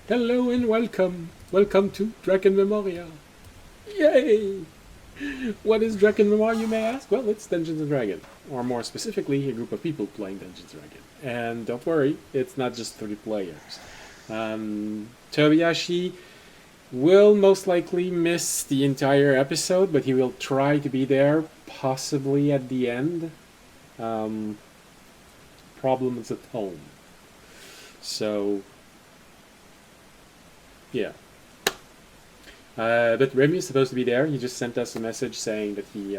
Hello and welcome. Welcome to Drakenmemoria. Yay! What is Drakenmemoria, you may ask? Well, it's Dungeons and Dragons, or more specifically, a group of people playing Dungeons and Dragons. And don't worry, it's not just 3 players. Tobiyashi will most likely miss the entire episode, but he will try to be there, possibly at the end. Problems at home. So, yeah. But Remy is supposed to be there. He just sent us a message saying that he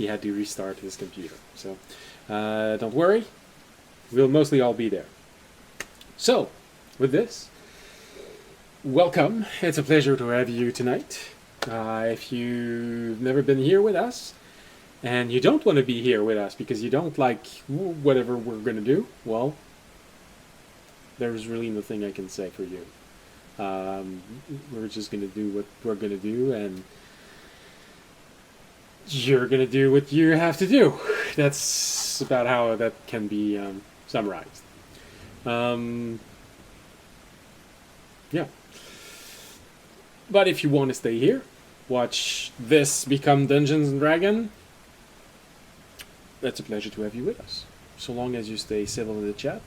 had to restart his computer. So don't worry, we'll mostly all be there. So, with this, welcome. It's a pleasure to have you tonight. If you've never been here with us, and you don't want to be here with us because you don't like whatever we're going to do, well, there's really nothing I can say for you. We're just going to do what we're going to do, and you're going to do what you have to do. That's about how that can be summarized. Yeah. But if you want to stay here, watch this become Dungeons and Dragons, that's a pleasure to have you with us. So long as you stay civil in the chat,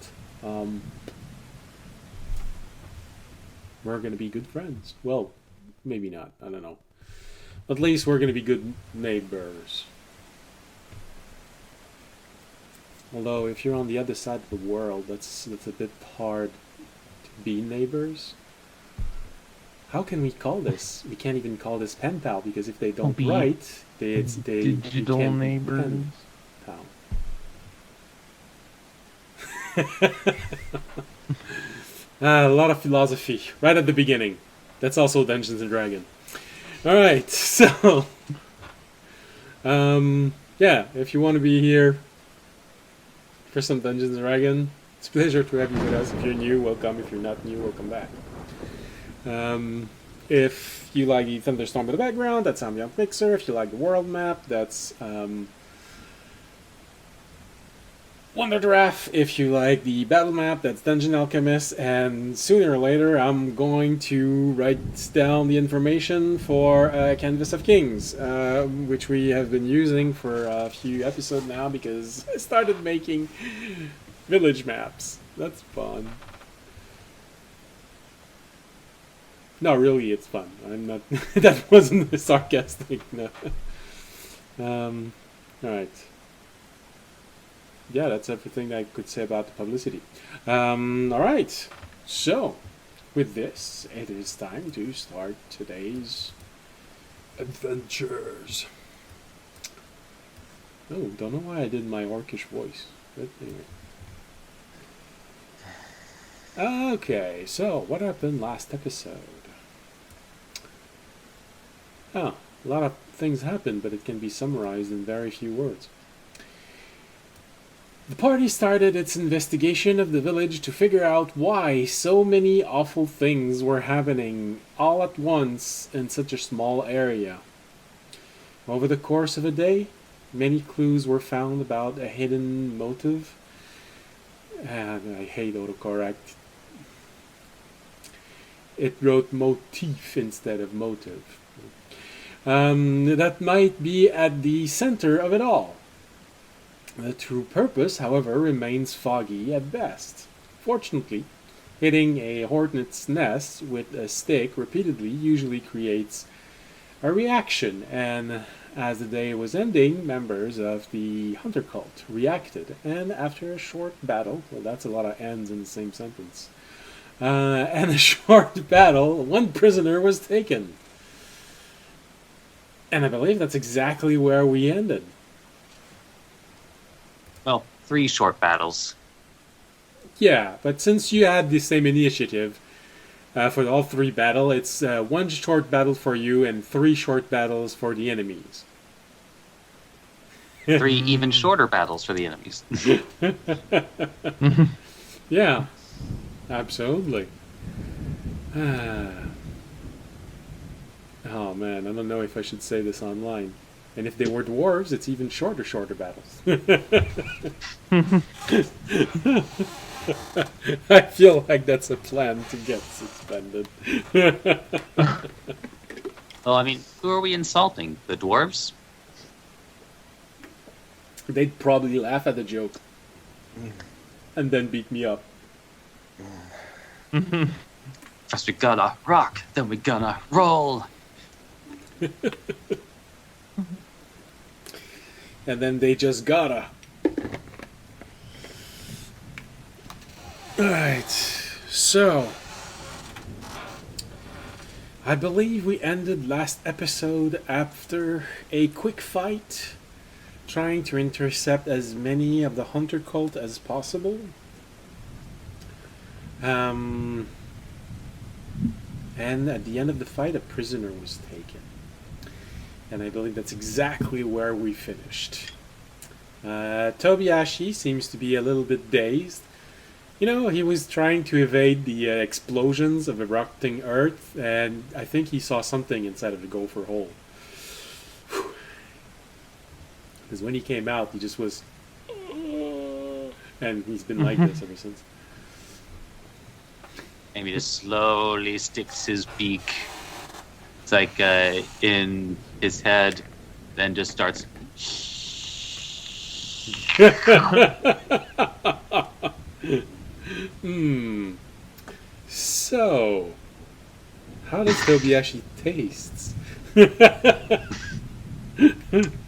we're going to be good friends. Well, maybe not. I don't know. At least we're going to be good neighbors. Although, if you're on the other side of the world, that's a bit hard to be neighbors. How can we call this? We can't even call this pen pal, because if they don't write, they digital can't neighbors. Pen pal. A lot of philosophy right at the beginning. That's also Dungeons and Dragons. All right, so yeah, if you want to be here for some Dungeons and Dragons, it's a pleasure to have you with us. If you're new, welcome. If you're not new, welcome back. If you like the thunderstorm in the background, that's Ambiance Mixer. If you like the world map, that's WonderDraft. If you like the battle map, that's Dungeon Alchemist. And sooner or later, I'm going to write down the information for Canvas of Kings, which we have been using for a few episodes now because I started making village maps. That's fun. No, really, it's fun. I'm not. That wasn't sarcastic. No. All right. Yeah, that's everything I could say about the publicity. All right. So, with this, it is time to start today's adventures. Oh, don't know why I did my orcish voice. But anyway. Okay, so what happened last episode? Oh, a lot of things happened, but it can be summarized in very few words. The party started its investigation of the village to figure out why so many awful things were happening all at once in such a small area. Over the course of a day, many clues were found about a hidden motive. And I hate autocorrect. It wrote motif instead of motive. That might be at the center of it all. The true purpose, however, remains foggy at best. Fortunately, hitting a hornet's nest with a stick repeatedly usually creates a reaction, and as the day was ending, members of the hunter cult reacted, and after a short battle, well, that's a lot of ends in the same sentence, and a short battle, one prisoner was taken. And I believe that's exactly where we ended. Well, 3 short battles. Yeah, but since you had the same initiative for all 3 battles, it's 1 short battle for you and 3 short battles for the enemies. 3 even shorter battles for the enemies. Yeah, absolutely. Oh man, I don't know if I should say this online. And if they were dwarves, it's even shorter battles. I feel like that's a plan to get suspended. Well, I mean, who are we insulting? The dwarves? They'd probably laugh at the joke and then beat me up. First we gotta rock, then we gonna roll. And then they just gotta. Alright, so I believe we ended last episode after a quick fight, trying to intercept as many of the hunter cult as possible. And at the end of the fight, a prisoner was taken. And I believe that's exactly where we finished. Tobiashi seems to be a little bit dazed. You know, he was trying to evade the explosions of erupting earth, and I think he saw something inside of the gopher hole. Because when he came out, he just was... And he's been like this ever since. Maybe just slowly sticks his beak. It's like in his head, then just starts... So, how does Tobiashi taste?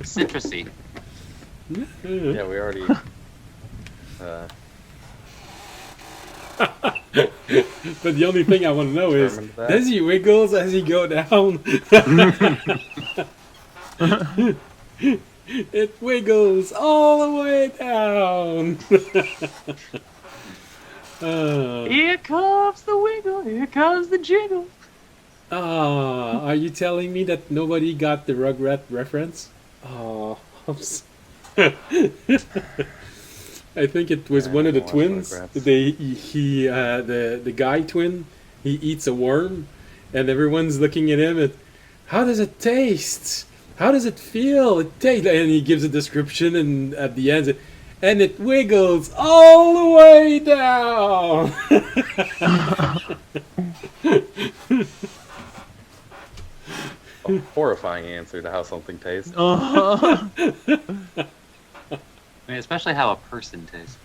Citrusy. Yeah, we already. But the only thing I want to know is, Determined that. does he wiggles as he go down? It wiggles all the way down. Here comes the wiggle, here comes the jiggle. Are you telling me that nobody got the Rugrat reference? Oh, I think it was one of the watch twins. Rugrats. The guy twin, he eats a worm, and everyone's looking at him and, how does it taste? How does it feel? It tastes, and he gives a description, and at the end, and it wiggles all the way down. A horrifying answer to how something tastes. I mean, especially how a person tastes.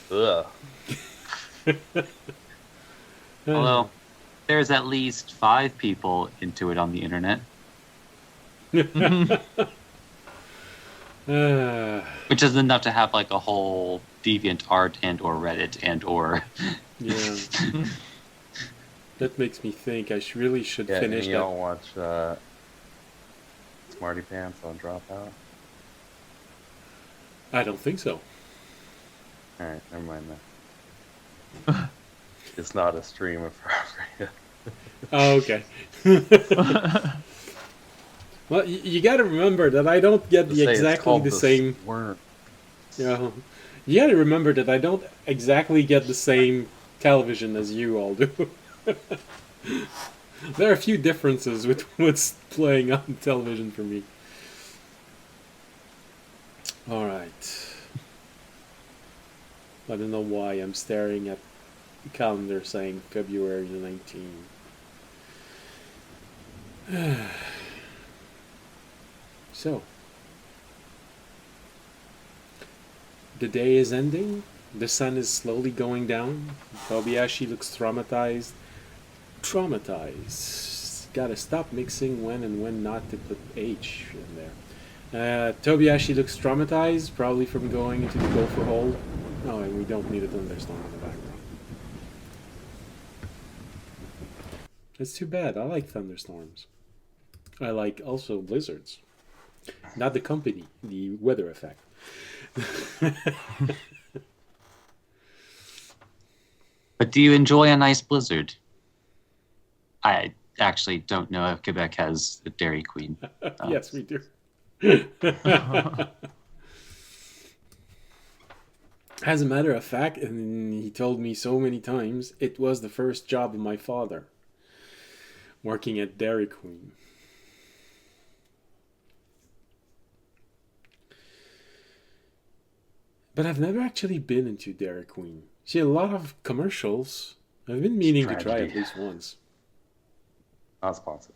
Ugh. Although, there's at least 5 people into it on the internet. Which is enough to have like a whole DeviantArt and or Reddit and or... Yeah. That makes me think I really should Yeah, finish and you that. don't watch Smarty Pants on Dropout? I don't think so. Alright, never mind that. It's not a stream appropriate. Oh, okay. Well, you got to remember that I don't get Just say it's exactly called the same. Worm. You got to remember that I don't exactly get the same television as you all do. There are a few differences with what's playing on television for me. All right. I don't know why I'm staring at the calendar saying February 19. So, the day is ending. The sun is slowly going down. Kobayashi looks traumatized. Gotta stop mixing when and when not to put H in there. Tobiashi looks traumatized, probably from going into the gopher hole. Oh, and we don't need a thunderstorm in the background. It's too bad. I like thunderstorms. I like also blizzards. Not the company, the weather effect. But do you enjoy a nice blizzard? I actually don't know if Quebec has a Dairy Queen. Yes, we do. As a matter of fact, and he told me so many times, it was the first job of my father, working at Dairy Queen. But I've never actually been into Dairy Queen. See, a lot of commercials. I've been meaning to try tragedy. at least once. Not sponsored.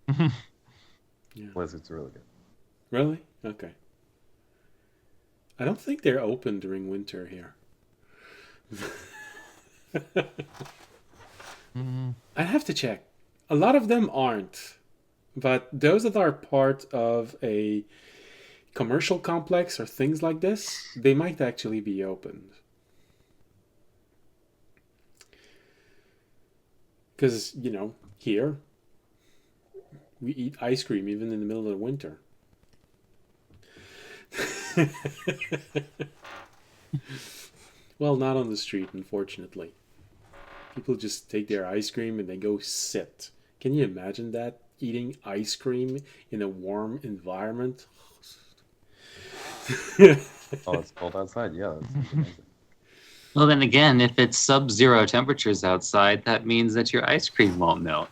Yeah. Blizzard's really good. Really? Okay. I don't think they're open during winter here. I have to check. A lot of them aren't. But those that are part of a commercial complex or things like this, they might actually be opened. Because, here, we eat ice cream even in the middle of the winter. Well, not on the street, unfortunately. People just take their ice cream and they go sit. Can you imagine that? Eating ice cream in a warm environment? Oh, it's cold outside. Yeah, that sounds amazing. Well, then again, if it's sub-zero temperatures outside, that means that your ice cream won't melt.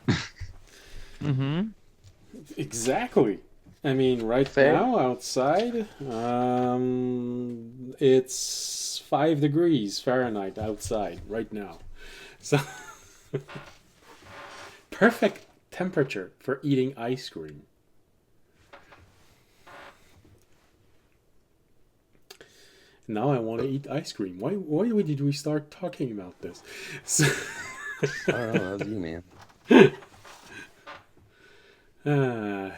Exactly. I mean, right Fair. now outside, it's 5 degrees Fahrenheit outside right now. So, perfect temperature for eating ice cream. Now I want to eat ice cream. Why did we start talking about this? So, I don't know. That was you, man.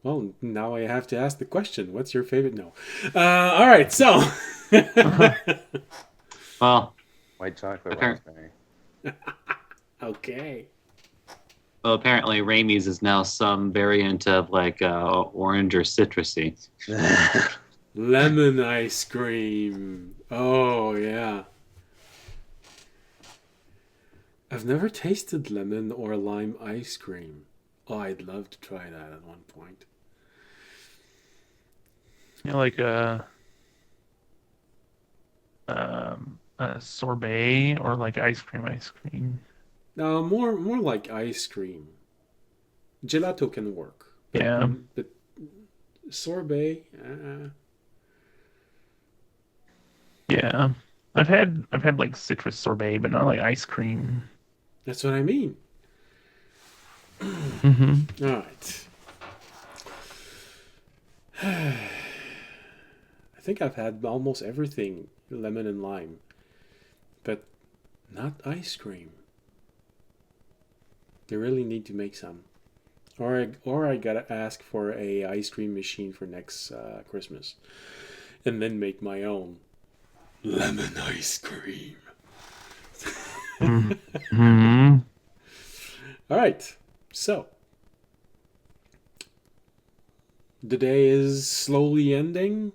well, now I have to ask the question. What's your favorite? No. All right, so. Well, White chocolate Okay. raspberry. Okay. well, apparently Ramey's is now some variant of like orange or citrusy. Lemon ice cream. Oh, yeah. I've never tasted lemon or lime ice cream. Oh, I'd love to try that at one point. Like a sorbet or like ice cream. No, more like ice cream. Gelato can work. Yeah. But sorbet, Yeah. I've had like citrus sorbet, but not like ice cream. that's what I mean. Mm-hmm. All right. I think I've had almost everything lemon and lime, but not ice cream. They really need to make some, or I gotta ask for a ice cream machine for next Christmas, and then make my own lemon ice cream. Mm-hmm. All right, so the day is slowly ending.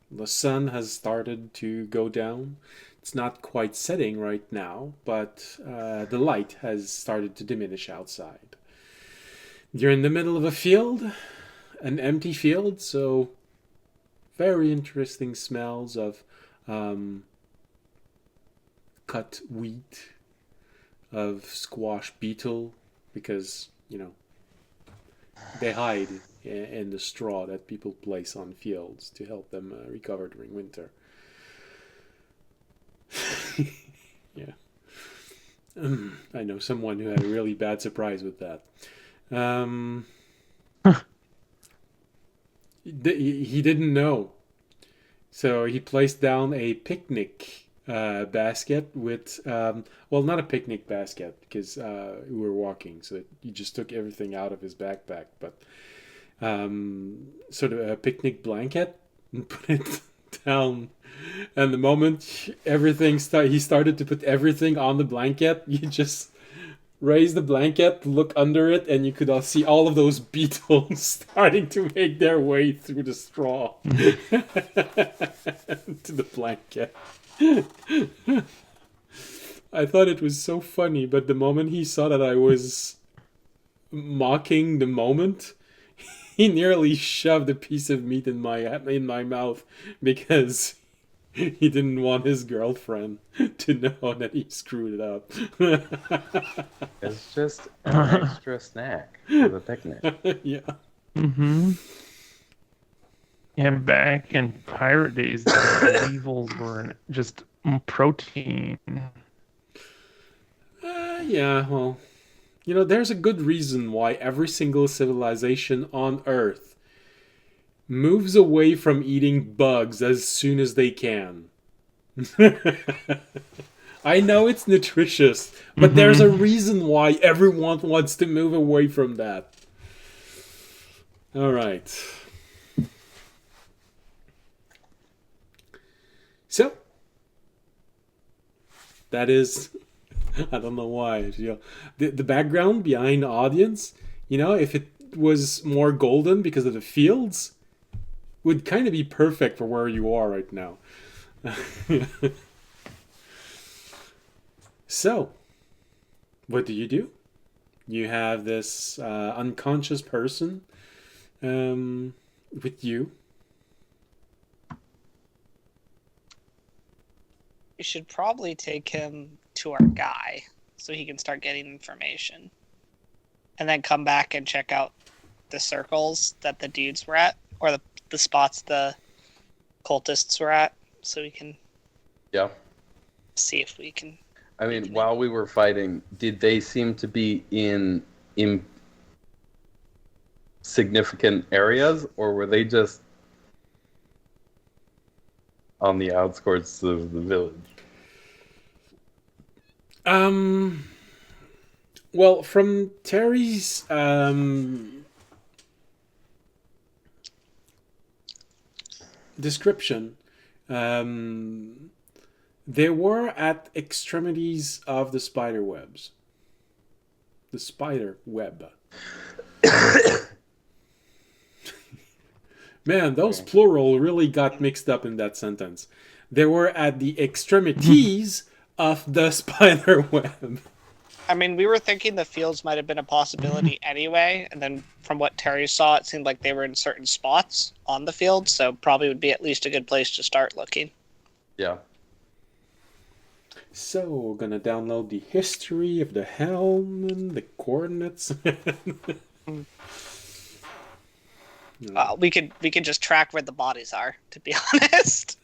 The sun has started to go down. It's not quite setting right now, but the light has started to diminish outside. You're in the middle of a field, an empty field, so very interesting smells of cut wheat, of squash beetle, because, they hide in the straw that people place on fields to help them recover during winter. Yeah. I know someone who had a really bad surprise with that. He didn't know. So he placed down a picnic basket with, well, not a picnic basket because we were walking, so he just took everything out of his backpack, but sort of a picnic blanket and put it down. And the moment he started to put everything on the blanket, you just raise the blanket, look under it, and you could all see all of those beetles starting to make their way through the straw to the blanket. I thought it was so funny, but the moment he saw that I was mocking the moment, he nearly shoved a piece of meat in my mouth because he didn't want his girlfriend to know that he screwed it up. It's just an extra snack for the picnic. Yeah. Mm-hmm. Yeah, back in pirate days, the weevils were just protein. Yeah, well, there's a good reason why every single civilization on Earth moves away from eating bugs as soon as they can. I know it's nutritious, but there's a reason why everyone wants to move away from that. All right. So, that is, I don't know why. The background behind the audience, if it was more golden because of the fields, would kind of be perfect for where you are right now. So, what do? You have this unconscious person with you. We should probably take him to our guy so he can start getting information. And then come back and check out the circles that the dudes were at, or the spots the cultists were at, so we can see if we can. I mean, while we were fighting, did they seem to be in significant areas, or were they just on the outskirts of the village? Well, from Terry's description, they were at extremities of the spider webs. The spider web. Man, those plural really got mixed up in that sentence. They were at the extremities of the spider web. I mean, we were thinking the fields might have been a possibility anyway, and then from what Terry saw, it seemed like they were in certain spots on the field, so probably would be at least a good place to start looking. Yeah. So, we're gonna download the history of the helm and the coordinates. We could just track where the bodies are, to be honest.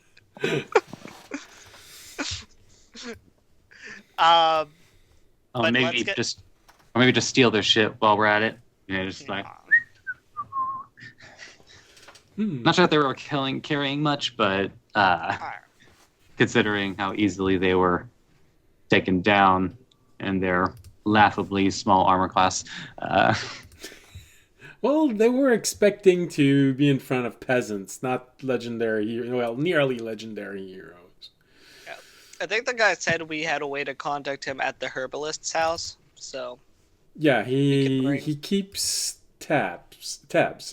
Maybe just steal their shit while we're at it. Just like not sure if they were carrying much, but considering how easily they were taken down and their laughably small armor class. Well, they were expecting to be in front of peasants, not legendary heroes. Well, nearly legendary heroes. Yeah. I think the guy said we had a way to contact him at the herbalist's house, so... Yeah, he keeps tabs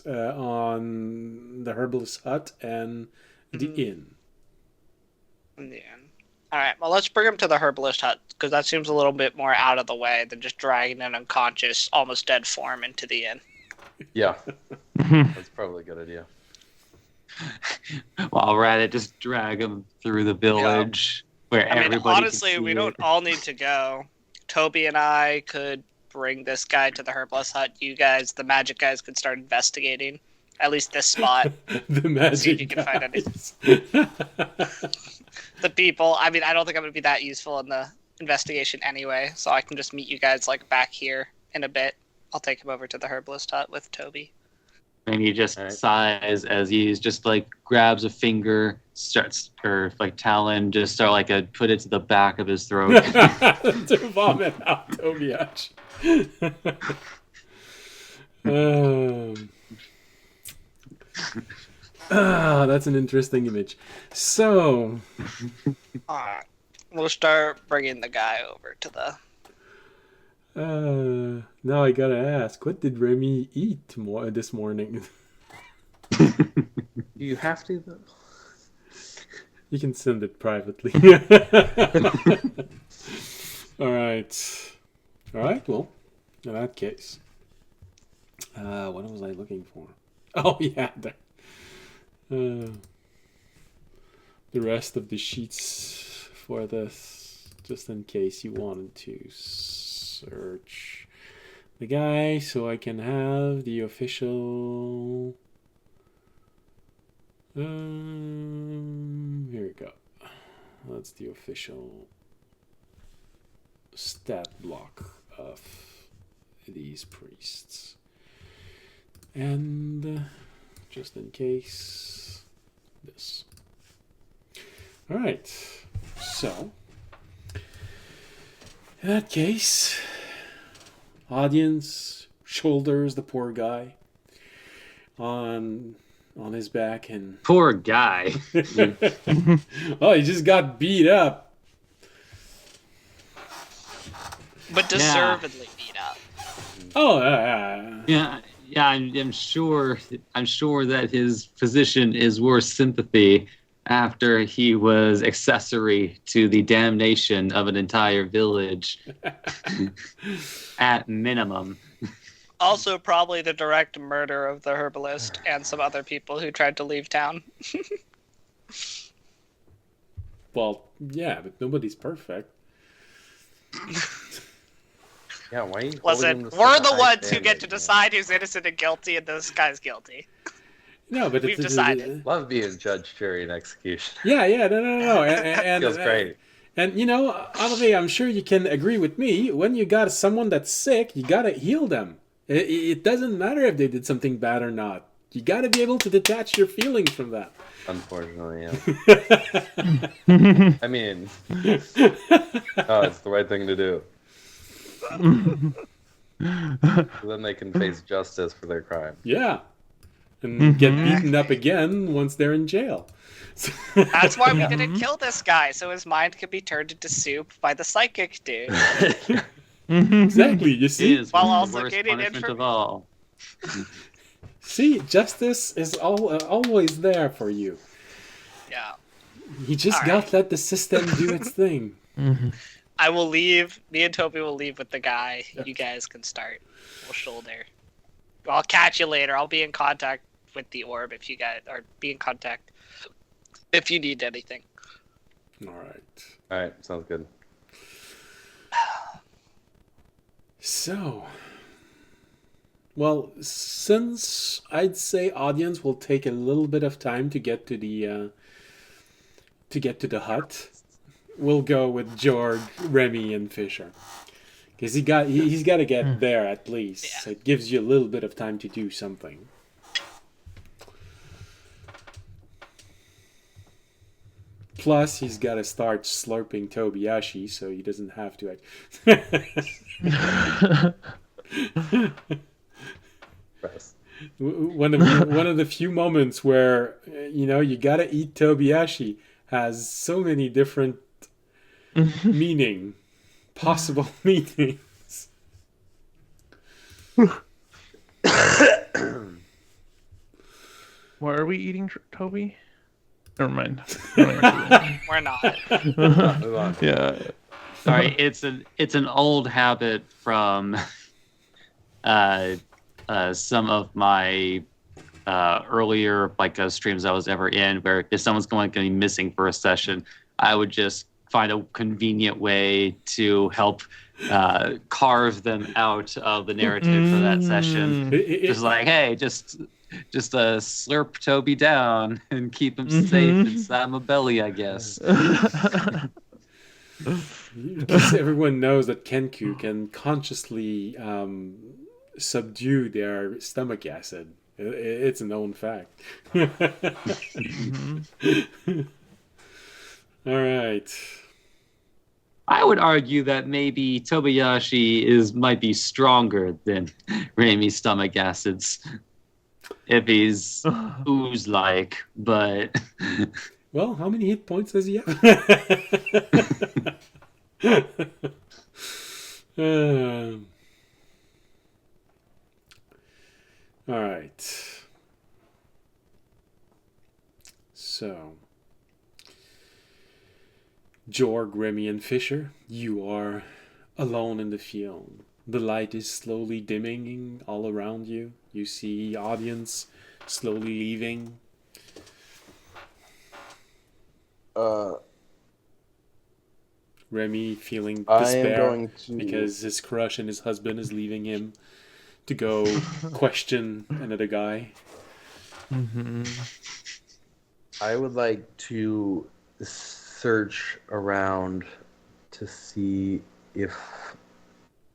on the herbalist hut and the inn. In the inn. Alright, well, let's bring him to the herbalist hut, because that seems a little bit more out of the way than just dragging an unconscious, almost dead form into the inn. Yeah. That's probably a good idea. While we're at it, just drag them through the village where everybody honestly, can see we it. don't all need to go. Toby and I could bring this guy to the herbalist hut. You guys, the magic guys, could start investigating at least this spot. The magic see if you can find any. The people. I mean, I don't think I'm going to be that useful in the investigation anyway, so I can just meet you guys like back here in a bit. I'll take him over to the herbalist hut with Toby. And he just sighs as he's just like grabs a finger, starts or like talon, just start like put it to the back of his throat. To vomit out Tobiash. That's an interesting image. So, Alright. We'll start bringing the guy over to the... now I gotta ask, what did Remy eat this morning? Do you have to, though? You can send it privately. Alright, well, in that case. What was I looking for? Oh, yeah, the rest of the sheets for this, just in case you wanted to search the guy, so I can have the official Here we go. That's the official stat block of these priests. And just in case, this. Alright, so in that case, audience shoulders the poor guy on his back and Poor guy. oh, he just got beat up. But deservedly beat up. Oh, Yeah, I'm sure that his position is worth sympathy after he was accessory to the damnation of an entire village. At minimum. Also, probably the direct murder of the herbalist and some other people who tried to leave town. well, yeah, but nobody's perfect. Yeah, why? Are you Listen, holding this we're to the high ones who standard, get to man? decide who's innocent and guilty, and this guy's guilty. No, but We've decided. Love being judge, jury, and execution. Yeah, no. And Feels great. And you know, Olivier, I'm sure you can agree with me. When you got someone that's sick, you gotta heal them. It doesn't matter if they did something bad or not. You gotta be able to detach your feelings from that. Unfortunately, yeah. I mean, oh, it's the right thing to do. So then they can face justice for their crime. Yeah. And get beaten up again once they're in jail. That's why we didn't kill this guy, so his mind could be turned into soup by the psychic dude. Exactly, you It see? is While one of also the worst getting punishment infor- of all. See, justice is always there for you. Yeah. You just All got right. to let the system do its thing. I will leave. Me and Toby will leave with the guy. You guys can start. We'll shoulder. I'll catch you later. I'll be in contact with the orb if you guys are be in contact if you need anything. All right. All right, sounds good. So, well, since I'd say audience will take a little bit of time to get to the hut, we'll go with Jorg, Remy, and Fisher, because he's got to get there at least. Yeah. So it gives you a little bit of time to do something. Plus, he's got to start slurping Tobiyashi, so he doesn't have to. Press. One of the few moments where you gotta eat Tobiyashi has so many different possible meanings. Why are we eating Toby? Never mind. Yeah. We're not. Move on. Sorry, it's an old habit from some of my earlier streams I was ever in, where if someone's going to be missing for a session, I would just find a convenient way to help carve them out of the narrative for that session. Just like, hey, just slurp Toby down and keep him safe inside my belly, I guess. Because everyone knows that Kenku can consciously subdue their stomach acid. It's a known fact. All right. I would argue that maybe Tobiyashi might be stronger than Rami's stomach acids. If he's ooze-like, but... Well, how many hit points does he have? All right. So, Jorg, Remy, and Fisher, you are alone in the field. The light is slowly dimming all around you. You see audience slowly leaving. Remy feeling I am despair going to because his crush and his husband is leaving him to go question another guy. I would like to search around to see if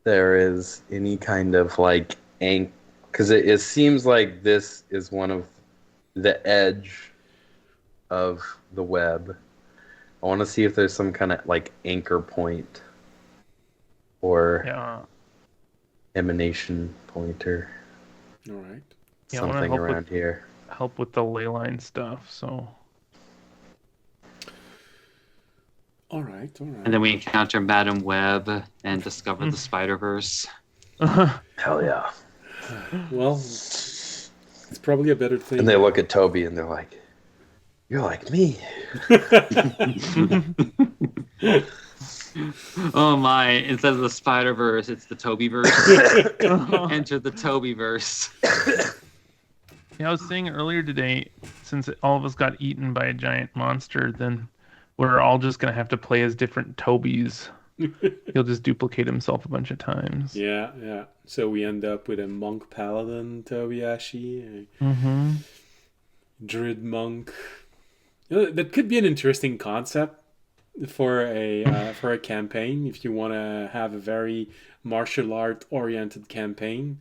there is any kind of like because it seems like this is one of the edge of the web. I want to see if there's some kind of like anchor point or Yeah. emanation pointer, All right. Yeah, I wanna something help around here. help with the ley line stuff. So All right. All right. And then we encounter Madam Web and discover the Spider-Verse. Hell yeah. Well, it's probably a better thing. And they look at Toby and they're like, "You're like me." Oh my, instead of the Spider-Verse, it's the Tobyverse. Enter the Tobyverse. yeah, I was saying earlier today, since all of us got eaten by a giant monster, then we're all just gonna have to play as different Tobys. He'll just duplicate himself a bunch of times. Yeah, yeah. So we end up with a monk paladin Tobiyashi, a Mm-hmm. druid monk. That could be an interesting concept for a campaign if you want to have a very martial art oriented campaign.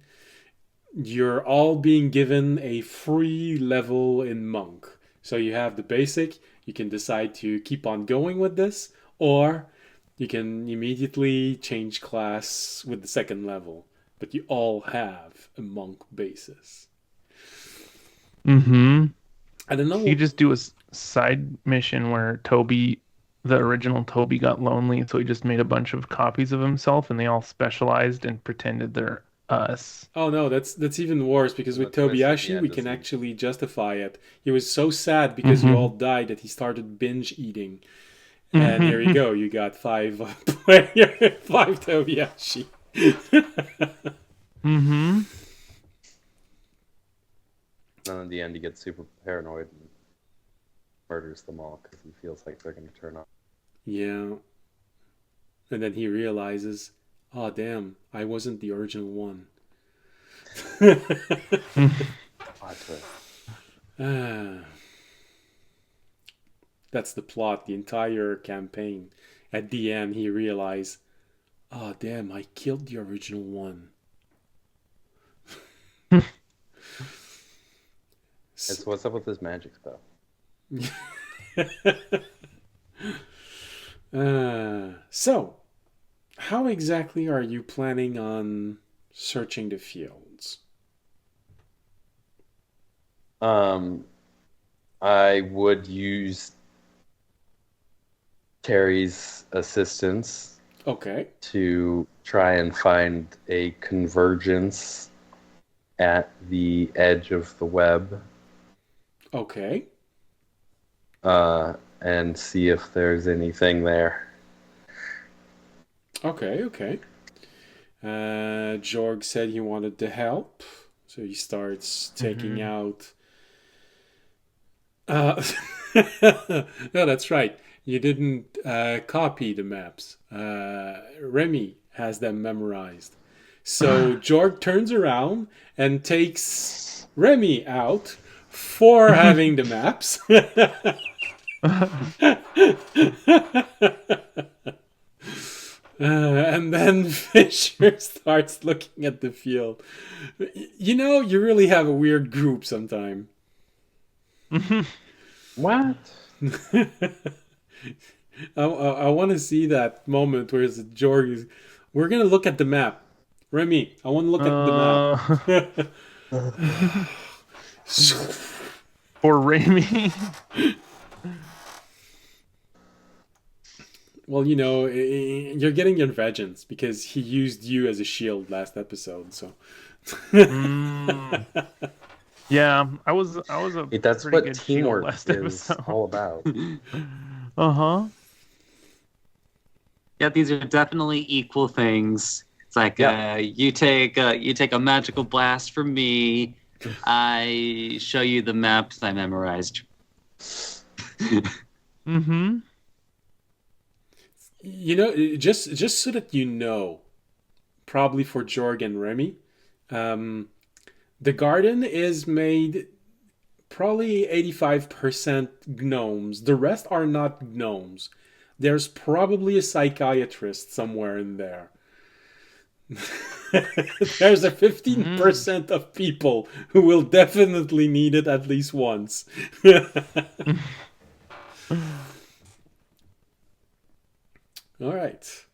You're all being given a free level in monk. So you have the basic, you can decide to keep on going with this, or you can immediately change class with the second level. But you all have a monk basis. Mm-hmm. I don't know. You just do a side mission where Toby, the original Toby, got lonely, so he just made a bunch of copies of himself, and they all specialized and pretended they're us. Oh no, that's even worse because with The twist at the Tobiyashi end we is can the- actually justify it. He was so sad because you all died that he started binge eating. And here you go, you got five Tobiyashi. Mm-hmm. And in the end, he gets super paranoid and murders them all because he feels like they're going to turn on. Yeah. And then he realizes, oh damn, I wasn't the original one. Plot twist. That's the plot, the entire campaign. At the end, he realized, oh damn, I killed the original one. So what's up with this magic spell? So, how exactly are you planning on searching the fields? I would use Terry's assistance Okay. to try and find a convergence at the edge of the web, Okay. and see if there's anything there. Okay. Jorg said he wanted to help, so he starts taking out. No, that's right. You didn't copy the maps. Remy has them memorized. So Jorg turns around and takes Remy out for having the maps. And then Fisher starts looking at the field. You know, you really have a weird group sometime. What? I want to see that moment where it's George is, we're going to look at the map. Remy, I want to look at the map. For Remy. Well, you know, you're getting your vengeance because he used you as a shield last episode, so. Yeah, I was a That's pretty what good shield teamwork last is episode. all about. Uh-huh. Yeah, these are definitely equal things. It's like you take a magical blast from me. I show you the maps I memorized. Mm-hmm. You know, just so that you know, probably for Jorg and Remy, the garden is made probably 85% gnomes. The rest are not gnomes. There's probably a psychiatrist somewhere in there. There's a 15% of people who will definitely need it at least once. All right.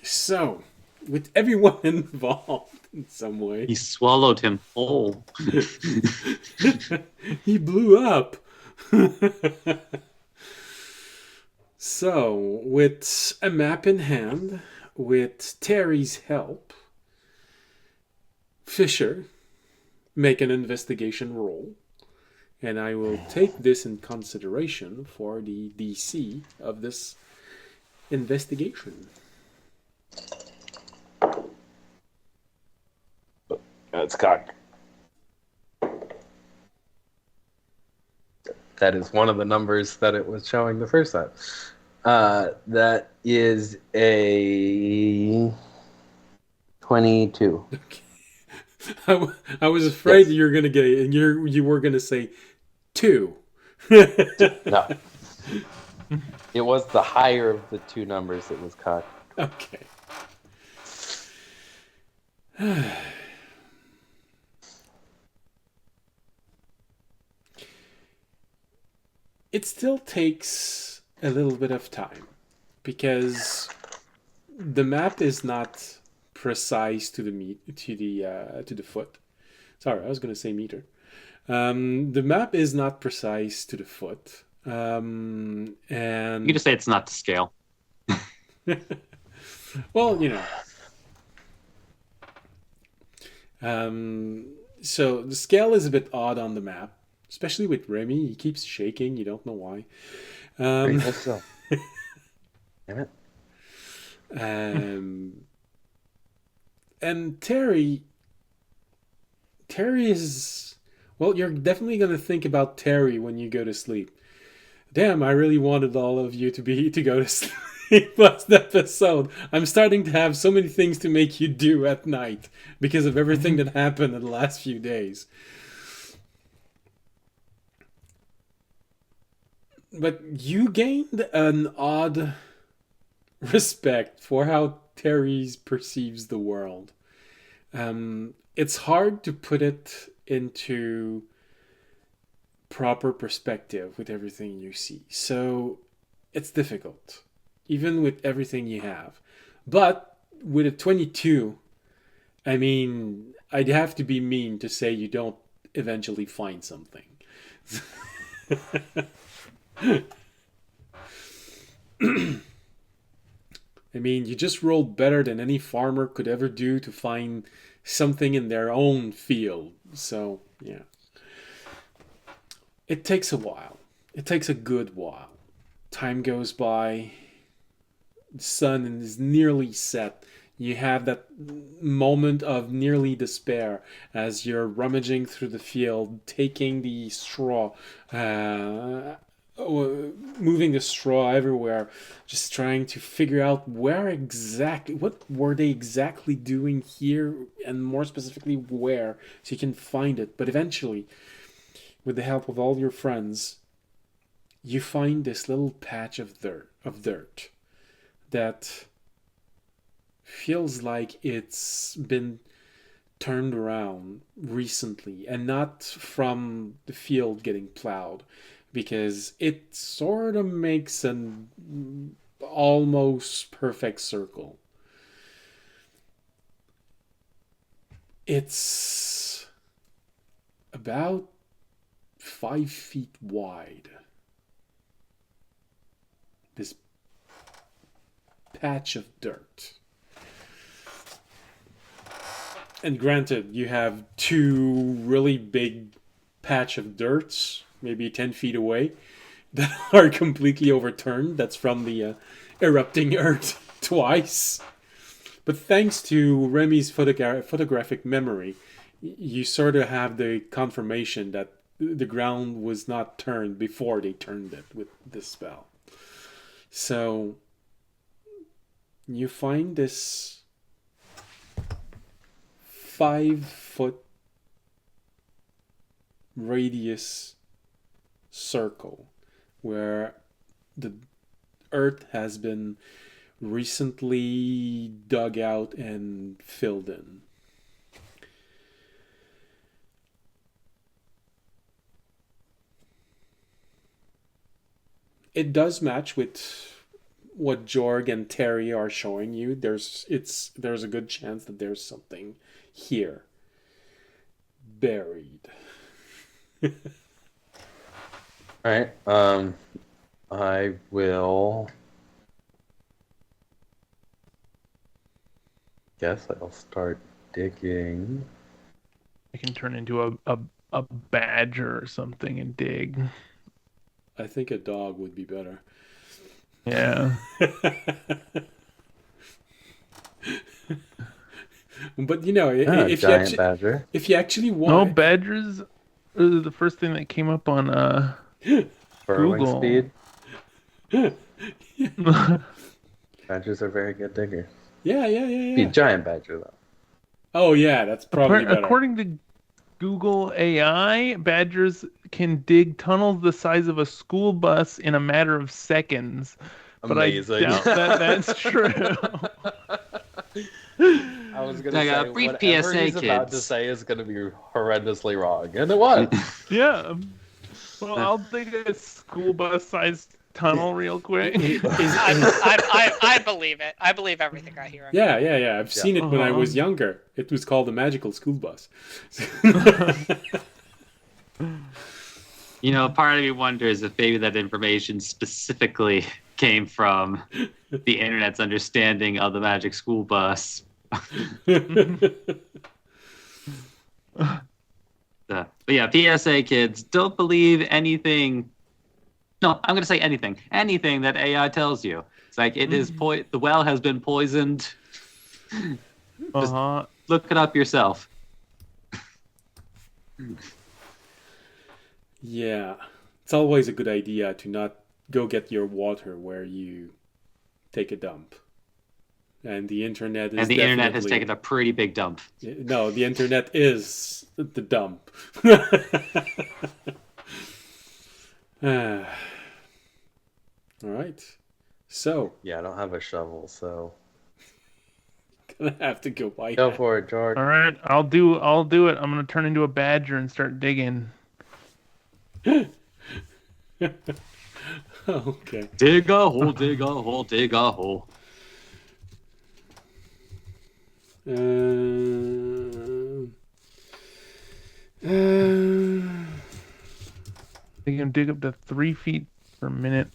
So, with everyone involved in some way, He swallowed him whole. he blew up. So, with a map in hand, with Terry's help, Fisher, make an investigation roll. And I will take this in consideration for the DC of this investigation. It's cocked. That is one of the numbers that it was showing the first time. That is a 22. Okay. I was afraid Yes. you were gonna get it, and you were gonna say 2. No. It was the higher of the two numbers that was cocked. Okay. It still takes a little bit of time because the map is not precise to the foot. Sorry, I was going to say meter. The map is not precise to the foot, and You just say it's not to scale. well, so the scale is a bit odd on the map, especially with Remy. He keeps shaking. You don't know why. So. Damn it. And Terry is, well, you're definitely going to think about Terry when you go to sleep. Damn, I really wanted all of you to go to sleep last episode. I'm starting to have so many things to make you do at night because of everything that happened in the last few days. But you gained an odd respect for how Terry perceives the world. It's hard to put it into proper perspective with everything you see. So it's difficult, even with everything you have. But with a 22, I mean, I'd have to be mean to say you don't eventually find something. I mean, you just rolled better than any farmer could ever do to find something in their own field. So, yeah. It takes a while. It takes a good while. Time goes by. The sun is nearly set. You have that moment of nearly despair as you're rummaging through the field, taking the straw, moving the straw everywhere, just trying to figure out what were they exactly doing here, and more specifically where, so you can find it. But eventually, with the help of all your friends, you find this little patch of dirt that feels like it's been turned around recently, and not from the field getting plowed, because it sort of makes an almost perfect circle. It's about 5 feet wide. This patch of dirt. And granted, you have 2 really big patch of dirts, maybe 10 feet away, that are completely overturned. That's from the erupting earth twice. But thanks to Remy's photographic memory, you sort of have the confirmation that the ground was not turned before they turned it with this spell. So you find this 5 foot radius circle where the earth has been recently dug out and filled in. It does match with what Jorg and Terry are showing you. There's a good chance that there's something here buried. All right. I will. Guess I'll start digging. I can turn into a badger or something and dig. I think a dog would be better. Yeah. But you know, Badger. if you actually No, want, badgers are the first thing that came up on Burrowing Google. speed. Badgers are very good diggers. yeah. Be a giant badger though. Oh yeah, that's probably better. According to Google AI, badgers can dig tunnels the size of a school bus in a matter of seconds. But Amazing. I doubt that that's true. I was gonna Like a say brief whatever PSA, he's about to kids. say is gonna be horrendously wrong, and it was. Yeah. Well, I'll dig a school bus sized tunnel real quick. I believe it. I believe everything I hear. Yeah. I've seen it when I was younger. It was called a magical school bus. You know, part of me wonders if maybe that information specifically came from the internet's understanding of the magic school bus. But yeah, PSA, kids, don't believe anything. No, I'm going to say anything. Anything that AI tells you. It's like it is the well has been poisoned. Look it up yourself. Yeah, it's always a good idea to not go get your water where you take a dump. And the internet is internet has taken a pretty big dump. No, the internet is the dump. All right. So, Yeah, I don't have a shovel, so gonna have to go buy go that. for it, George. All right, I'll do it. I'm gonna turn into a badger and start digging. Okay. Dig a hole, dig a hole, dig a hole. I think I can dig up to 3 feet per minute.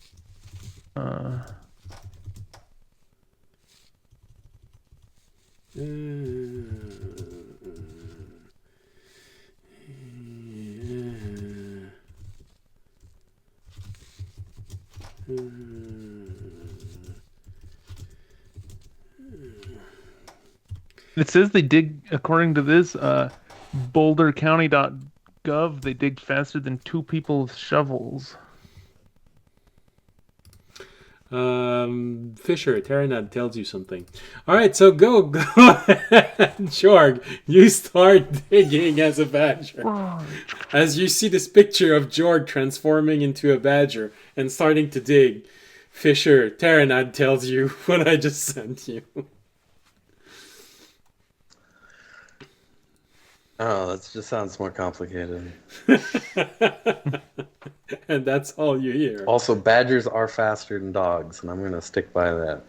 It says they dig, according to this, BoulderCounty.gov, they dig faster than 2 people with shovels. Fisher, Terranad tells you something. All right, so go ahead, Jorg. You start digging as a badger. As you see this picture of Jorg transforming into a badger and starting to dig, Fisher, Terranad tells you what I just sent you. Oh, that just sounds more complicated. And that's all you hear. Also, badgers are faster than dogs, and I'm going to stick by that.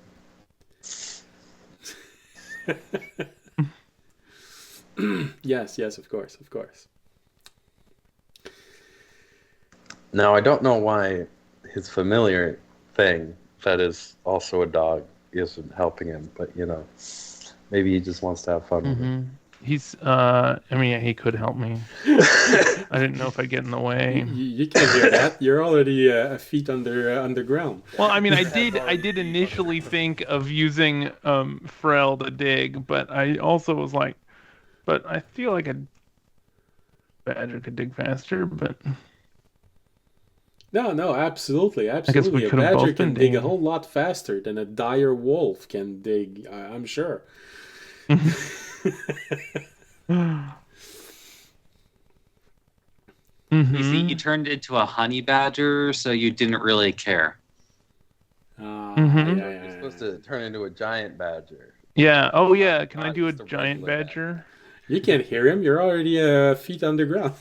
Yes, of course. Now, I don't know why his familiar thing, that is also a dog, isn't helping him, but, you know, maybe he just wants to have fun with it. He's, I mean, yeah, he could help me. I didn't know if I'd get in the way. You can hear that. You're already a feet underground. Well, I mean, I did initially think of using Frel to dig, but I also was like, but I feel like a badger could dig faster, but... No, absolutely. we A could have badger both can been dig a digging. whole lot faster than a dire wolf can dig, I'm sure. You see, Mhm. you turned into a honey badger, so you didn't really care. Mhm. Yeah, You're supposed to turn into a giant badger. Yeah. Oh yeah. Can I Not do a just a giant regular badger? You can't hear him. You're already feet underground.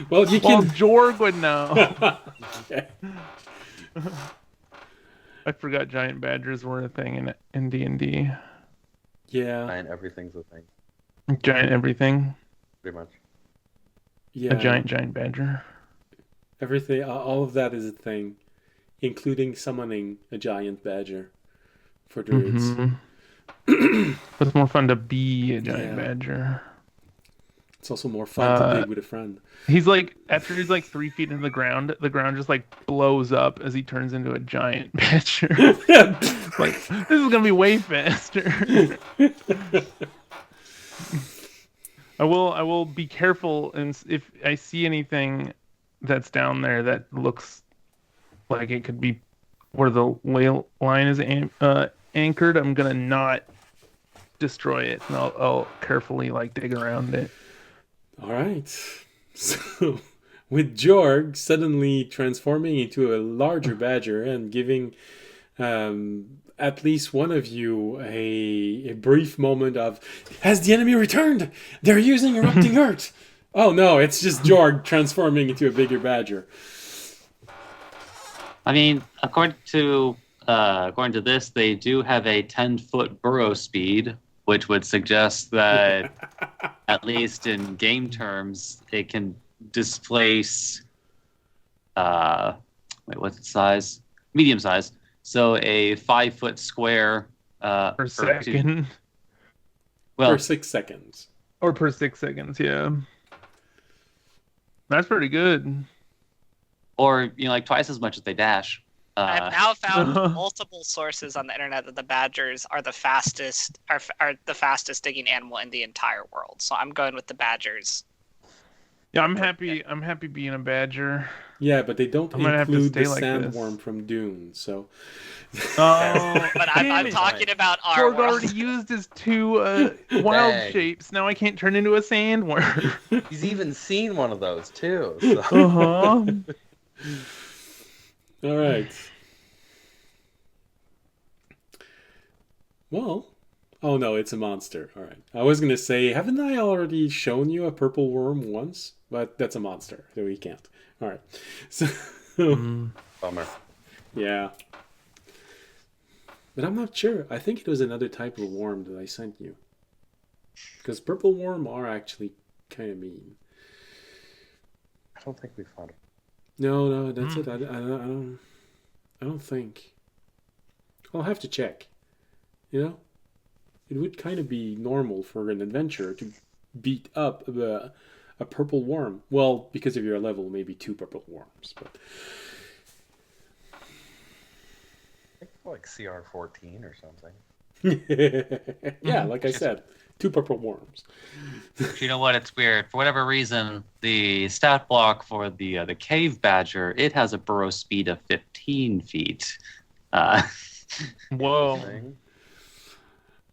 Well, you Well, can. Jorg would know. Okay. I forgot giant badgers were a thing in D&D. Yeah, Giant everything's a thing, Giant everything. pretty much. yeah. A giant badger. Everything, all of that is a thing, including summoning a giant badger for druids. Mhm. But it's more fun to be a giant Yeah. badger. It's also more fun to dig with a friend. He's like, after he's like 3 feet in the ground just like blows up as he turns into a giant badger. Like, this is gonna be way faster. I will be careful, and if I see anything that's down there that looks like it could be where the ley line is anchored, I'm gonna not destroy it, and I'll carefully like dig around it. All right. So, with Jorg suddenly transforming into a larger badger and giving at least one of you a brief moment of, has the enemy returned? They're using erupting earth. Oh no, it's just Jorg transforming into a bigger badger. I mean, according to this, they do have a 10-foot burrow speed, which would suggest that, at least in game terms, it can displace. What's its size? Medium size. So a 5-foot square Per second. Well, For 6 seconds. Or per 6 seconds, yeah. That's pretty good. or like twice as much as they dash. I've now found multiple sources on the internet that the badgers are the fastest are the fastest digging animal in the entire world. So I'm going with the badgers. Yeah, I'm happy being a badger. Yeah, but they don't I'm gonna have to include the stay like this. sandworm from Dune, so... Oh, But damn I'm it. talking about our Jorg world. already used his 2 wild Dang. shapes. Now I can't turn into a sandworm. He's even seen one of those too. So. Uh-huh. All right. Well, oh no, it's a monster. All right. I was gonna say, haven't I already shown you a purple worm once? But that's a monster, so we can't. All right. So, Bummer. yeah. But I'm not sure. I think it was another type of worm that I sent you. Because purple worm are actually kind of mean. I don't think we found it. No, that's it. I don't think. I'll have to check. You know, it would kind of be normal for an adventurer to beat up a purple worm. Well, because of your level, maybe 2 purple worms. But I think like CR14 or something. yeah, like I said, 2 purple worms. You know what? It's weird. For whatever reason, the stat block for the cave badger, it has a burrow speed of 15 feet. Whoa. Thing.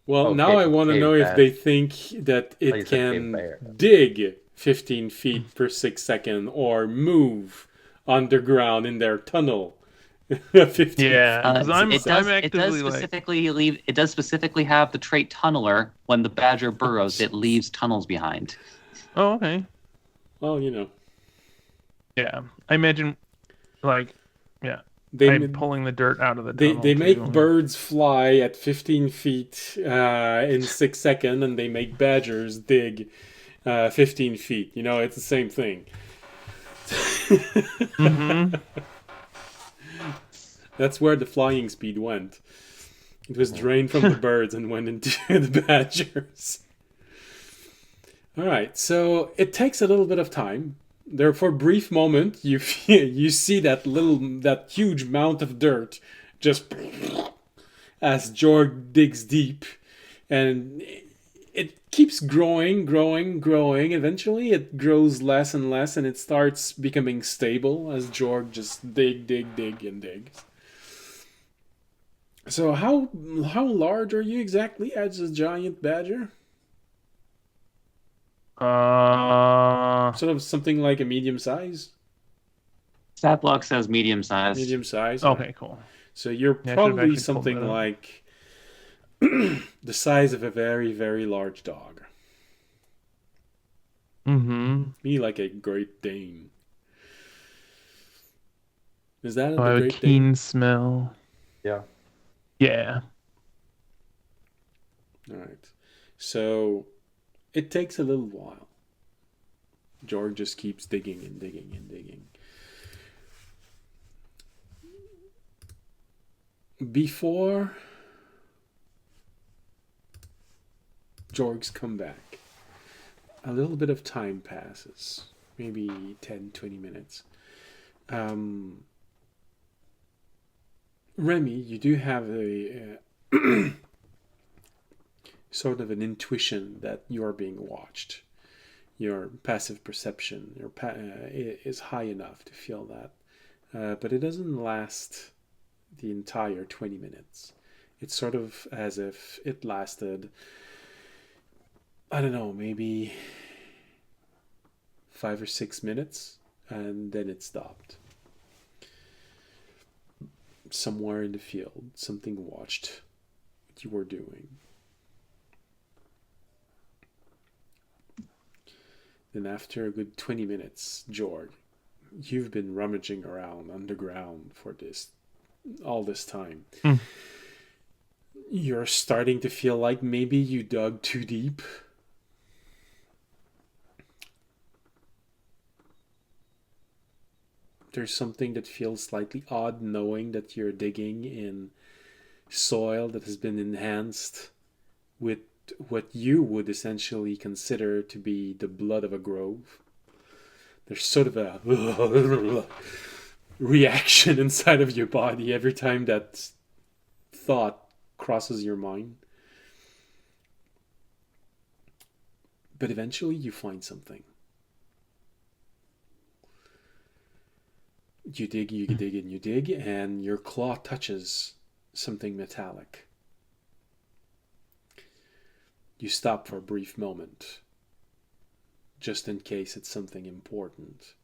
Well, Oh, now I want to cave know if bat. they think that you it said cave can bear. dig 15 feet per 6 second or move underground in their tunnel. 15 Yeah, because I'm it actively like. It does specifically have the trait tunneler. When the badger burrows, it leaves tunnels behind. Oh, okay. Well, you know, Yeah, I imagine, like, yeah, they I'm pulling the dirt out of the tunnel. they make too. birds fly at 15 feet in 6 seconds, and they make badgers dig 15 feet. You know, it's the same thing. Mm-hmm. That's where the flying speed went. It was drained from the birds and went into the badgers. All right, so it takes a little bit of time. There, for a brief moment, you see that huge mound of dirt just as Jorg digs deep, and it keeps growing. Eventually, it grows less and less, and it starts becoming stable as Jorg just dig, and digs. So how large are you exactly as a giant badger? Sort of something like a medium size. Stat block says medium sized. Medium size. Okay, cool. So you're Yeah, I should have probably actually pulled something that up. like the size of a very, very large dog. Mm-hmm. Me like a Great Dane. Is that Oh, I the have a Great keen Dane? Yeah. smell. Yeah. All right. So it takes a little while. George just keeps digging and digging and digging. Before Georg's come back, a little bit of time passes. Maybe 10, 20 minutes. Remy, you do have a sort of an intuition that you are being watched. Your passive perception is high enough to feel that. But it doesn't last the entire 20 minutes. It's sort of as if it lasted, I don't know, maybe 5 or 6 minutes, and then it stopped. Somewhere in the field, something watched what you were doing. Then after a good 20 minutes, George, you've been rummaging around underground for all this time. You're starting to feel like maybe you dug too deep. There's something that feels slightly odd knowing that you're digging in soil that has been enhanced with what you would essentially consider to be the blood of a grove. There's sort of a reaction inside of your body every time that thought crosses your mind. But eventually you find something. You dig, and you dig, and your claw touches something metallic. You stop for a brief moment, just in case it's something important.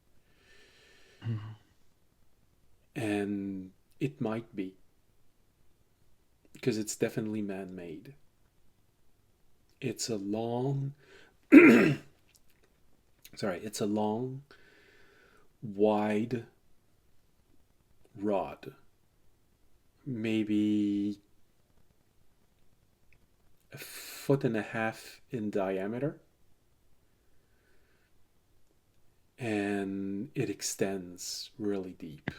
And it might be, because it's definitely man-made. It's a long, it's a long, wide rod, maybe a 1.5 feet in diameter, and it extends really deep.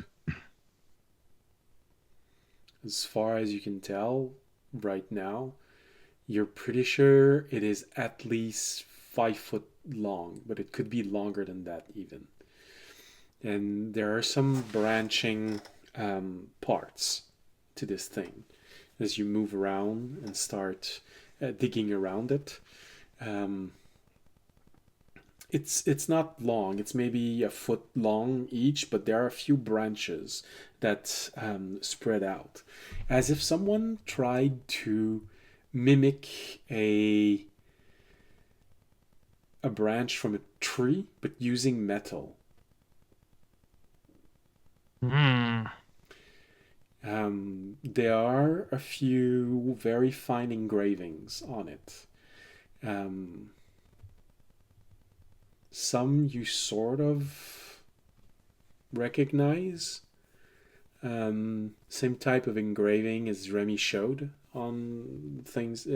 As far as you can tell right now, you're pretty sure it is at least 5 foot long, but it could be longer than that even. And there are some branching parts to this thing as you move around and start digging around it. It's not long. It's maybe a foot long each, but there are a few branches that spread out, as if someone tried to mimic a branch from a tree, but using metal. There are a few very fine engravings on it. Some you sort of recognize. Same type of engraving as Remy showed on things,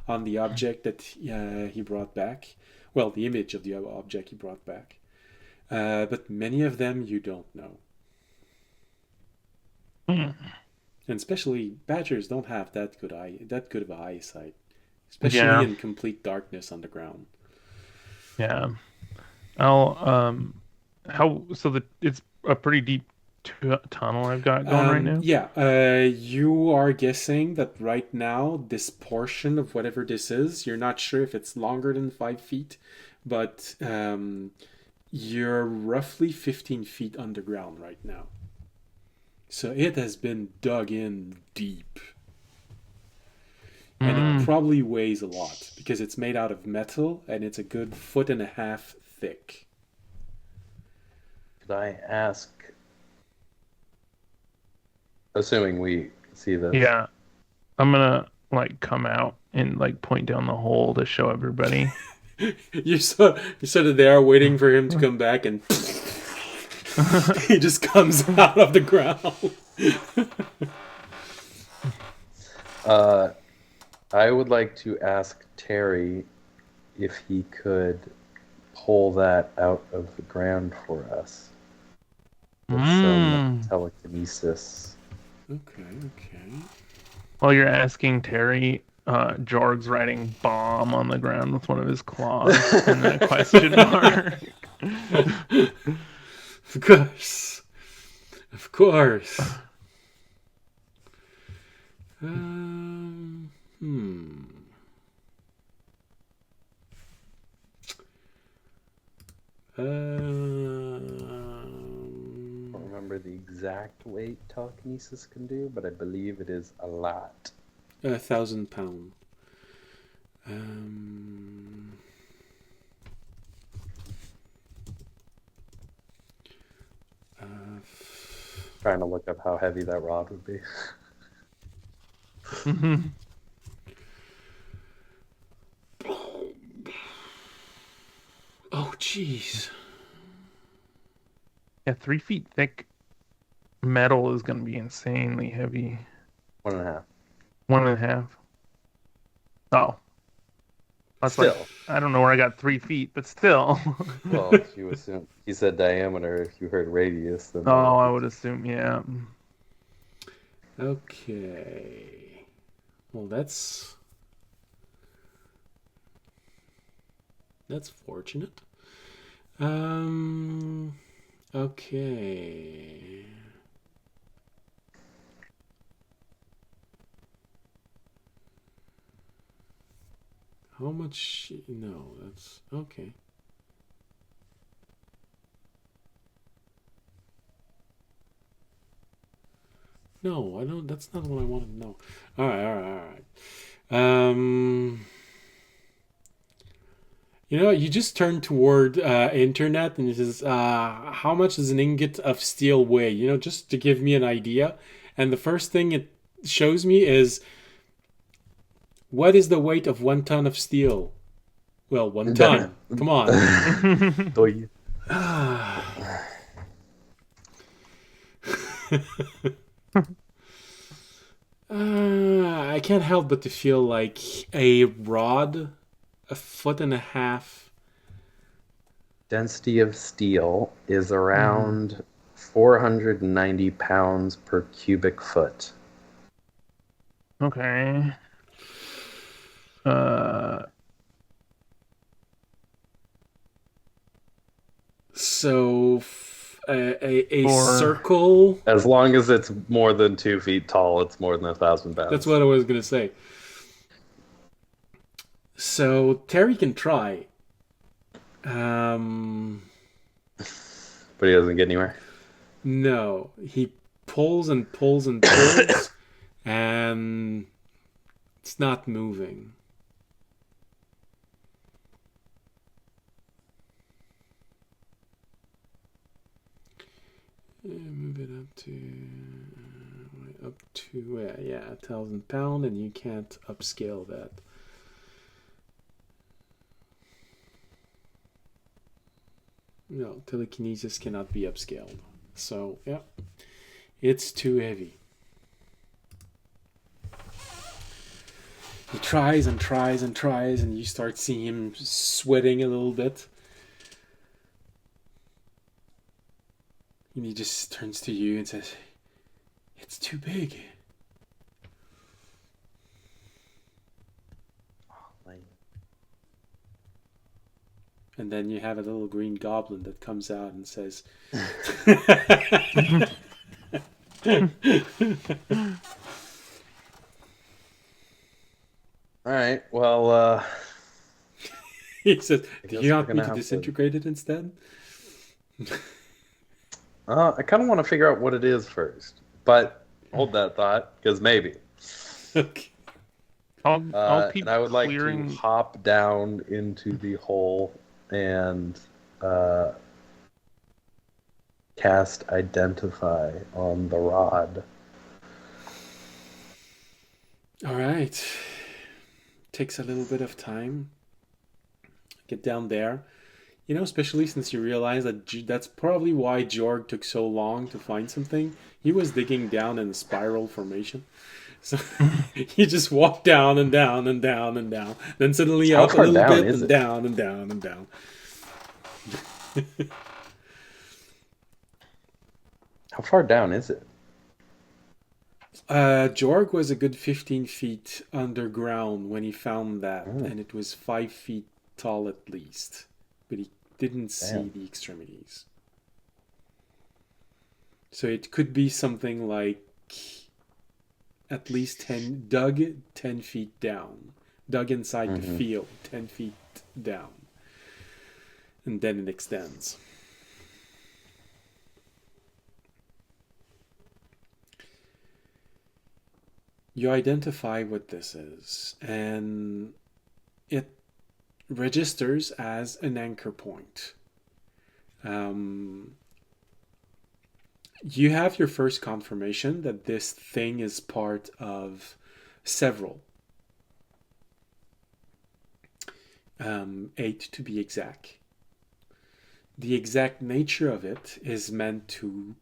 on the object that he brought back. Well, the image of the object he brought back. But many of them you don't know. And especially badgers don't have that good of eyesight, especially in complete darkness underground. Yeah. It's a pretty deep tunnel I've got going right now. Yeah, you are guessing that right now this portion of whatever this is, you're not sure if it's longer than 5 feet, but you're roughly 15 feet underground right now. So it has been dug in deep. And it probably weighs a lot because it's made out of metal and it's a good 1.5 feet thick. Could I ask, assuming we see this? Yeah. I'm gonna like come out and like point down the hole to show everybody. You're sort of there waiting for him to come back, and he just comes out of the ground. I would like to ask Terry if he could pull that out of the ground for us with some telekinesis. Okay. While you're asking Terry, Jorg's writing bomb on the ground with one of his claws and then a question mark. Of course. I don't remember the exact weight telekinesis can do, but I believe it is a lot. 1,000 pounds. Trying to look up how heavy that rod would be. Oh, jeez. Yeah, 3 feet thick metal is going to be insanely heavy. 1.5. 1.5. Oh. That's Still. like, I don't know where I got 3 feet, but still. Well, if you assume he said diameter, if you heard radius, then I would assume, yeah. Okay. Well, that's fortunate. Okay. How much? No, that's okay. No, I don't. That's not what I wanted to know. All right. You just turn toward internet and it says, how much does an ingot of steel weigh? Just to give me an idea. And the first thing it shows me is, what is the weight of 1 ton of steel? Well, 1 ton. Come on. I can't help but to feel like a rod, 1.5 feet. Density of steel is around 490 pounds per cubic foot. Okay. So a circle. As long as it's more than 2 feet tall, it's more than 1,000 pounds. That's what I was gonna say. So Terry can try. But he doesn't get anywhere. No, he pulls and pulls and pulls, and it's not moving. Move it up to 1,000 pounds, and you can't upscale that. No, telekinesis cannot be upscaled. So, yeah, it's too heavy. He tries and tries and tries, and you start seeing him sweating a little bit. And he just turns to you and says, "It's too big." And then you have a little green goblin that comes out and says, All right, well, he says, "Do you we're want me gonna to have to- disintegrate it instead?" I kind of want to figure out what it is first. But hold that thought, because maybe. Okay. I'll keep and I would like clearing. to hop down into the hole and cast Identify on the rod. All right. Takes a little bit of time. Get down there. You know, especially since you realize that that's probably why Jorg took so long to find something. He was digging down in a spiral formation. So you just walk down and down and down and down. Then suddenly How up a far little down bit is and it? down and down and down. How far down is it? Jorg was a good 15 feet underground when he found that, Mm. and it was 5 feet tall at least. But he didn't see Damn. the extremities. So it could be something like at least 10 feet down. Dug inside the field, 10 feet down. And then it extends. You identify what this is, and it registers as an anchor point. You have your first confirmation that this thing is part of several. 8 to be exact. The exact nature of it is meant to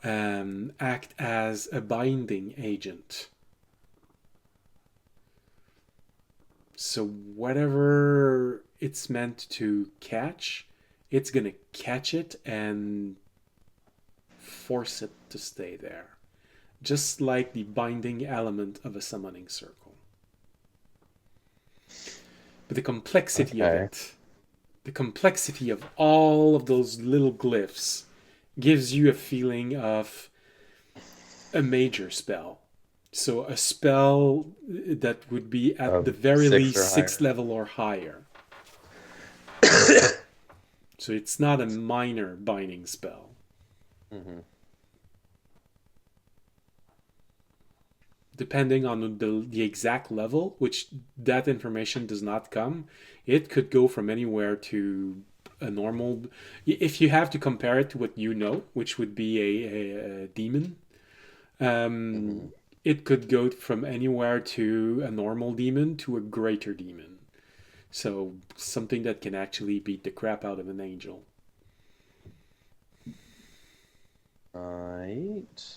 act as a binding agent. So whatever it's meant to catch, it's gonna catch it and force it to stay there. Just like the binding element of a summoning circle. But the complexity of it, the complexity of all of those little glyphs, gives you a feeling of a major spell. So a spell that would be at the very least 6th level or higher. So it's not a minor binding spell. Mm-hmm. Depending on the exact level, which that information does not come, it could go from anywhere to a normal. If you have to compare it to what you know, which would be a demon, it could go from anywhere to a normal demon to a greater demon. So something that can actually beat the crap out of an angel. Right.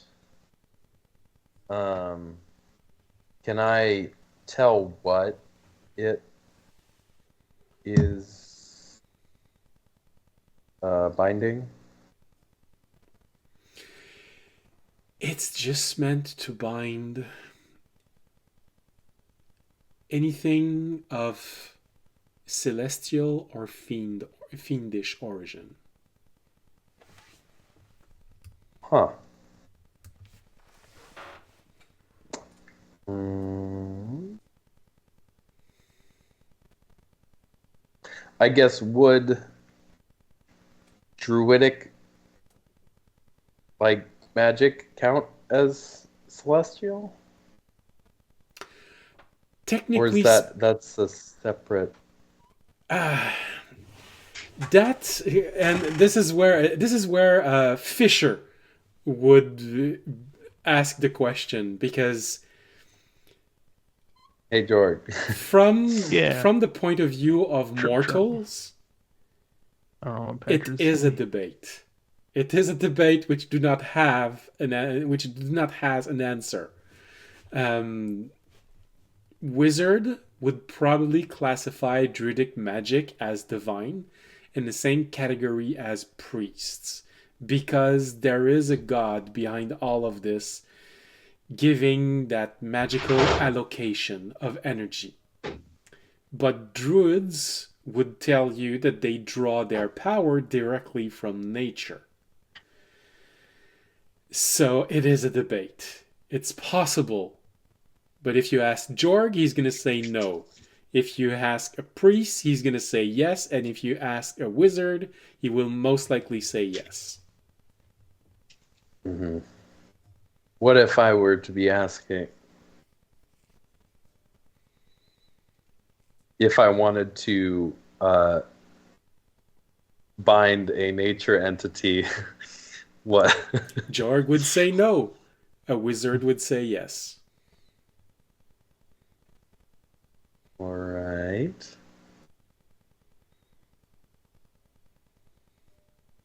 Can I tell what it is binding? It's just meant to bind anything of celestial or fiendish origin. Huh. I guess would druidic like magic count as celestial? Technically, or is that's a separate? That and this is where Fisher would ask the question, because Hey, George. from the point of view of Sure. mortals, Oh, it is a debate. It is a debate which do not have an answer. Wizard would probably classify druidic magic as divine in the same category as priests, because there is a god behind all of this, giving that magical allocation of energy. But druids would tell you that they draw their power directly from nature. So it is a debate. It's possible. But if you ask Jorg, he's going to say no. If you ask a priest, he's going to say yes. And if you ask a wizard, he will most likely say yes. Mm-hmm. What if I were to be asking? if I wanted to bind a nature entity, what? Jorg would say no. A wizard would say yes. All right.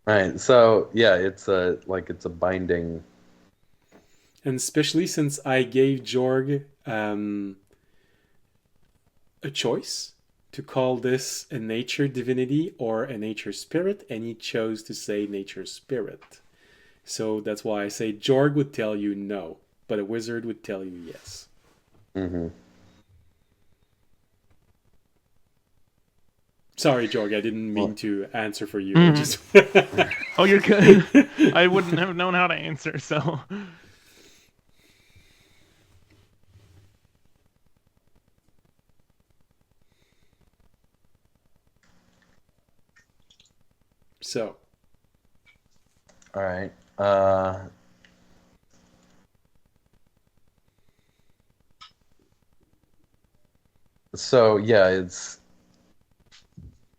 All right. So yeah, it's a binding. And especially since I gave Jorg a choice to call this a nature divinity or a nature spirit, and he chose to say nature spirit. So that's why I say Jorg would tell you no, but a wizard would tell you yes. Mm-hmm. Sorry, Jorg, I didn't mean to answer for you. Mhm. Just Oh, you're good. I wouldn't have known how to answer, so. So, All right. So yeah, it's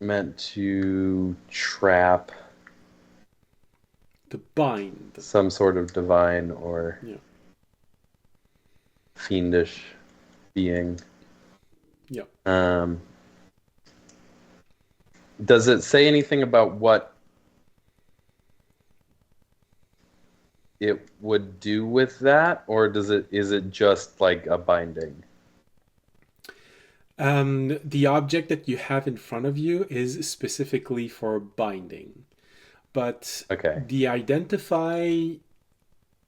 meant to trap the bind. some sort of divine or Yeah. fiendish being. Yeah. Does it say anything about what it would do with that, or is it just like a binding? The object that you have in front of you is specifically for binding, but Okay. the identify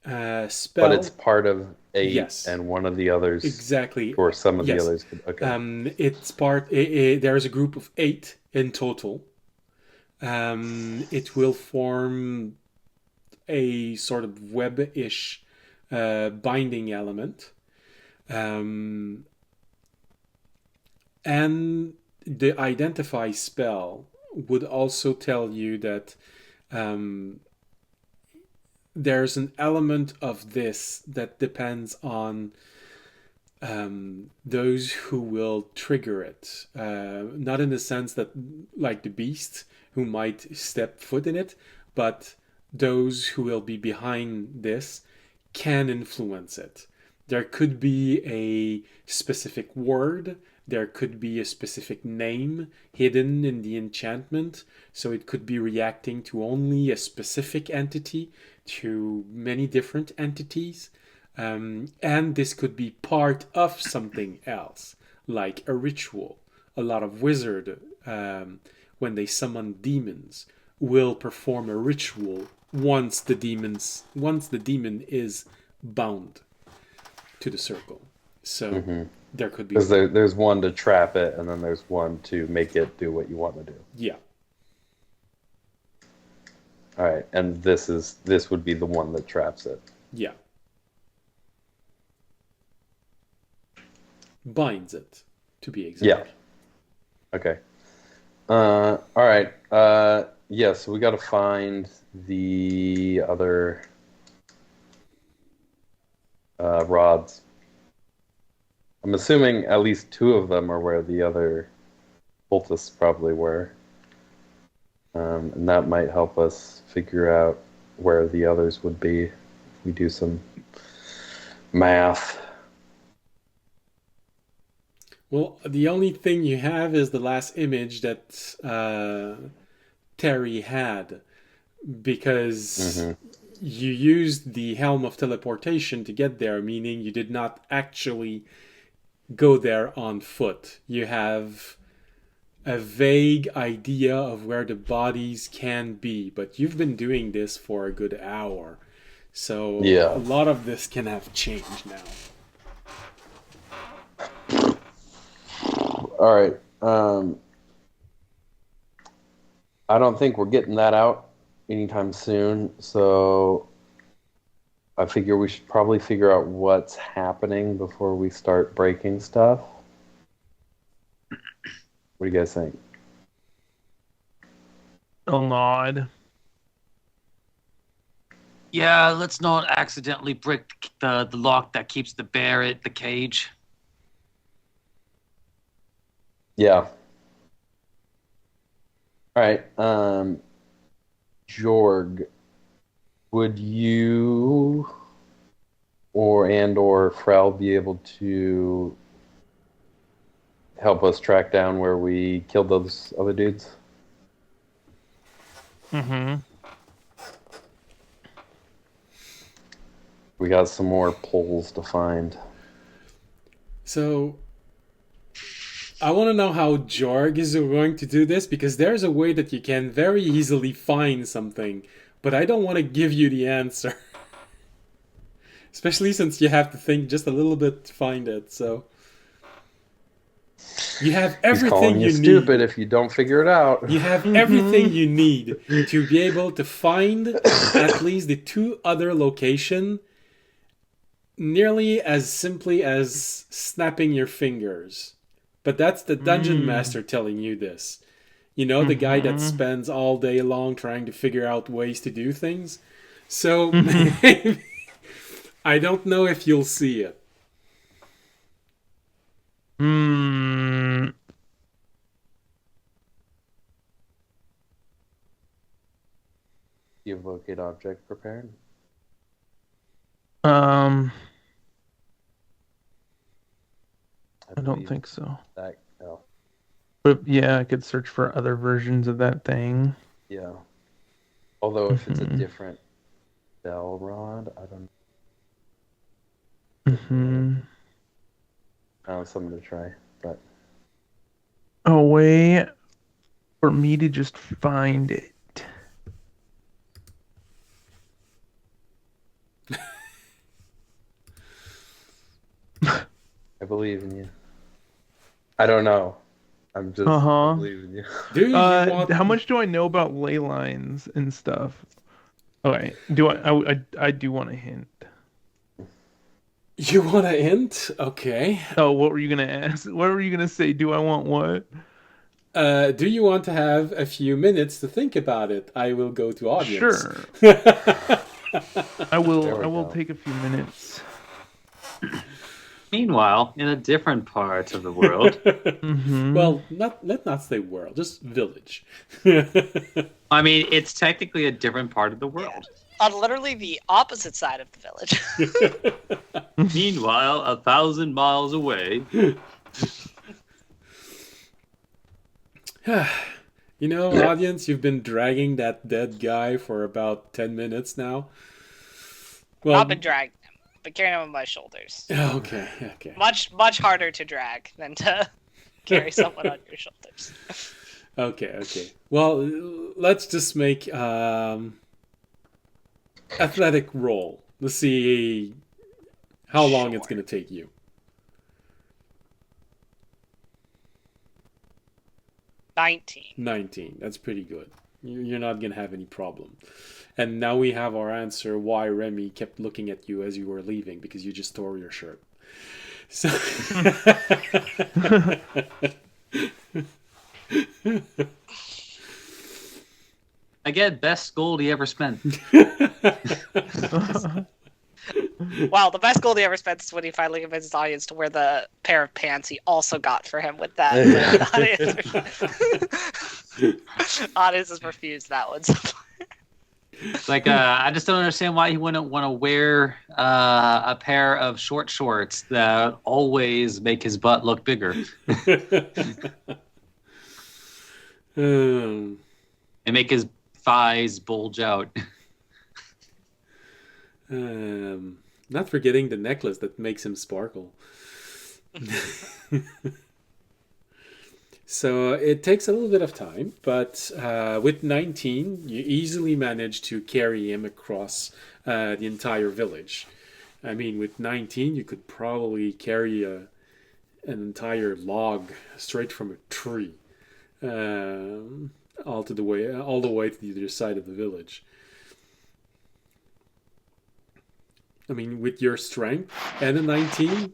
spell. But it's part of 8, Yes. and one of the others, exactly. or some of Yes. the others. Okay. It's part. There is a group of 8 in total. It will form a sort of web-ish binding element. And the identify spell would also tell you that there's an element of this that depends on those who will trigger it. Not in the sense that, like the beast, who might step foot in it, but those who will be behind this can influence it. There could be a specific word, there could be a specific name hidden in the enchantment, so it could be reacting to only a specific entity, to many different entities. And this could be part of something else, like a ritual. A lot of wizards, when they summon demons, will perform a ritual once the demon is bound to the circle. So there could be Because there's one to trap it, and then there's one to make it do what you want to do. yeah. All right, and this would be the one that traps it. Yeah. Binds it, to be exact. Yeah. Okay. All right. Yeah, so we got to find the other rods. I'm assuming at least 2 of them are where the other cultists probably were. And that might help us figure out where the others would be if we do some math. Well, the only thing you have is the last image that Terry had, because you used the Helm of Teleportation to get there, meaning you did not actually go there on foot. You have a vague idea of where the bodies can be, but you've been doing this for a good hour. So Yeah. a lot of this can have changed now. All right. I don't think we're getting that out anytime soon, so I figure we should probably figure out what's happening before we start breaking stuff. What do you guys think? I'll nod. Yeah, let's not accidentally break the lock that keeps the bear at the cage. Yeah. All right. Jorg, would you or Frel be able to help us track down where we killed those other dudes? Mm-hmm. We got some more poles to find. So, I want to know how Jorg is going to do this, because there's a way that you can very easily find something, but I don't want to give you the answer. Especially since you have to think just a little bit to find it, so... You have He's everything calling you you stupid need. if you don't figure it out. You have everything you need to be able to find at least the two other location nearly as simply as snapping your fingers. But that's the dungeon master telling you this. You know, the guy that spends all day long trying to figure out ways to do things. So, I don't know if you'll see it. Hmm. You have locate object prepared? I don't believe think so. That, oh, But yeah, I could search for other versions of that thing. yeah. Although if it's a different bell rod, I don't know. Mm-hmm. Something to try, but A way for me to just find it. I believe in you. I don't know. I'm just Uh-huh. believing you. Do you want... How much do I know about ley lines and stuff? Okay, I do want a hint. You want a hint? Okay. Oh, what were you gonna ask? What were you gonna say? Do I want what? Do you want to have a few minutes to think about it? I will go to audience. Sure. There I we will go. take a few minutes. Meanwhile, in a different part of the world, Mm-hmm. Well, let's not say world, just village. I mean, it's technically a different part of the world. On literally the opposite side of the village. Meanwhile, 1,000 miles away. You know, audience, you've been dragging that dead guy for about 10 minutes now. Well, I've been dragging him, but carrying him on my shoulders. Okay. Much harder to drag than to carry someone on your shoulders. Okay. Well, let's just make athletic roll. Let's see how long it's Sure. going to take you. 19. That's pretty good. You're not going to have any problem. And now we have our answer why Remy kept looking at you as you were leaving, because you just tore your shirt. So Again, best gold he ever spent. Wow, the best gold he ever spent is when he finally convinced his audience to wear the pair of pants he also got for him with that. Audience has refused that one. Like, I just don't understand why he wouldn't want to wear a pair of short shorts that always make his butt look bigger and make his thighs bulge out. Not forgetting the necklace that makes him sparkle. So it takes a little bit of time, but with 19, you easily manage to carry him across the entire village. I mean, with 19, you could probably carry an entire log straight from a tree, all the way to the other side of the village. I mean, with your strength and a 19,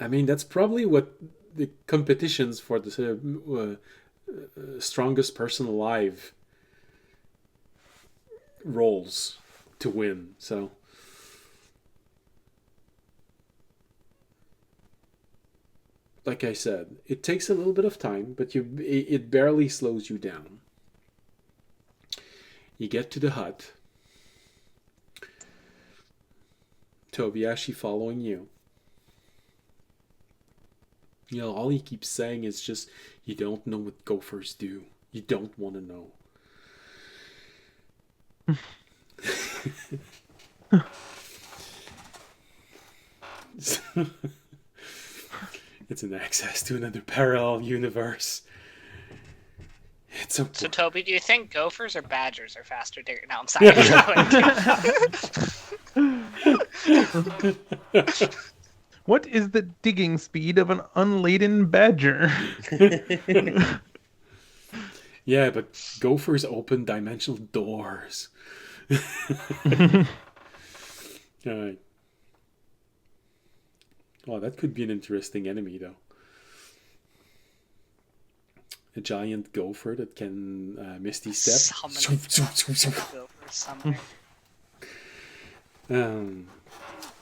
I mean, that's probably what the competitions for the strongest person alive rolls to win. So like I said, it takes a little bit of time, but it barely slows you down. You get to the hut. Tobiashi following you. You know, all he keeps saying is just, you don't know what gophers do. You don't want to know. It's an access to another parallel universe. It's a... So, Toby, do you think gophers or badgers are faster digging? No, I'm sorry. What is the digging speed of an unladen badger? Yeah, but gophers open dimensional doors. Alright. Oh, that could be an interesting enemy, though. A giant gopher that can misty step. Summoning.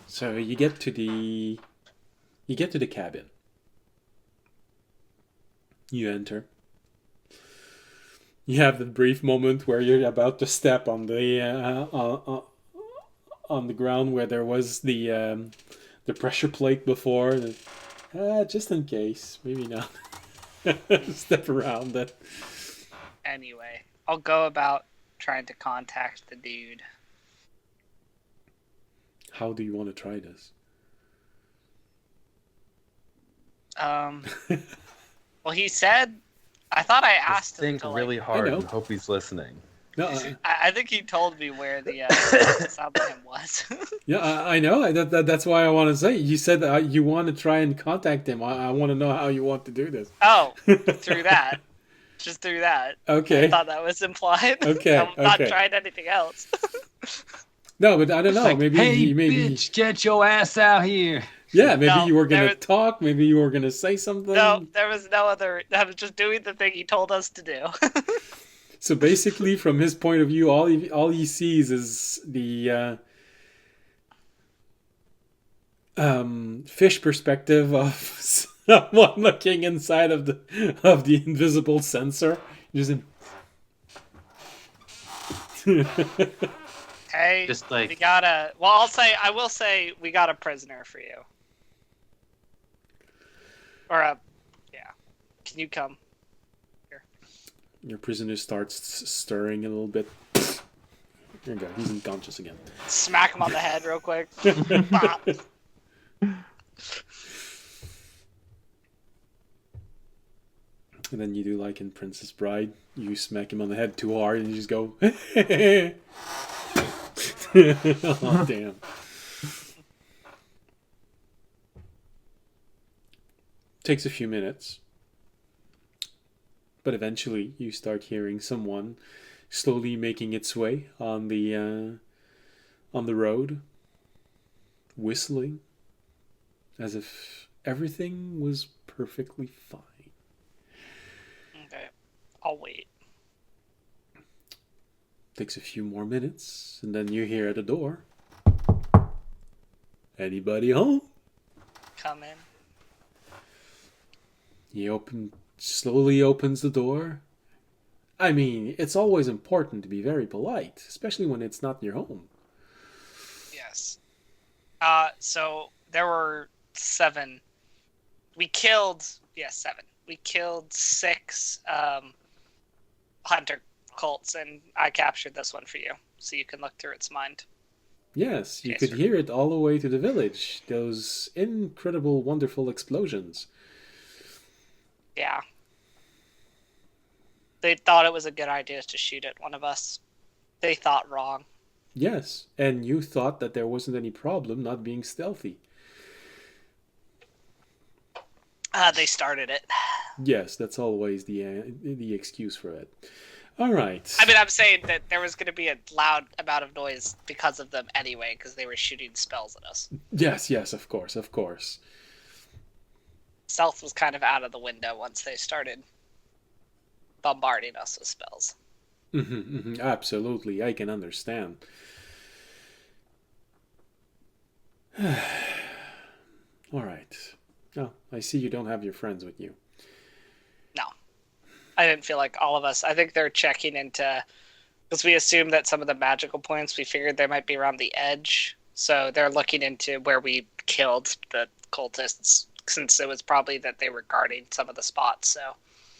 So you get to the cabin. You enter. You have the brief moment where you're about to step on the ground where there was the pressure plate before. Just in case, maybe not. Step around it. Anyway, I'll go about trying to contact the dude. How do you want to try this? Well, he said. I thought I asked him Think to really like, hard I know. and hope he's listening. No, I think he told me where the summon was. yeah, I know. That's why I want to say. You said that you want to try and contact him. I want to know how you want to do this. Oh, through that. Just through that. Okay. I thought that was implied. Okay, I'm not okay. trying anything else. No, but I don't know. Like, maybe hey, maybe bitch, get your ass out here. yeah. Maybe No, you were gonna there was- talk. Maybe you were gonna say something. No, there was no other. I was just doing the thing he told us to do. So basically, from his point of view, all he sees is the fish perspective of someone looking inside of the invisible sensor. Just in... Hey, Just like- we gotta. Well, I will say, we got a prisoner for you. Or yeah. Can you come? Your prisoner starts stirring a little bit. There you go. He's unconscious again. Smack him on the head real quick. Bop. And then you do like in Princess Bride. You smack him on the head too hard and you just go... Oh, damn. Takes a few minutes. But eventually you start hearing someone slowly making its way on the road, whistling, as if everything was perfectly fine. Okay, I'll wait. Takes a few more minutes, and then you hear at the door, "Anybody home?" Come in. He slowly opens the door. I mean, it's always important to be very polite, especially when it's not your home. Yes. So there were 7. We killed 7. We killed 6 hunter cults, and I captured this one for you, so you can look through its mind. Yes, you Yes, could sir. hear it all the way to the village. Those incredible, wonderful explosions. Yeah. They thought it was a good idea to shoot at one of us. They thought wrong. Yes, and you thought that there wasn't any problem not being stealthy. They started it. Yes, that's always the excuse for it. All right. I mean, I'm saying that there was going to be a loud amount of noise because of them anyway, because they were shooting spells at us. Yes, of course, of course. Stealth was kind of out of the window once they started bombarding us with spells. Absolutely, I can understand. All right. Oh, I see you don't have your friends with you. No. I didn't feel like all of us. I think they're checking into... Because we assumed that some of the magical points, we figured they might be around the edge. So they're looking into where we killed the cultists, since it was probably that they were guarding some of the spots. So,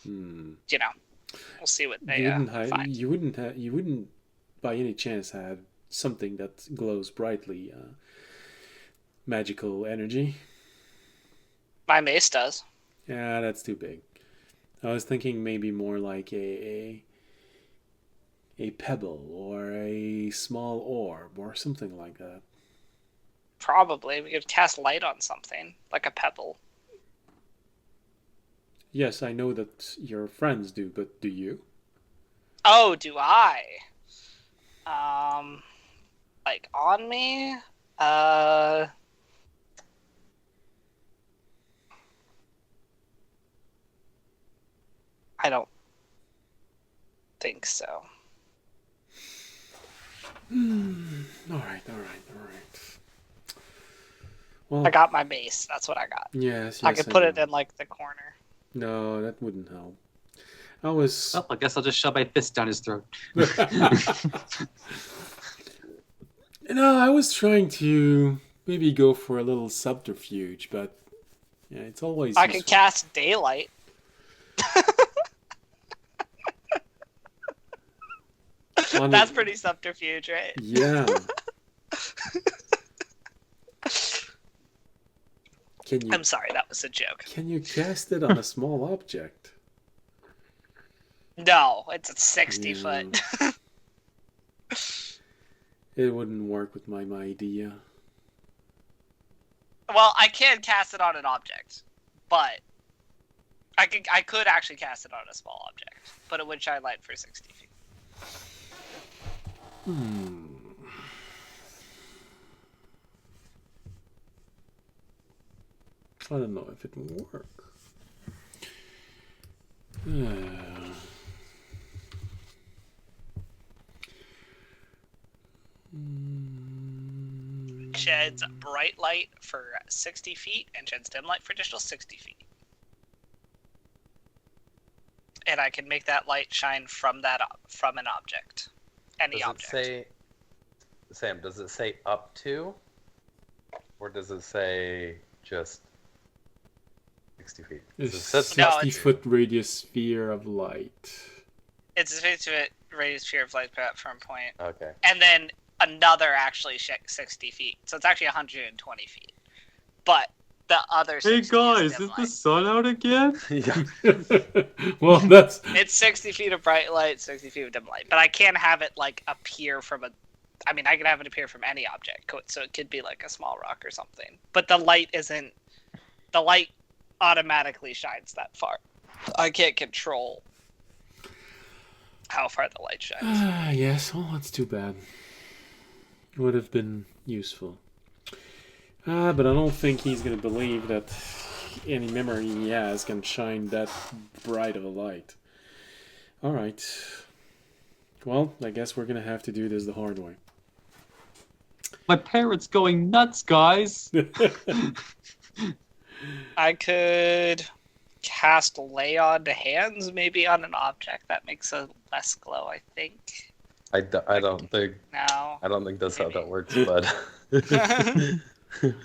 you know, we'll see what they find. You wouldn't by any chance have something that glows brightly, magical energy? My mace does. Yeah, that's too big. I was thinking maybe more like a pebble or a small orb or something like that. Probably. We could cast light on something, like a pebble. Yes, I know that your friends do, but do you? Oh, do I? Like on me? I don't think so. All right. Well, I got my mace. That's what I got. yes. I could put it know. in like the corner. No, that wouldn't help. I was. Well, I guess I'll just shove my fist down his throat. I was trying to maybe go for a little subterfuge, but yeah, it's always. I could cast daylight. That's pretty subterfuge, right? Yeah. I'm sorry, that was a joke. Can you cast it on a small object? No, it's a 60 foot. It wouldn't work with my idea. Well, I can cast it on an object, but I could actually cast it on a small object, but it would shine light for 60 feet. I don't know if it will work. Sheds bright light for 60 feet and sheds dim light for additional 60 feet. And I can make that light shine from an object. Any object. Sam, does it say up to? Or does it say just 60 feet? It's So it says 60-foot radius sphere of light. It's a 60-foot radius sphere of light from a point. Okay. And then another actually 60 feet. So it's actually 120 feet. But the other 60 is dim light. sun out again? Yeah. Well, that's... It's 60 feet of bright light, 60 feet of dim light. But I can't have it like appear from I can have it appear from any object. So it could be like a small rock or something. But the light automatically shines that far. I can't control how far the light shines. Yes, well, that's too bad. It would have been useful. But I don't think he's going to believe that any memory he has can shine that bright of a light. Alright. Well, I guess we're going to have to do this the hard way. My parrot's going nuts, guys. I could cast lay on hands maybe on an object that makes a less glow, I think. I don't think No. I don't think that's how that works, but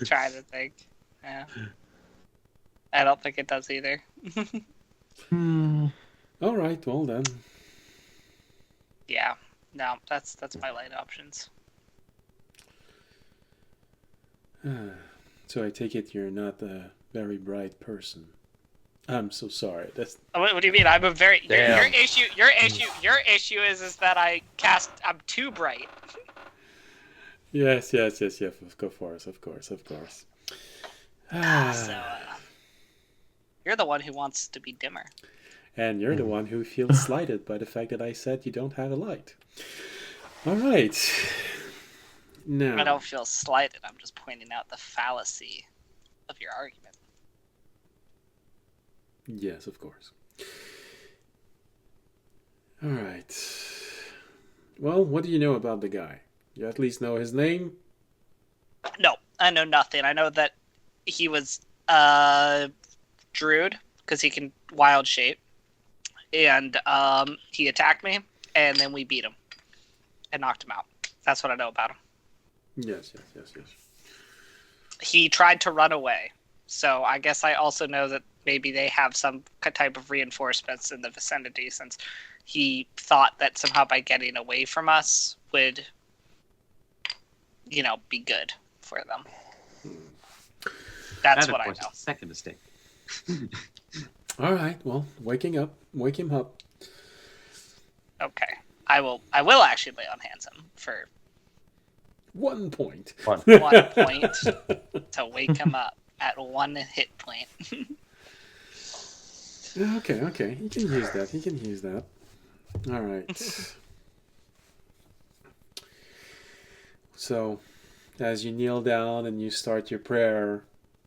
Try to think. Yeah. I don't think it does either. Alright, well then. Yeah. No, that's my light options. So I take it you're not a very bright person. I'm so sorry. That's What do you mean? I'm a very your Damn. issue is that I'm too bright. yes. Of course. So you're the one who wants to be dimmer. And you're the one who feels slighted by the fact that I said you don't have a light. All right. Now, I don't feel slighted. I'm just pointing out the fallacy of your argument. yes, of course. All right. Well, what do you know about the guy? You at least know his name? No, I know nothing. I know that he was Druid, because he can wild shape. And he attacked me, and then we beat him and knocked him out. That's what I know about him. Yes. He tried to run away. So I guess I also know that maybe they have some type of reinforcements in the vicinity, since he thought that somehow by getting away from us would, be good for them. That's That, what of I course, know. is the second mistake. All right. Well, wake him up. Okay. I will actually lay on hands him for 1 point. 1. 1 point to wake him up at 1 hit point. Okay. He can use that. All right. So, as you kneel down and you start your prayer,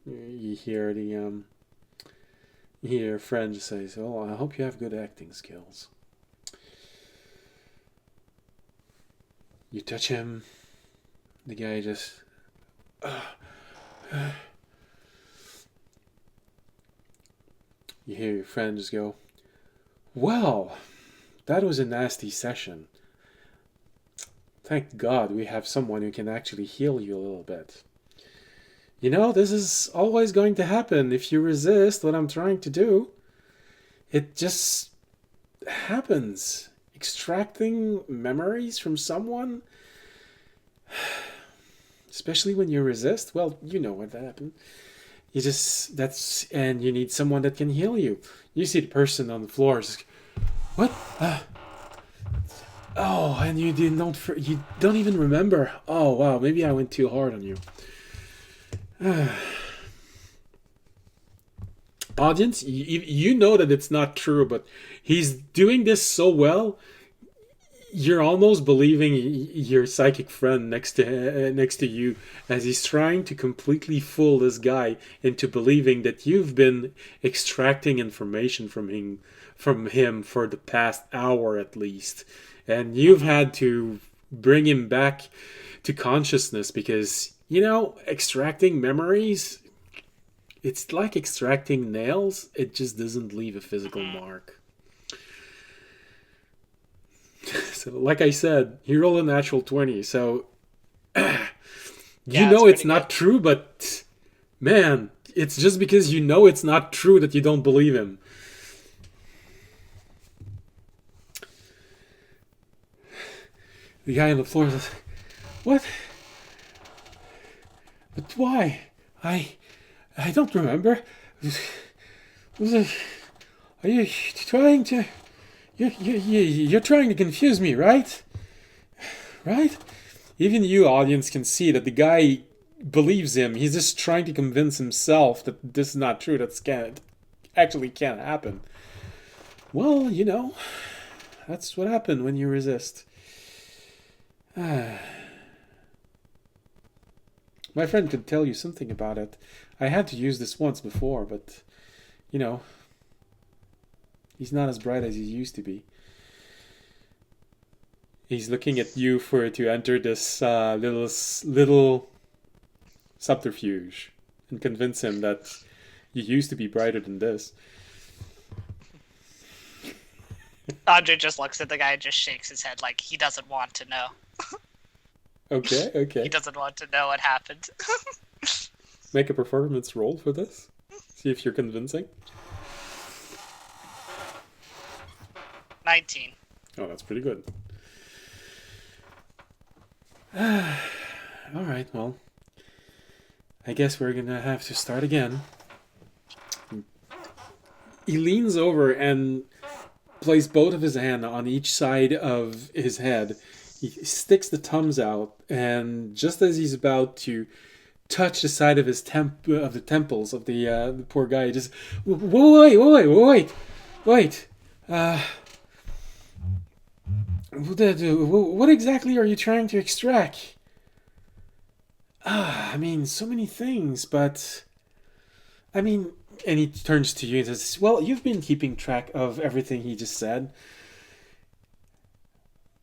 you hear you hear your friend just say, "Oh, I hope you have good acting skills." You touch him. The guy just. You hear your friend just go, "Well, that was a nasty session. Thank God we have someone who can actually heal you a little bit. This is always going to happen if you resist what I'm trying to do. It just happens. Extracting memories from someone, especially when you resist, well, you know what happened. And you need someone that can heal you. You see the person on the floor, just, what? And you don't even remember. Oh, wow, maybe I went too hard on you. Audience, you know that it's not true, but he's doing this so well, you're almost believing your psychic friend next to you, as he's trying to completely fool this guy into believing that you've been extracting information from him for the past hour at least, and you've had to bring him back to consciousness, because extracting memories, it's like extracting nails. It just doesn't leave a physical mark. So, like I said, he rolled a natural 20. So, it's not true, but man, it's just because it's not true that you don't believe him. The guy on the floor says, "What? But why? I don't remember. Are you trying to... You're trying to confuse me, right? Right? Even you, audience, can see that the guy believes him. He's just trying to convince himself that this is not true. That actually can't happen. Well, that's what happened when you resist." My friend could tell you something about it. I had to use this once before, but, he's not as bright as he used to be. He's looking at you to enter this little subterfuge and convince him that you used to be brighter than this. Andre just looks at the guy and just shakes his head like he doesn't want to know. Okay. He doesn't want to know what happened. Make a performance roll for this. See if you're convincing. 19. Oh, that's pretty good. All right, well, I guess we're gonna have to start again. He leans over and places both of his hands on each side of his head. He sticks the thumbs out, and just as he's about to touch the side of his of the temples of the poor guy, he just wait. What exactly are you trying to extract? So many things, but and he turns to you and says, "Well, you've been keeping track of everything he just said.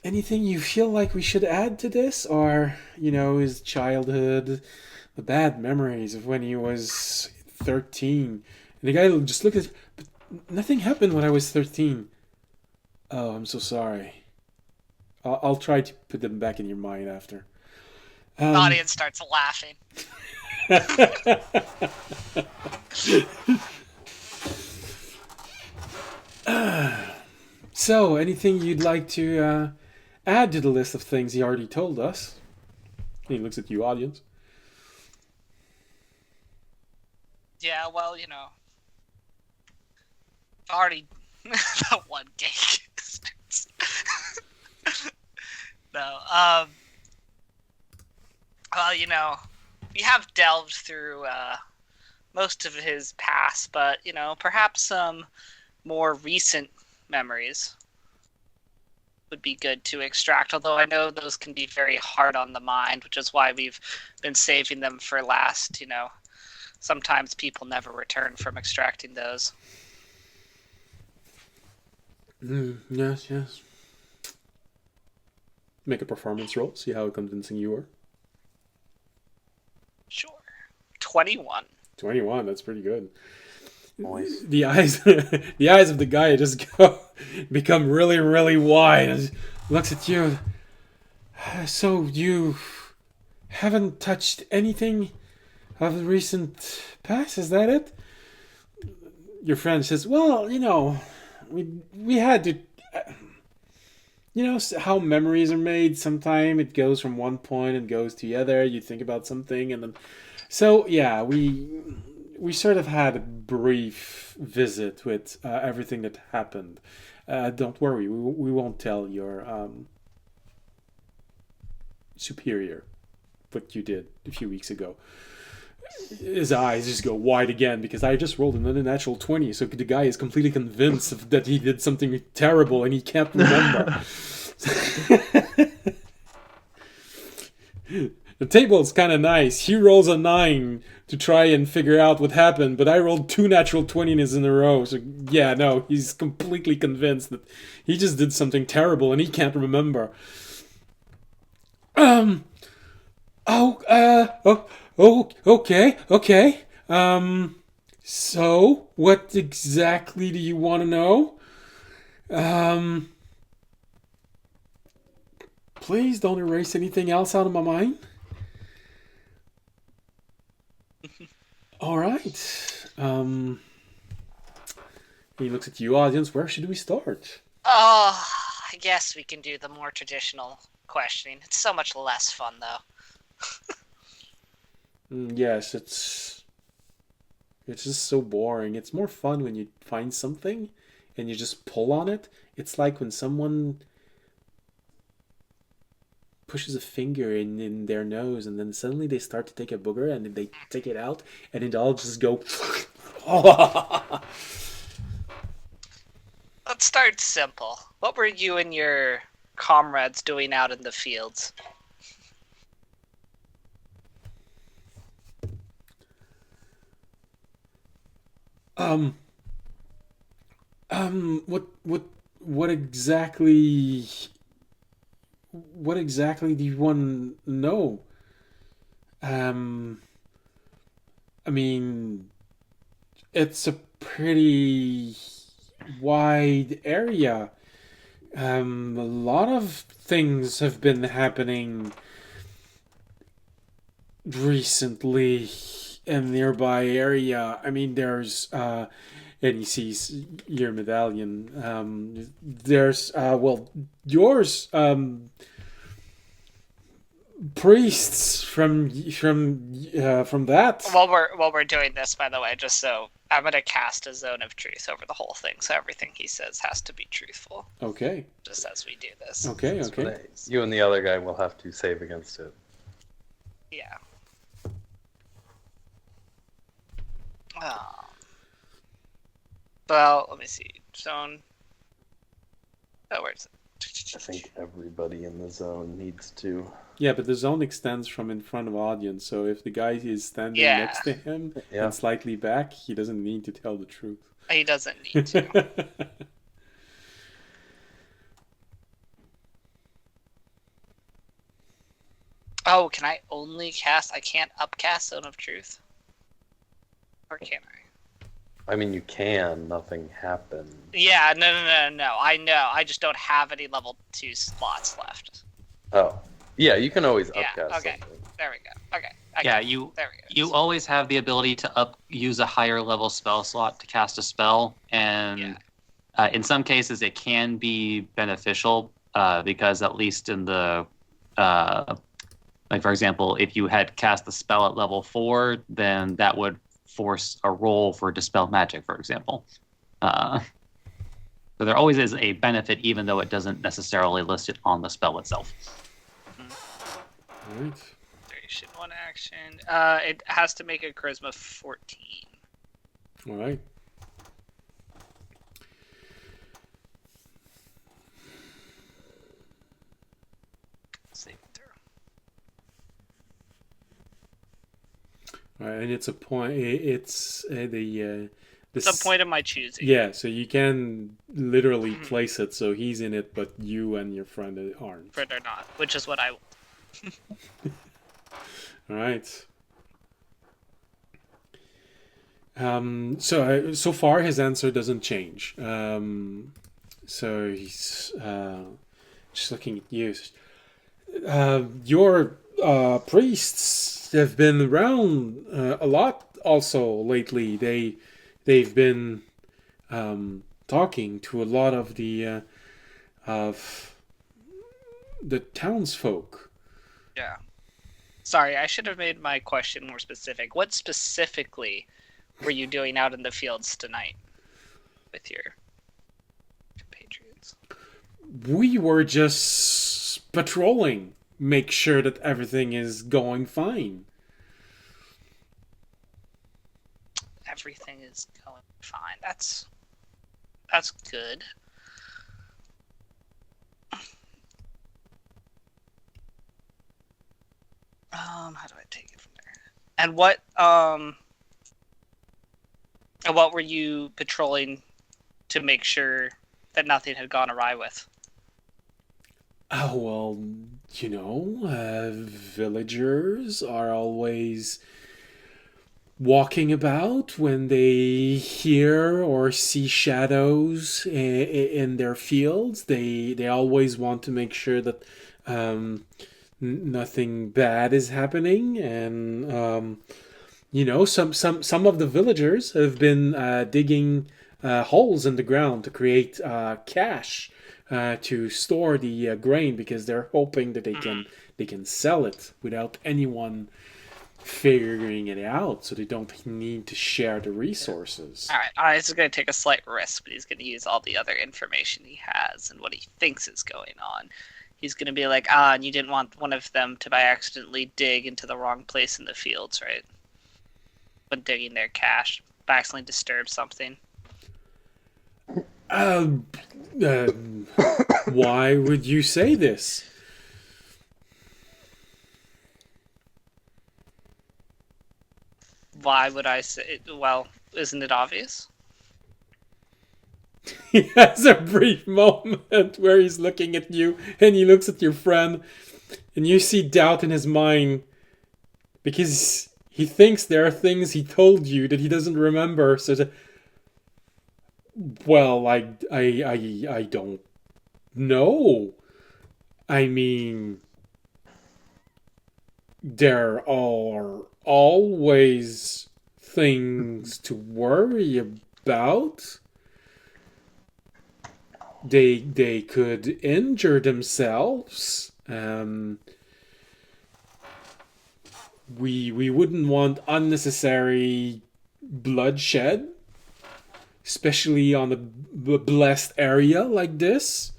Anything you feel like we should add to this? Or, his childhood, the bad memories of when he was 13. And the guy just looked at, but nothing happened when I was 13. Oh, I'm so sorry. I'll try to put them back in your mind after. The audience starts laughing. So, anything you'd like to add to the list of things he already told us? He looks at you, audience. Yeah, well, already that one gig. No, well, we have delved through most of his past, but perhaps some more recent memories would be good to extract, although I know those can be very hard on the mind, which is why we've been saving them for last. Sometimes people never return from extracting those. Yes. Make a performance roll, see how convincing you are. Sure. 21. 21, that's pretty good. Nice. The eyes of the guy just become really, really wide and looks at you. So you haven't touched anything of the recent past, is that it? Your friend says, well, we had to, how memories are made. Sometimes it goes from one point and goes to the other. You think about something and then, so yeah, we sort of had a brief visit with everything that happened. Don't worry, we won't tell your superior what you did a few weeks ago. His eyes just go wide again because I just rolled another natural 20, so the guy is completely convinced that he did something terrible and he can't remember. The table's kind of nice. He rolls a 9 to try and figure out what happened, but I rolled 2 natural 20s in a row, so yeah, no, he's completely convinced that he just did something terrible and he can't remember. Okay. So, what exactly do you want to know? Please don't erase anything else out of my mind. All right. He looks at you, audience. Where should we start? Oh, I guess we can do the more traditional questioning. It's so much less fun, though. Yes, it's just so boring. It's more fun when you find something and you just pull on it. It's like when someone pushes a finger in their nose and then suddenly they start to take a booger and then they take it out and it all just go. Let's start simple. What were you and your comrades doing out in the fields? What exactly do you want to know? I mean, it's a pretty wide area. A lot of things have been happening recently in the nearby area. I mean, there's and he sees your medallion. There's yours priests from that. While we're doing this, by the way, just so I'm gonna cast a zone of truth over the whole thing, so everything he says has to be truthful. Okay. Just as we do this. Okay. You and the other guy will have to save against it. Yeah. Well, let me see. Zone. Oh, where is it? I think everybody in the zone needs to. Yeah, but the zone extends from in front of audience, so if the guy is standing next to him and slightly back, he doesn't need to tell the truth. He doesn't need to. Oh, can I only cast? I can't upcast Zone of Truth? Or can I? I mean, you can. Nothing happened. Yeah, no. I know. I just don't have any level 2 slots left. Oh. Yeah, you can always Yeah, upcast okay. something. There we go. Okay. Yeah, There we go. you always have the ability to use a higher level spell slot to cast a spell, and in some cases it can be beneficial because at least in the like for example, if you had cast the spell at level 4, then that would force a roll for dispel magic, for example. So there always is a benefit, even though it doesn't necessarily list it on the spell itself. Right. Duration 1 action. It has to make a charisma 14. All right. Saving throw. All right, and it's a point. It's It's a point of my choosing. Yeah, so you can literally place it so he's in it, but you and your friend aren't. Friend or not, which is what I. All right. So far his answer doesn't change. So he's just looking at you. Your priests have been around a lot also lately. They've been talking to a lot of the townsfolk. Yeah. Sorry, I should have made my question more specific. What specifically were you doing out in the fields tonight with your compatriots? We were just patrolling, make sure that everything is going fine. Everything is going fine. That's good. How do I take it from there? And what were you patrolling to make sure that nothing had gone awry with? Oh, well, villagers are always walking about when they hear or see shadows in their fields. They always want to make sure that nothing bad is happening, and some of the villagers have been digging holes in the ground to create cash to store the grain, because they're hoping that they can sell it without anyone figuring it out, so they don't need to share the resources. All right, this is going to take a slight risk, but he's going to use all the other information he has and what he thinks is going on. He's going to be like, and you didn't want one of them to by accidentally dig into the wrong place in the fields, right? When digging their cache, by accidentally disturb something. Why would you say this? Why would I say? Well, isn't it obvious? He has a brief moment where he's looking at you, and he looks at your friend, and you see doubt in his mind, because he thinks there are things he told you that he doesn't remember. So, well, I don't know. I mean, there are always things to worry about. They could injure themselves. We wouldn't want unnecessary bloodshed, especially on a blessed area like this.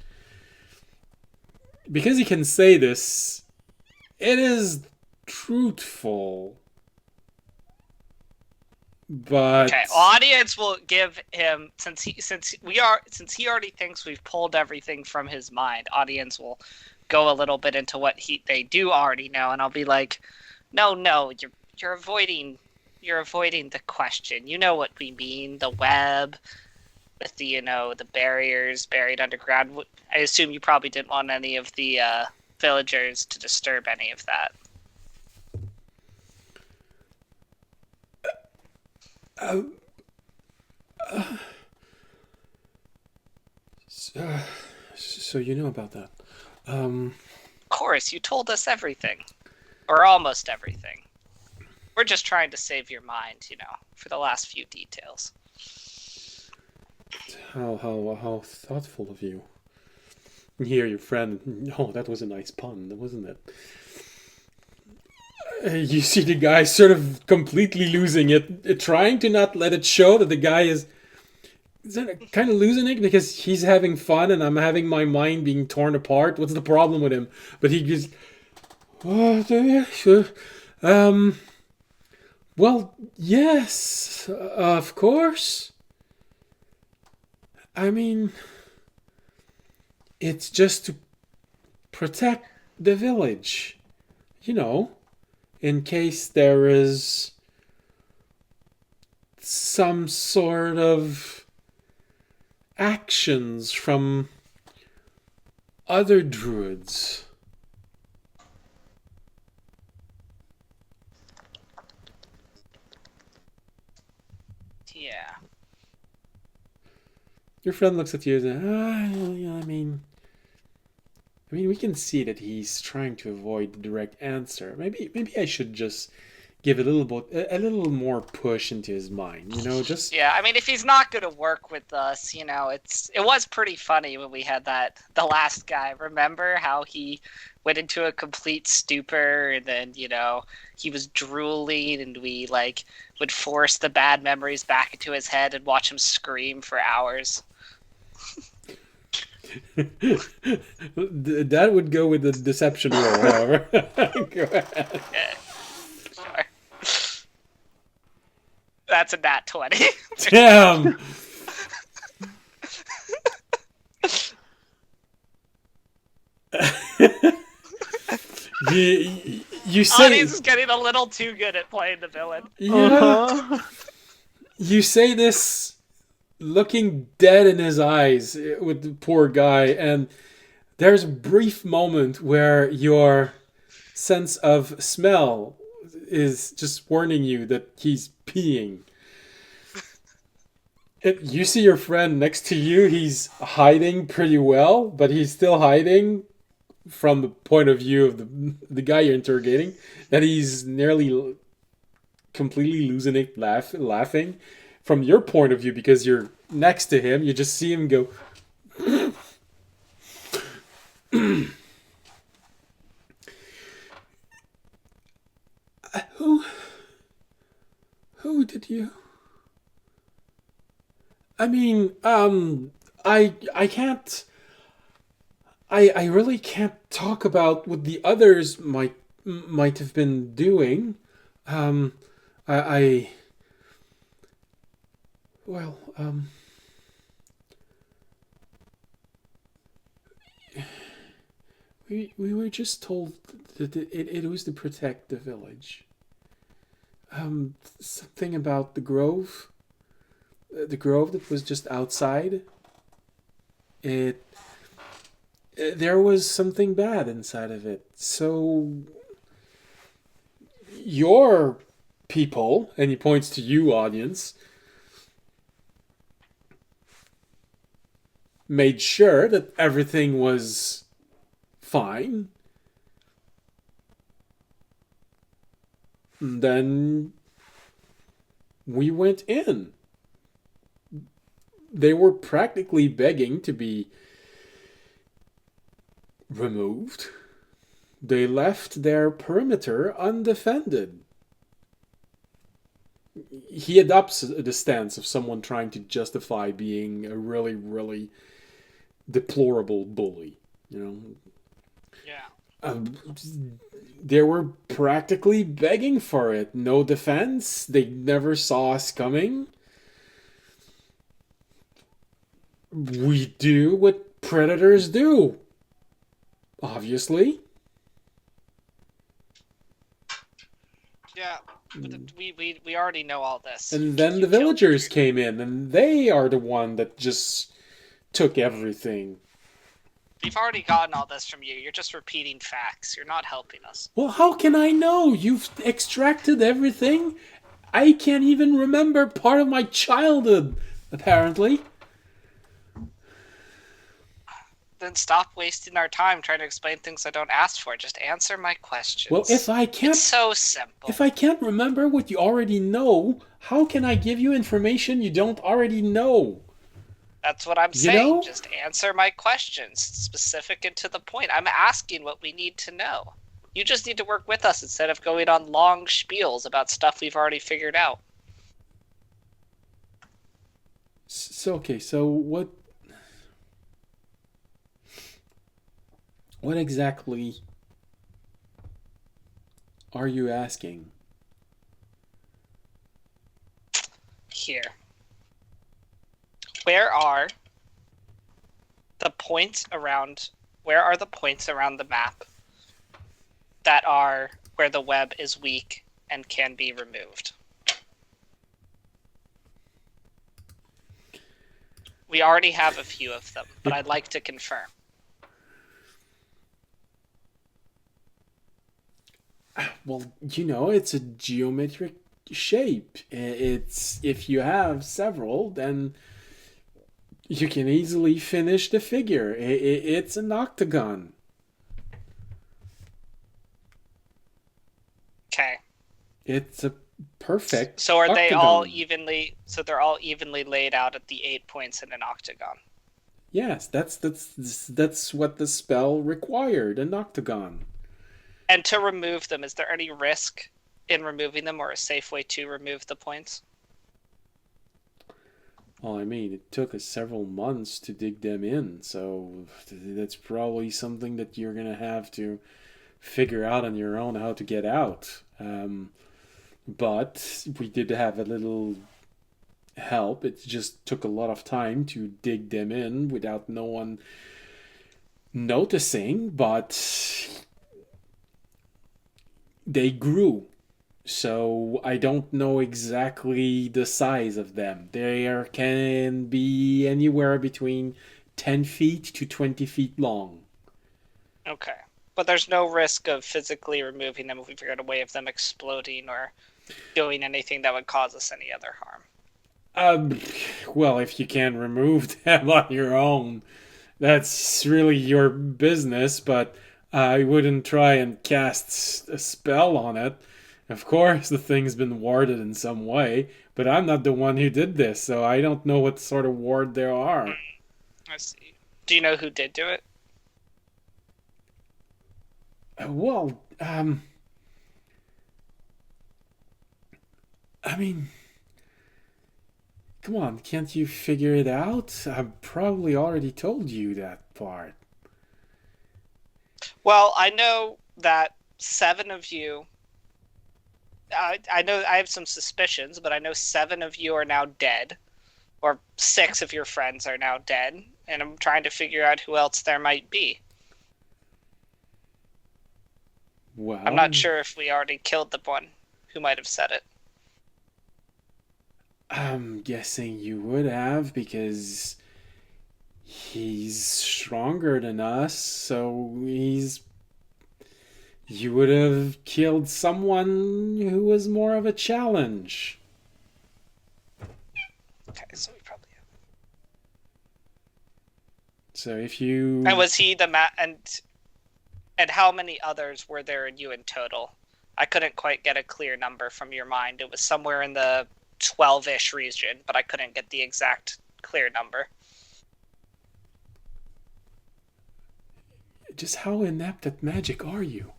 Because he can say this, it is truthful. But okay, audience will give him, since he already thinks we've pulled everything from his mind. Audience will go a little bit into what they do already know, and I'll be like, no, you're avoiding the question. You know what we mean, the web with the the barriers buried underground. I assume you probably didn't want any of the villagers to disturb any of that. Uh, so you know about that. Of course, you told us everything. Or almost everything. We're just trying to save your mind, for the last few details. How thoughtful of you. Here, your friend. Oh, that was a nice pun, wasn't it? You see the guy sort of completely losing it, trying to not let it show that the guy is kind of losing it because he's having fun and I'm having my mind being torn apart. What's the problem with him? But he just, oh, sure. Well, yes, of course. I mean, it's just to protect the village, in case there is some sort of actions from other druids. Yeah. Your friend looks at you and says, I mean, we can see that he's trying to avoid the direct answer. Maybe I should just give a little more push into his mind. Just Yeah. I mean, if he's not going to work with us, it was pretty funny when we had the last guy. Remember how he went into a complete stupor and then he was drooling and we would force the bad memories back into his head and watch him scream for hours. That would go with the deception roll, however. Go ahead. Yeah, sure. That's a nat 20. Damn. you say Audience is getting a little too good at playing the villain. Yeah. You say this looking dead in his eyes with the poor guy, and there's a brief moment where your sense of smell is just warning you that he's peeing. You see your friend next to you. He's hiding pretty well, but he's still hiding from the point of view of the guy you're interrogating, that he's nearly completely losing it laughing. From your point of view, because you're next to him, you just see him go who did you? I mean, I can't. I really can't talk about what the others might have been doing. I well, we were just told that it was to protect the village. Something about the grove that was just outside. There was something bad inside of it. So your people, and he points to you, audience, made sure that everything was fine. And then we went in. They were practically begging to be removed. They left their perimeter undefended. He adopts the stance of someone trying to justify being a really, really deplorable bully. Yeah. They were practically begging for it. No defense. They never saw us coming. We do what predators do. Obviously. Yeah. But we already know all this. And then the villagers came in, and they are the one that just took everything. We've already gotten all this from you. You're just repeating facts. You're not helping us. Well, how can I know? You've extracted everything I can't even remember part of my childhood, apparently. Then stop wasting our time trying to explain things I don't ask for. Just answer my questions. Well, if I can't It's so simple. if I can't remember what you already know, how can I give you information you don't already know? That's what I'm You saying. know? Just answer my questions, specific and to the point. I'm asking what we need to know. You just need to work with us instead of going on long spiels about stuff we've already figured out. So okay, so what exactly are you asking? Here. Where are the points around the map that are where the web is weak and can be removed? We already have a few of them, but I'd like to confirm. Well, it's a geometric shape. It's if you have several, then you can easily finish the figure. It's an octagon. Okay. It's a perfect. So are they octagon. all evenly? So they're all evenly laid out at the 8 points in an octagon. Yes, that's what the spell required. An octagon. And to remove them, is there any risk in removing them, or a safe way to remove the points? Well, I mean, it took us several months to dig them in, so that's probably something that you're gonna have to figure out on your own how to get out. But we did have a little help. It just took a lot of time to dig them in without no one noticing, but they grew. So I don't know exactly the size of them. They can be anywhere between 10 feet to 20 feet long. Okay. But there's no risk of physically removing them if we figured out a way of them exploding or doing anything that would cause us any other harm. Well, if you can remove them on your own, that's really your business, but I wouldn't try and cast a spell on it. Of course, the thing's been warded in some way, but I'm not the one who did this, so I don't know what sort of ward there are. I see. Do you know who did do it? Well, I mean, come on, can't you figure it out? I've probably already told you that part. Well, I know that 7 of you. I know I have some suspicions, but I know 7 of you are now dead, or 6 of your friends are now dead, and I'm trying to figure out who else there might be. Well, I'm not sure if we already killed the one who might have said it. I'm guessing you would have because he's stronger than us, so you would have killed someone who was more of a challenge. Okay, so we probably have. So if you And was he the and how many others were there in you in total? I couldn't quite get a clear number from your mind. It was somewhere in the 12-ish region, but I couldn't get the exact clear number. just how inept at magic are you?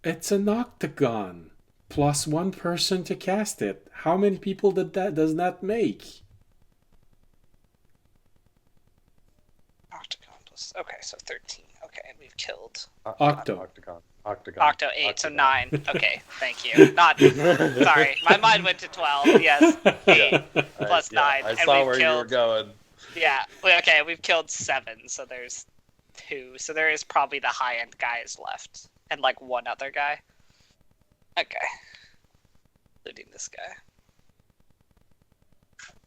It's an octagon plus one person to cast it. How many people does that make? Octagon plus. Okay, so 13. Okay, and we've killed. Octo. Octo 8, so 9. Okay, thank you. Not. Sorry, my mind went to 12. Yes, 8 plus 9. I and saw we've where killed, you were going. Yeah, okay, we've killed 7, so there's 2. So there is probably the high-end guys left. And like one other guy. Okay. Including this guy.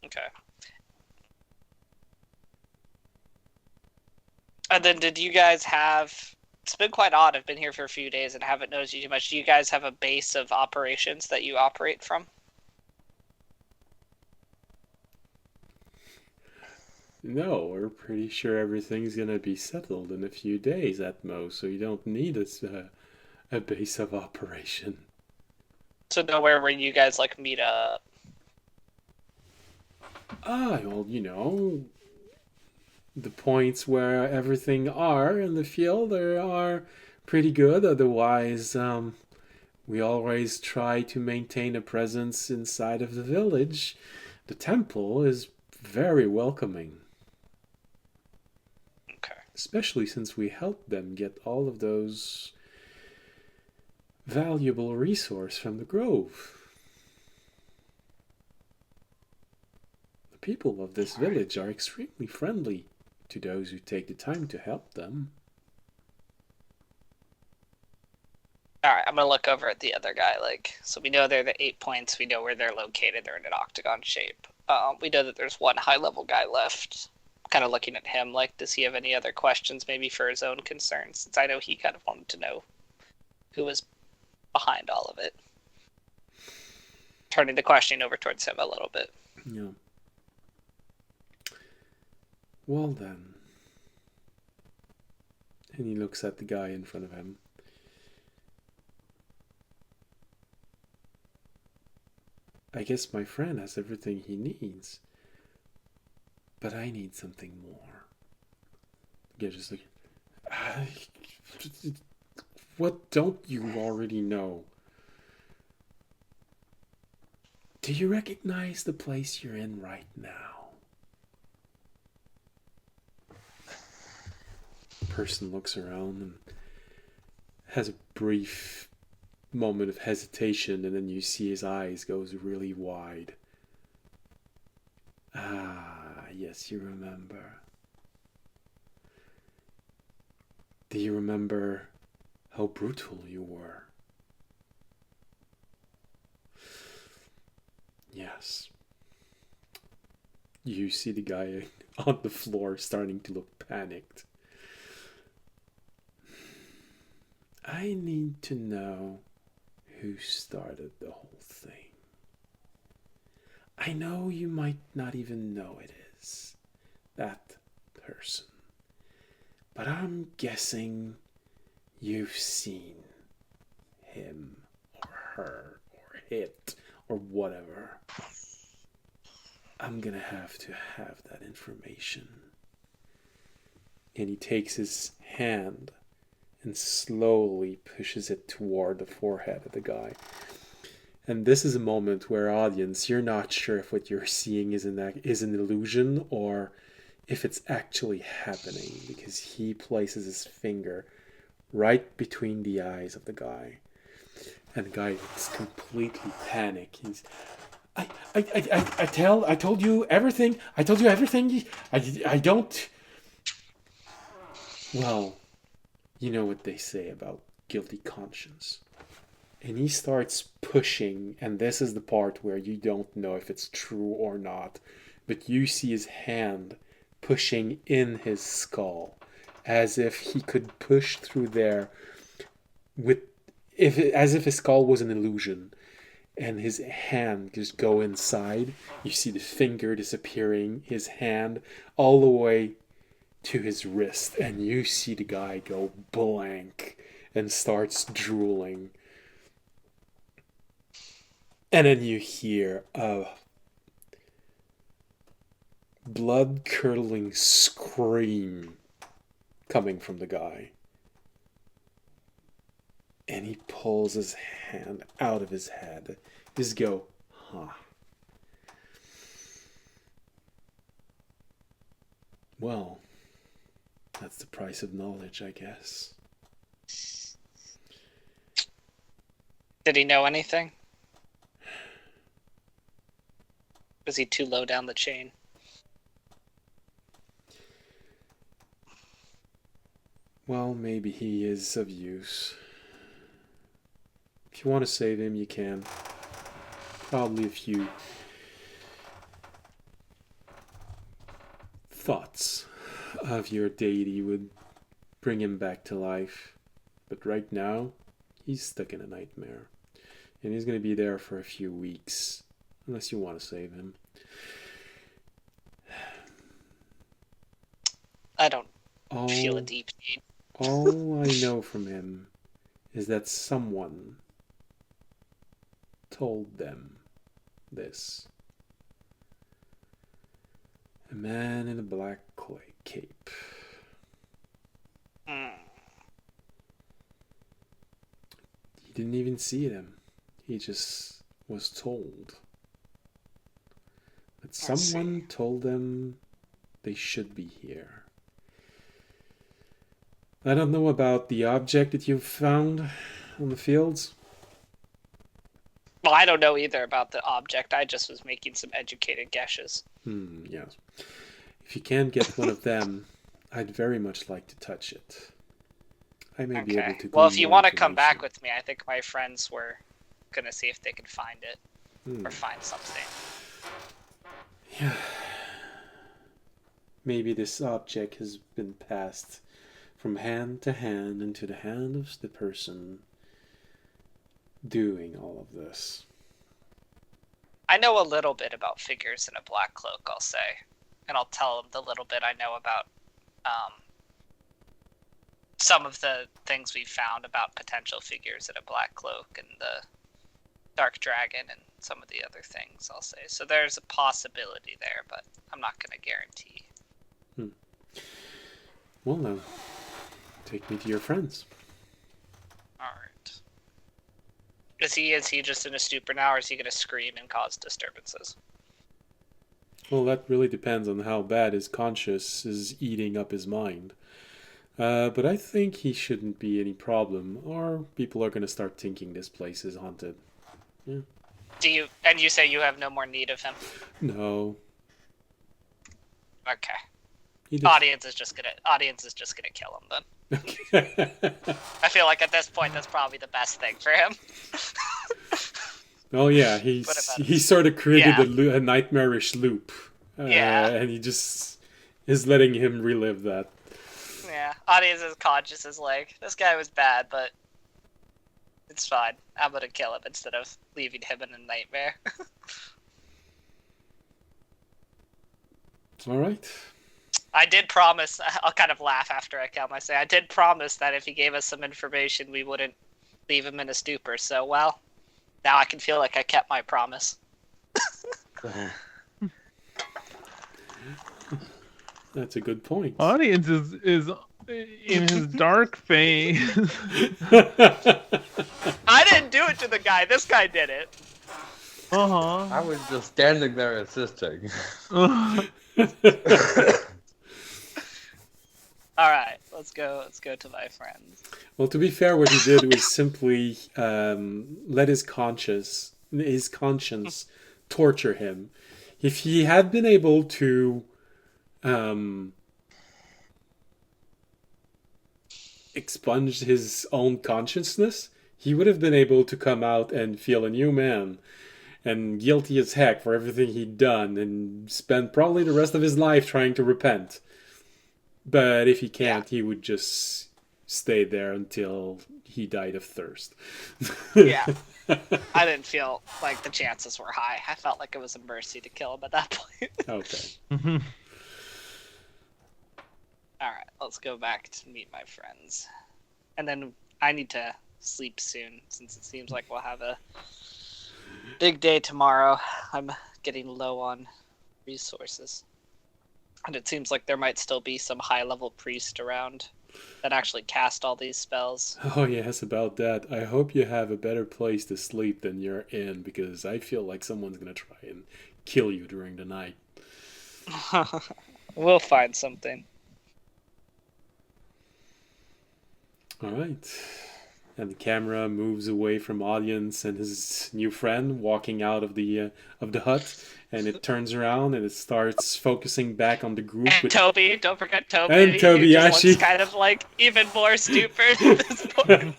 Okay. And then did you guys have It's been quite odd. I've been here for a few days and haven't noticed you too much. Do you guys have a base of operations that you operate from? No, we're pretty sure everything's gonna be settled in a few days at most, so you don't need a base of operation. So nowhere where you guys like meet up. Well, the points where everything are in the field are pretty good. Otherwise, we always try to maintain a presence inside of the village. The temple is very welcoming. Okay. Especially since we helped them get all of those valuable resources from the grove. The people of this village are extremely friendly to those who take the time to help them. Alright, I'm gonna look over at the other guy, so we know they're the 8 points, we know where they're located, they're in an octagon shape. We know that there's one high-level guy left. Kind of looking at him, does he have any other questions, maybe for his own concerns? Since I know he kind of wanted to know who was behind all of it. Turning the questioning over towards him a little bit. Yeah. Well then. And he looks at the guy in front of him. I guess my friend has everything he needs. But I need something more. The guy just like, what don't you already know? Do you recognize the place you're in right now? The person looks around and has a brief moment of hesitation, and then you see his eyes goes really wide. Yes, you remember. Do you remember how brutal you were? Yes. You see the guy on the floor starting to look panicked. I need to know who started the whole thing. I know you might not even know it is that person, but I'm guessing you've seen him or her or it or whatever. I'm gonna have to have that information. And he takes his hand and slowly pushes it toward the forehead of the guy. And this is a moment where, audience, you're not sure if what you're seeing is an illusion or if it's actually happening, because he places his finger right between the eyes of the guy. And the guy is completely panicked. He's, I told you everything. I told you everything. I don't. Well, you know what they say about guilty conscience. And he starts pushing, and this is the part where you don't know if it's true or not, but you see his hand pushing in his skull, as if he could push through there as if his skull was an illusion, and his hand just go inside. You see the finger disappearing, his hand all the way to his wrist, and you see the guy go blank and starts drooling. And then you hear a blood-curdling scream coming from the guy. And he pulls his hand out of his head. Just go, huh. Well, that's the price of knowledge, I guess. Did he know anything? Was he too low down the chain? Well, maybe he is of use. If you want to save him, you can. Probably a few thoughts of your deity would bring him back to life. But right now, he's stuck in a nightmare. And he's going to be there for a few weeks. Unless you want to save him. I don't feel a deep need. All I know from him is that someone told them this. A man in a black cape. He didn't even see them. He just was told. That someone told them they should be here. I don't know about the object that you've found on the fields. Well, I don't know either about the object. I just was making some educated guesses. Yes. If you can't get one of them, I'd very much like to touch it. I may be able to. Well, if you want to come back with me, I think my friends were gonna see if they could find it or find something. Yeah. Maybe this object has been passed from hand to hand into the hand of the person doing all of this. I know a little bit about figures in a black cloak, I'll say. And I'll tell them the little bit I know about some of the things we found about potential figures in a black cloak and the dark dragon and some of the other things, I'll say. So there's a possibility there, but I'm not going to guarantee. Well, now, take me to your friends. Alright. Is he just in a stupor now, or is he going to scream and cause disturbances? Well, that really depends on how bad his conscience is eating up his mind. But I think he shouldn't be any problem, or people are going to start thinking this place is haunted. Yeah. You say you have no more need of him? No. Okay. Just... Audience is just gonna kill him then. Okay. I feel like at this point that's probably the best thing for him. Oh yeah, he sort of created a nightmarish loop. And he just is letting him relive that. Yeah, audience's conscious is like, this guy was bad, but it's fine. I'm gonna kill him instead of leaving him in a nightmare. All right. I did promise, I'll kind of laugh after I kill him. I say, I did promise that if he gave us some information, we wouldn't leave him in a stupor. So, well, now I can feel like I kept my promise. That's a good point. Audience is in his dark phase. I didn't do it to the guy. This guy did it. Uh-huh. I was just standing there assisting. All right, let's go to my friends. Well, to be fair, what he did was simply let his conscience torture him. If he had been able to expunge his own consciousness, he would have been able to come out and feel a new man and guilty as heck for everything he'd done and spend probably the rest of his life trying to repent. But if he can't, he would just stay there until he died of thirst. Yeah. I didn't feel like the chances were high. I felt like it was a mercy to kill him at that point. Okay. Alright, let's go back to meet my friends. And then I need to sleep soon, since it seems like we'll have a big day tomorrow. I'm getting low on resources. And it seems like there might still be some high-level priest around that actually cast all these spells. Oh yes, about that. I hope you have a better place to sleep than you're in, because I feel like someone's gonna try and kill you during the night. We'll find something. Alright. And the camera moves away from audience and his new friend walking out of the hut, and it turns around and it starts focusing back on the group. And Toby, don't forget Toby. And Toby, looks kind of like even more stupid at this point.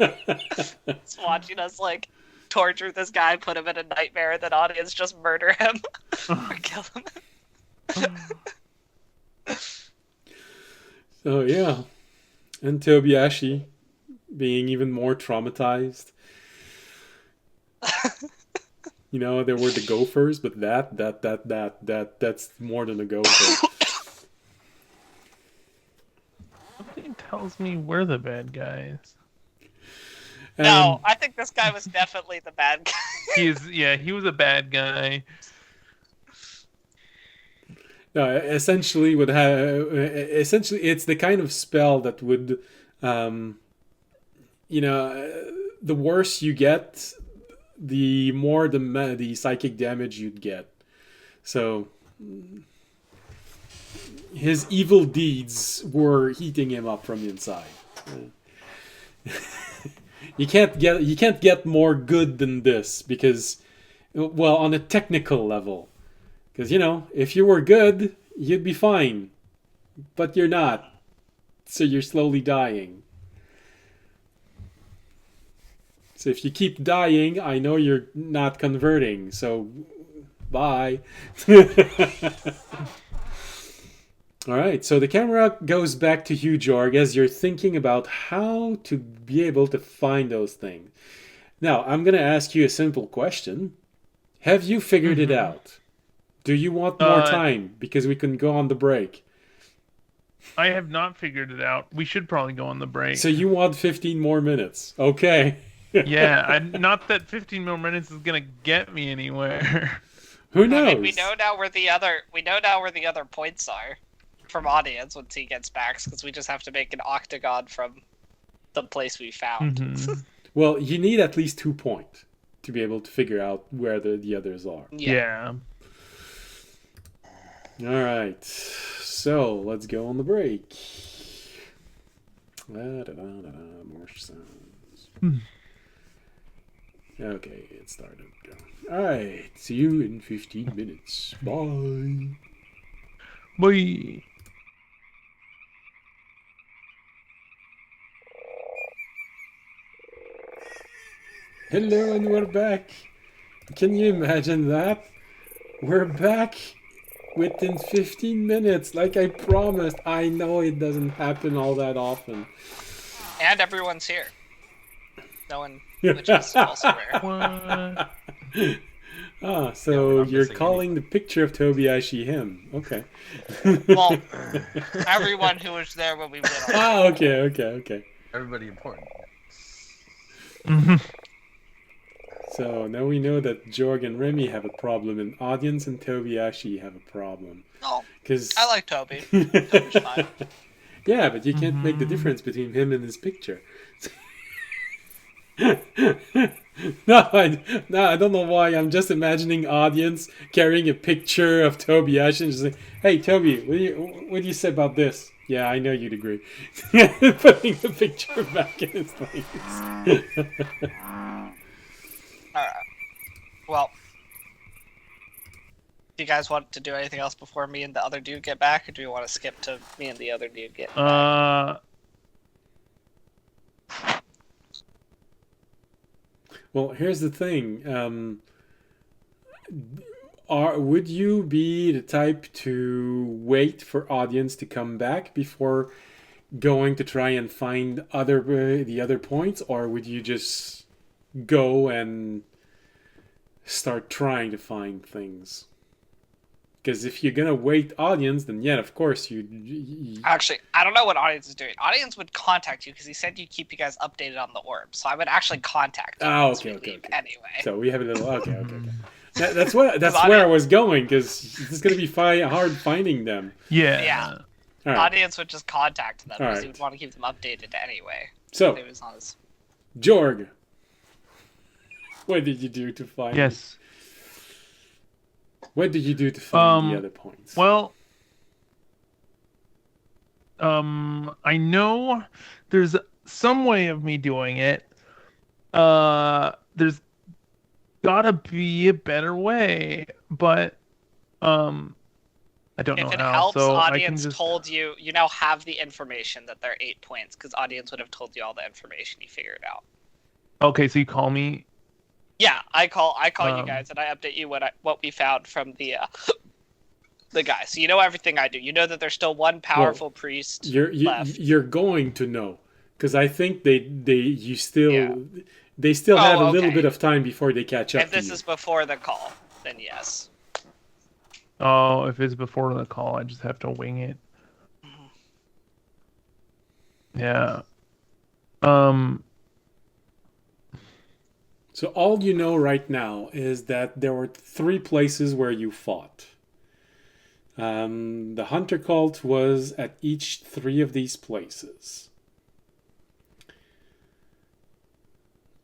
He's watching us like torture this guy, put him in a nightmare, and then audience just murder him or kill him. So yeah, And Tobiashi being even more traumatized. You know, there were the gophers, but that's more than a gopher. Something tells me we're the bad guys. No, I think this guy was definitely the bad guy. He was a bad guy. No, essentially, it's the kind of spell that would, the worse you get, the more the psychic damage you'd get. So his evil deeds were heating him up from the inside. You can't get more good than this because, well, on a technical level, because if you were good, you'd be fine, but you're not, so you're slowly dying. So if you keep dying, I know you're not converting, so bye. Alright, so the camera goes back to you, Jorg, as you're thinking about how to be able to find those things. Now, I'm going to ask you a simple question. Have you figured it out? Do you want more time? Because we can go on the break. I have not figured it out. We should probably go on the break. So you want 15 more minutes. Okay. Yeah, not that 15 more minutes is gonna get me anywhere. Who knows? I mean, we know now where the other points are from audience once he gets back, because we just have to make an octagon from the place we found. Mm-hmm. Well, you need at least 2 points to be able to figure out where the others are. Yeah. All right. So let's go on the break. More sounds. Okay, it started. Go. All right. See you in 15 minutes. Bye. Bye. Hello, and we're back. Can you imagine that? We're back within 15 minutes, like I promised. I know it doesn't happen all that often. And everyone's here. No one, which is also rare. What? So you're calling the picture of Tobiashi him. Okay. Well, everyone who was there when we went on. Okay. Everybody important. So now we know that Jorg and Remy have a problem, and audience and Tobiashi have a problem. Oh, Because I like Toby. Toby's fine. Yeah, but you can't make the difference between him and his picture. No, I don't know why. I'm just imagining audience carrying a picture of Tobiashi and just like, "Hey, Toby, what do you say about this?" Yeah, I know you'd agree. Putting the picture back in his face. Alright. Well, do you guys want to do anything else before me and the other dude get back, or do you want to skip to me and the other dude get back? Well, here's the thing. Would you be the type to wait for audience to come back before going to try and find the other points, or would you just go and start trying to find things? Because if you're gonna wait audience, then yeah, of course you. Actually, I don't know what audience is doing. Audience would contact you because he said you keep you guys updated on the orb. So I would actually contact you. Okay. Anyway. So we have a little. Okay. That's where I was going, because it's gonna be hard finding them. Yeah. All right. Audience would just contact them because Right. he would want to keep them updated anyway. So It was on his... Jorg, what did you do to find? Yes. What did you do to find the other points? Well, I know there's some way of me doing it. There's gotta be a better way, but I don't know If it how. helps, So audience I can just... told you, you now have the information that there are 8 points, because audience would have told you all the information you figured out. Okay, so you call me. Yeah, I call you guys and I update you what we found from the the guy, so you know everything I do. You know that there's still one powerful priest left. You're going to know, because I think they Yeah. still have a little okay. bit of time before they catch up If to this you. is before the call, then yes. Oh, if it's before the call, I just have to wing it. Yeah. So all you know right now is that there were 3 places where you fought. The hunter cult was at each 3 of these places.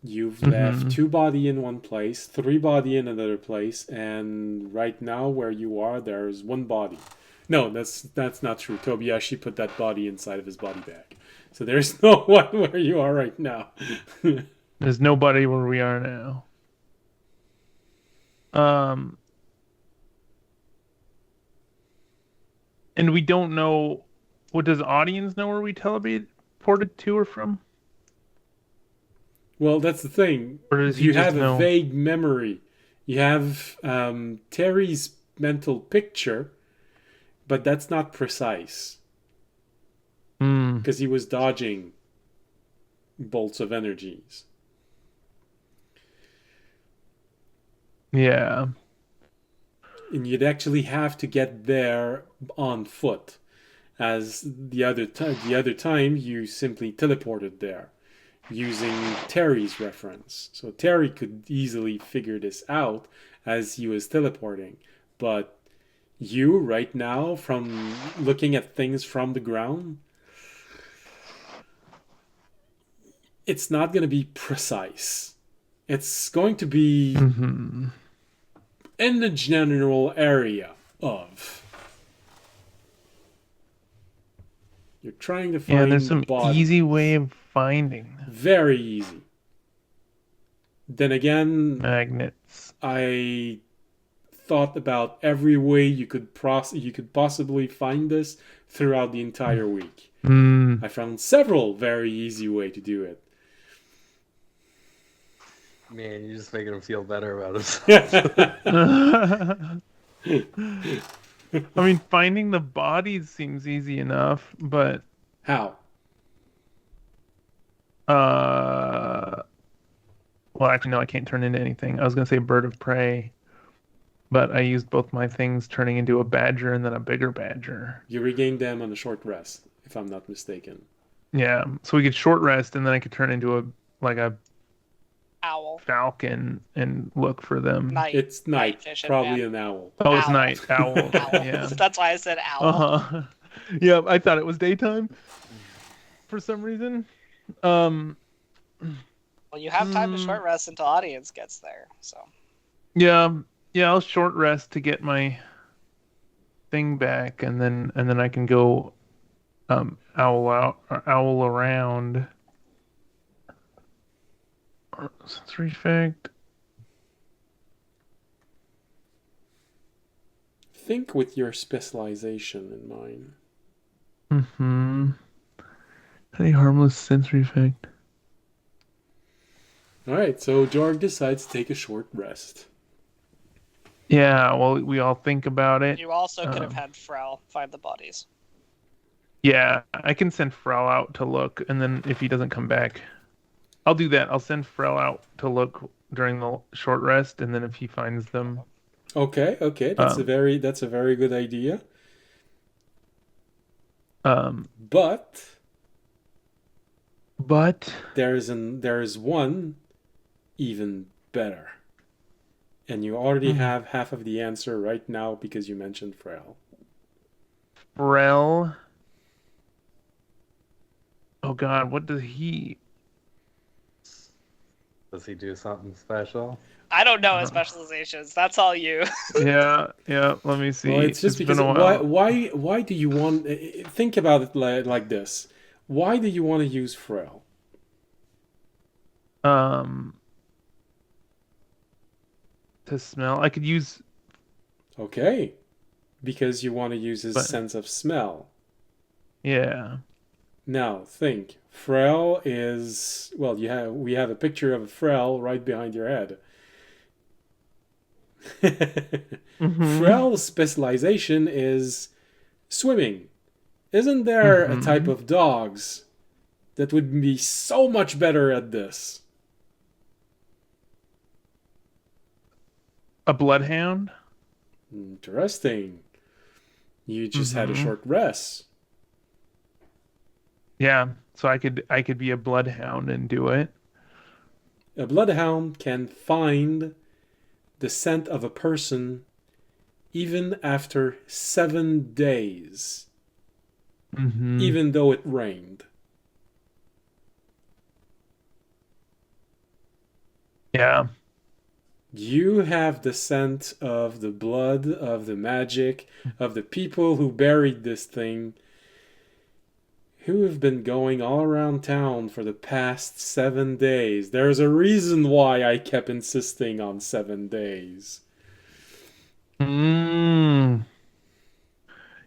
You've left 2 body in one place, 3 body in another place, and right now where you are, there's 1 body. No, that's not true. Tobiyashi put that body inside of his body bag. So there's no one where you are right now. There's nobody where we are now. And we don't know. What does audience know where we teleported to or from? Well, that's the thing. Or does he You just have a know? vague memory. You have Terry's mental picture, but that's not precise because he was dodging bolts of energies. Yeah. And you'd actually have to get there on foot, as the other time you simply teleported there using Terry's reference. So Terry could easily figure this out as he was teleporting, but you right now, from looking at things from the ground, it's not going to be precise. It's going to be in the general area of. You're trying to find there's some bodies. easy way of finding them. Very easy. Then again, Magnets. I thought about every way you could possibly find this throughout the entire week. I found several very easy way to do it. Man, you're just making him feel better about himself. I mean, finding the bodies seems easy enough, but How? well, actually, no, I can't turn into anything. I was gonna say bird of prey, but I used both my things, turning into a badger and then a bigger badger. You regained them on a short rest, if I'm not mistaken. Yeah, so we could short rest, and then I could turn into a Owl. falcon and look for them. Night. It's night, vision, probably man. an owl. Oh, it's Owl. night. Owl. Owl. Yeah. That's why I said owl. Uh-huh. Yeah, I thought it was daytime for some reason. Well, you have time to short rest until audience gets there. So Yeah, I'll short rest to get my thing back, and then I can go owl around. Sensory effect. Think with your specialization in mind. Any harmless sensory effect? Alright, so Jorg decides to take a short rest. Yeah, well, we all think about it. you also could have had Frel find the bodies. Yeah, I can send Frel out to look, and then if he doesn't come back, I'll do that. I'll send Frel out to look during the short rest, and then if he finds them, Okay, that's a very good idea. But there is one even better, and you already have half of the answer right now because you mentioned Frel. Frel. Oh God, what does he? Does he do something special? I don't know his specializations. That's all you. Yeah. Let me see. Well, it's just because been a while. why do you want? Think about it like this. Why do you want to use Frel? To smell, I could use. Okay, because you want to use his But- sense of smell. Yeah. Now think. Frel is we have a picture of a Frel right behind your head. Frel's specialization is swimming. Isn't there a type of dogs that would be so much better at this? A bloodhound? Interesting. You just had a short rest. Yeah, so I could be a bloodhound and do it. A bloodhound can find the scent of a person even after 7 days, even though it rained. Yeah. You have the scent of the blood, of the magic, of the people who buried this thing, who have been going all around town for the past 7 days. There's a reason why I kept insisting on 7 days. Yeah,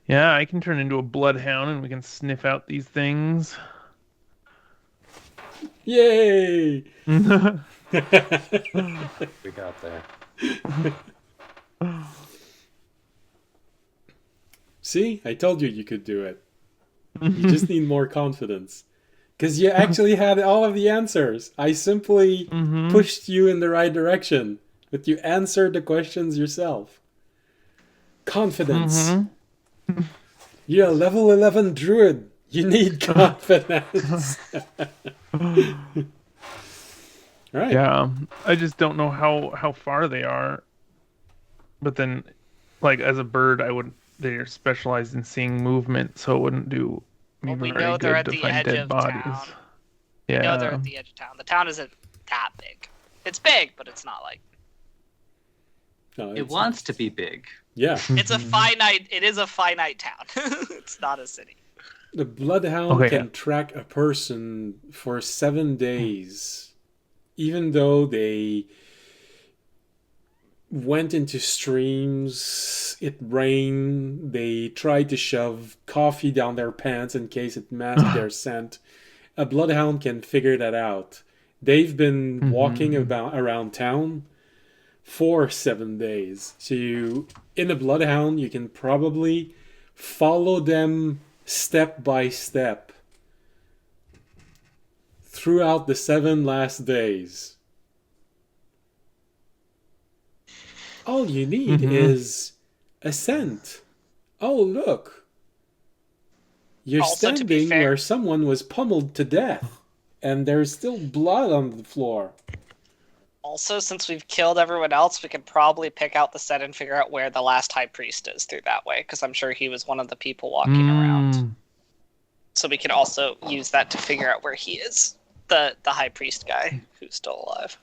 I can turn into a bloodhound and we can sniff out these things. Yay! We got there. See? I told you could do it. You just need more confidence. Because you actually had all of the answers. I simply pushed you in the right direction. But you answered the questions yourself. Confidence. You're a level 11 druid. You need confidence. Right. Yeah, I just don't know how far they are. But then, like, as a bird, they're specialized in seeing movement, so it wouldn't do me We very know they're good at to the find edge dead of bodies. town. Yeah. We know they're at the edge of town. The town isn't that big. It's big, but it's not like... No, It wants to be big. Yeah. It's a finite... It is a finite town. It's not a city. The bloodhound Okay, can track a person for 7 days. Even though they went into streams, it rained, they tried to shove coffee down their pants in case it masked their scent. A bloodhound can figure that out. They've been walking around town for 7 days. So in a bloodhound, you can probably follow them step by step throughout the 7 last days. All you need is a scent. Oh, look. You're Also, to be standing fair- where someone was pummeled to death, and there's still blood on the floor. Also, since we've killed everyone else, we could probably pick out the set and figure out where the last high priest is through that way, because I'm sure he was one of the people walking around. So we could also use that to figure out where he is. The high priest guy who's still alive.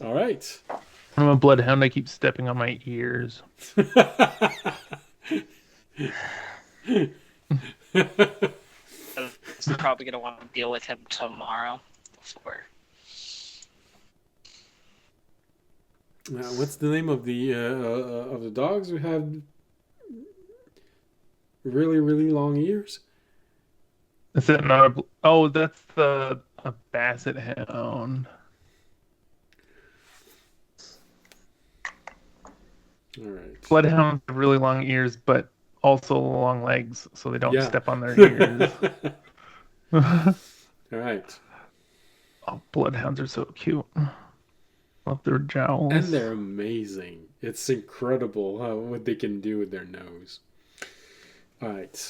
All right. I'm a bloodhound. I keep stepping on my ears. So we're probably going to want to deal with him tomorrow. Before. What's the name of the dogs who have really, really long ears? Is that not a... Oh, that's a basset hound. All right. Bloodhounds have really long ears, but also long legs, so they don't Yeah. step on their ears. All right. Oh, bloodhounds are so cute. Love their jowls. And they're amazing. It's incredible what they can do with their nose. All right.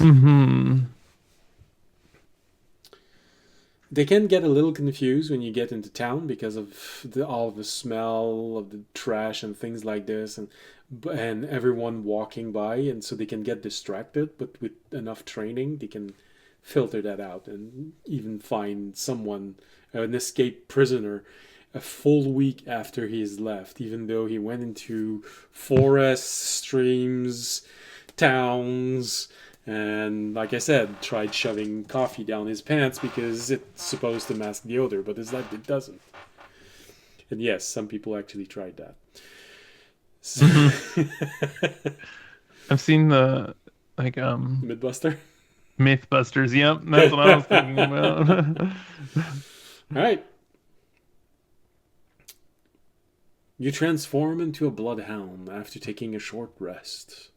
They can get a little confused when you get into town because of all of the smell of the trash and things like this, and everyone walking by, and so they can get distracted. But with enough training, they can filter that out and even find someone, an escaped prisoner, a full week after he's left, even though he went into forests, streams, towns. And like I said, tried shoving coffee down his pants because it's supposed to mask the odor, but it doesn't. And yes, some people actually tried that. So I've seen the Mythbuster. Mythbusters. Yep, that's what I was thinking about. All right. You transform into a bloodhound after taking a short rest.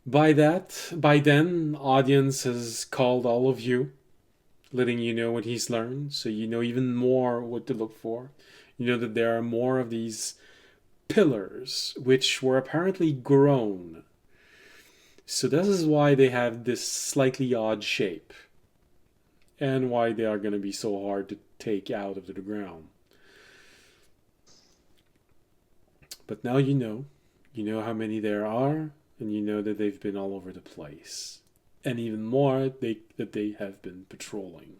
By then, audience has called all of you, letting you know what he's learned, so you know even more what to look for. You know that there are more of these pillars, which were apparently grown. So this is why they have this slightly odd shape, and why they are going to be so hard to take out of the ground. But now you know how many there are, and you know that they've been all over the place. And even more, that they have been patrolling.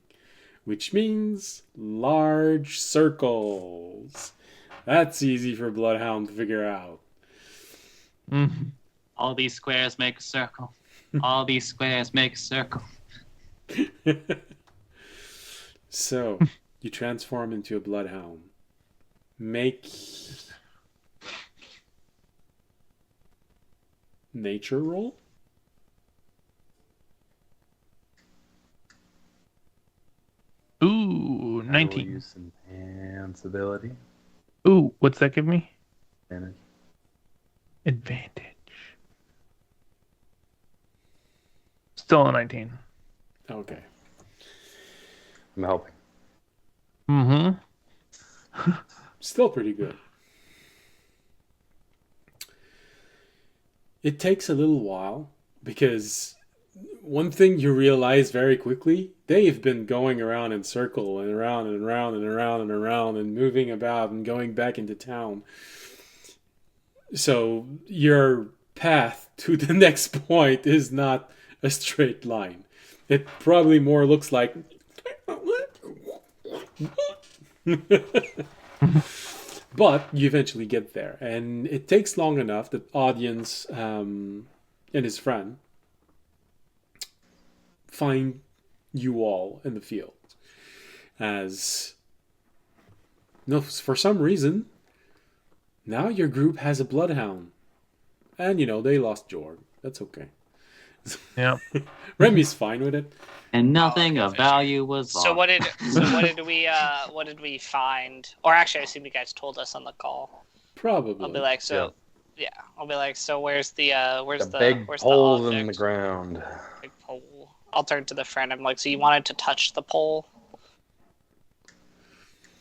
Which means large circles. That's easy for Bloodhound to figure out. Mm-hmm. All these squares make a circle. All these squares make a circle. So, you transform into a Bloodhound. Make nature roll? Ooh, I will 19. use enhance ability. Ooh, what's that give me? Advantage. Advantage. Still a 19. Okay. I'm helping. Mm-hmm. Still pretty good. It takes a little while because one thing you realize very quickly, they've been going around in circle and around and around and around and around and moving about and going back into town. So your path to the next point is not a straight line. It probably more looks like but you eventually get there, and it takes long enough that audience and his friend find you all in the field. As no, for some reason, now your group has a bloodhound, and they lost Jorg. That's okay. Yeah. Remy's fine with it. And nothing okay, of value was lost. So what did we find? Or actually, I assume you guys told us on the call. Probably. I'll be like, so yeah. I'll be like, so where's the big where's holes the in the object? ground. Big pole. I'll turn to the friend. I'm like, so you wanted to touch the pole?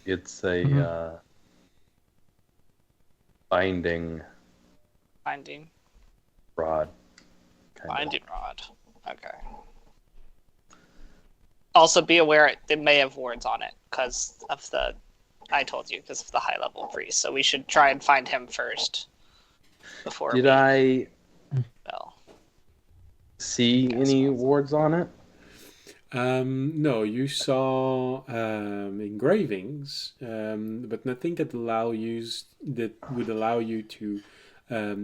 It's a binding Binding rod. Kind of. binding rod. Okay. Also, be aware it may have wards on it because of the. I told you because of the high level priest. So we should try and find him first before. Did I Well, see any wards on it? No, you saw engravings, but nothing that would allow you to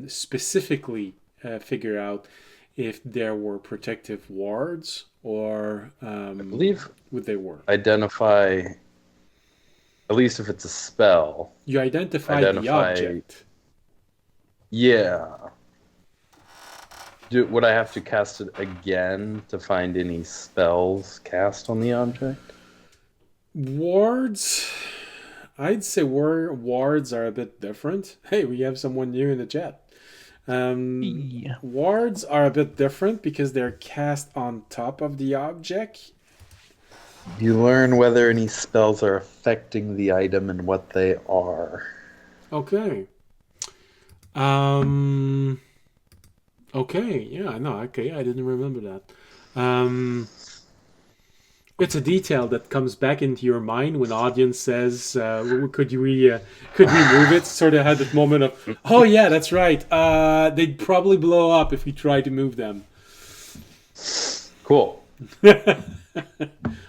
specifically figure out if there were protective wards or I believe what they were. identify, at least if it's a spell. You identified the object. Yeah. Would I have to cast it again to find any spells cast on the object? Wards, I'd say wards are a bit different. Hey, we have someone new in the chat. Yeah. Wards are a bit different because they're cast on top of the object. You learn whether any spells are affecting the item and what they are. Okay. Okay, yeah, no, okay, I didn't remember that. It's a detail that comes back into your mind when audience says, could we move it? Sort of had that moment of, oh yeah, that's right. They'd probably blow up if we tried to move them. Cool.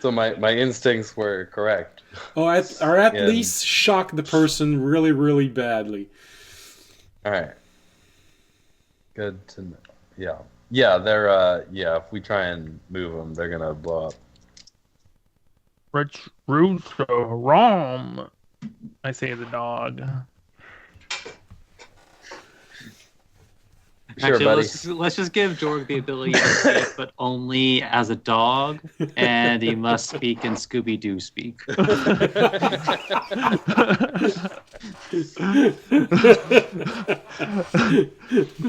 So my instincts were correct. Or at least shock the person really, really badly. All right. Good to know. Yeah. Yeah, they're if we try and move them, they're going to blow up. Rich Rooster Rom, I say the dog. Sure, Actually, buddy. let's just give Jorg the ability to speak, but only as a dog, and he must speak in Scooby-Doo speak.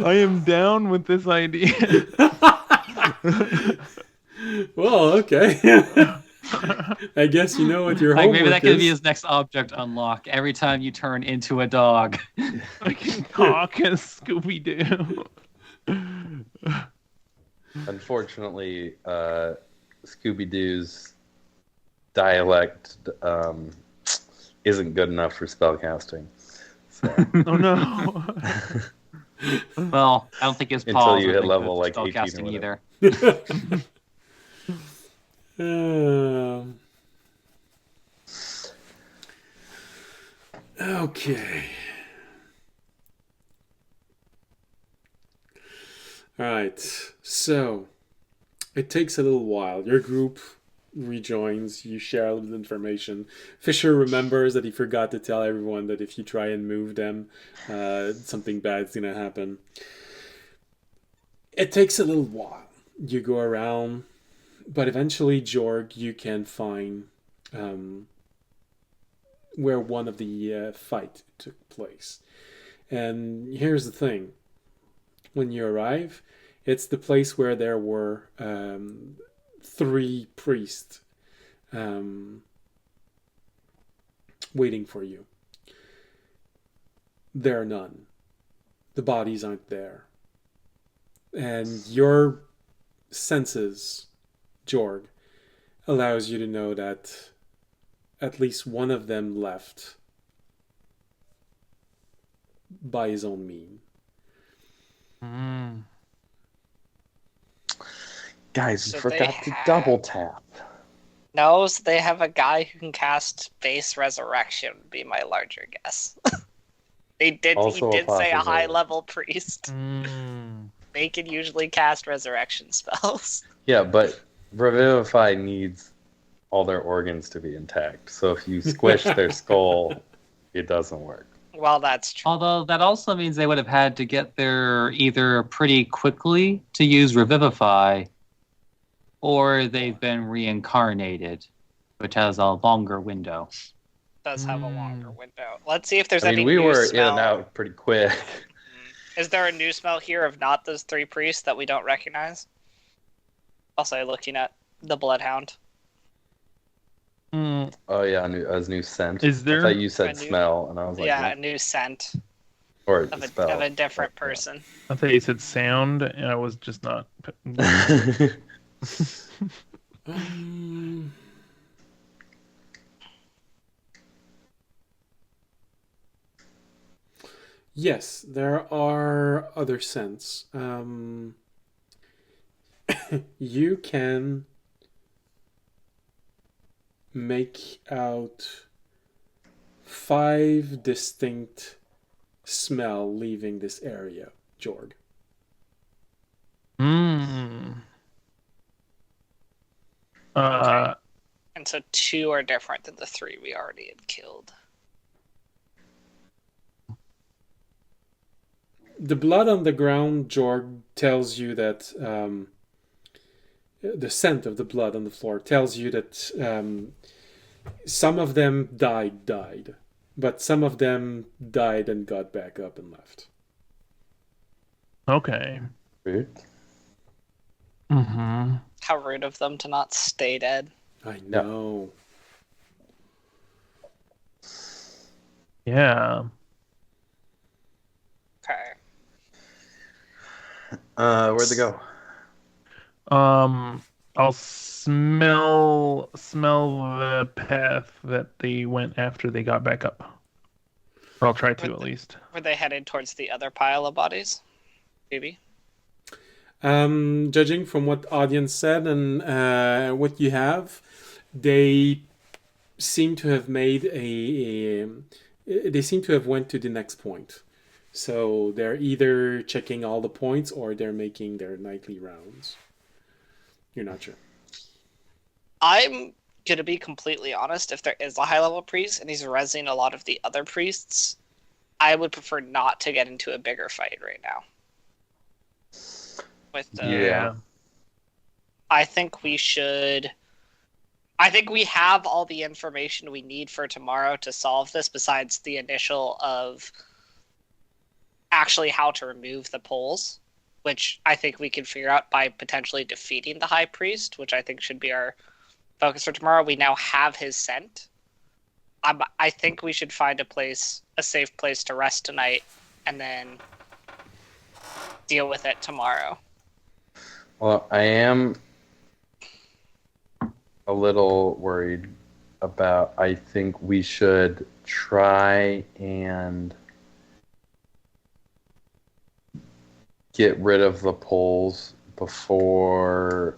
I am down with this idea. Well, okay. I guess you know what your Like homework maybe that could be is. his next object unlock. Every time you turn into a dog. I can talk as Scooby Doo. Unfortunately, Scooby-Doo's dialect isn't good enough for spellcasting. So, Oh no. Well, I don't think his Until paws you are hit good level, for like, 18 or spellcasting whatever. either. Okay. Alright, so it takes a little while. Your group rejoins, you share a little information. Fisher remembers that he forgot to tell everyone that if you try and move them, something bad's gonna happen. It takes a little while. You go around, but eventually, Jorg, you can find where one of the fight took place. And here's the thing. When you arrive, it's the place where there were 3 priests waiting for you. There are none. The bodies aren't there. And your senses, Jorg, allows you to know that at least one of them left by his own means. guys, So we they forgot to have- double tap. No, so they have a guy who can cast base resurrection, would be my larger guess. He did Also a say a possibility. high level priest. They can usually cast resurrection spells. Yeah, but Revivify needs all their organs to be intact. So if you squish their skull, it doesn't work. Well, that's true. Although that also means they would have had to get there either pretty quickly to use Revivify, or they've been reincarnated, which has a longer window. Does have a longer window. Let's see if there's I any mean, we new were smell. in and out pretty quick. Is there a new smell here of not those 3 priests that we don't recognize? Also, looking at the Bloodhound. Oh yeah, a new scent. Is there- I thought you said A new- smell, and I was like, Yeah, a what? new scent Or of spell. a different person. I thought you said sound, and I was just not. Yes, there are other scents. You can make out 5 distinct smell leaving this area, Jorg. And so 2 are different than the 3 we already had killed. The blood on the ground, Jorg, tells you that the scent of the blood on the floor tells you that some of them died, but some of them died and got back up and left. Okay. Weird. How rude of them to not stay dead. I know. Yeah. Okay. Where'd they go? I'll smell the path that they went after they got back up. Or I'll try to at least. Were they headed towards the other pile of bodies? Maybe. Judging from what audience said and what you have, they seem to have made they seem to have went to the next point. So they're either checking all the points or they're making their nightly rounds. You're not sure. I'm going to be completely honest. If there is a high level priest and he's rezzing a lot of the other priests, I would prefer not to get into a bigger fight right now. With the, Yeah. I think we should. I think we have all the information we need for tomorrow to solve this, besides the initial of actually how to remove the poles, which I think we can figure out by potentially defeating the High Priest, which I think should be our focus for tomorrow. We now have his scent. I think we should find a safe place to rest tonight, and then deal with it tomorrow. Well, I am a little worried about. I think we should try and get rid of the poles before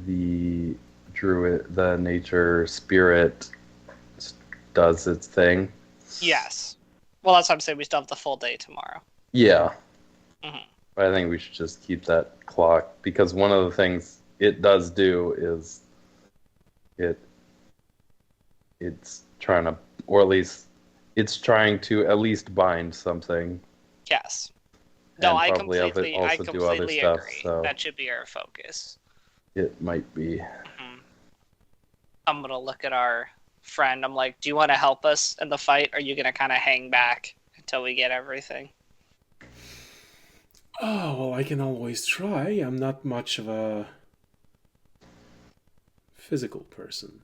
the nature spirit does its thing. Yes. Well, that's what I'm saying. We still have the full day tomorrow. Yeah. Mm-hmm. But I think we should just keep that clock, because one of the things it does do is it's trying to, or at least it's trying to at least bind something. Yes. No, And I probably of it completely also do other agree. stuff, so That should be our focus. it might be. Mm-hmm. I'm gonna look at our friend. I'm like, do you want to help us in the fight, or are you gonna kind of hang back until we get everything? Oh, well, I can always try. I'm not much of a physical person.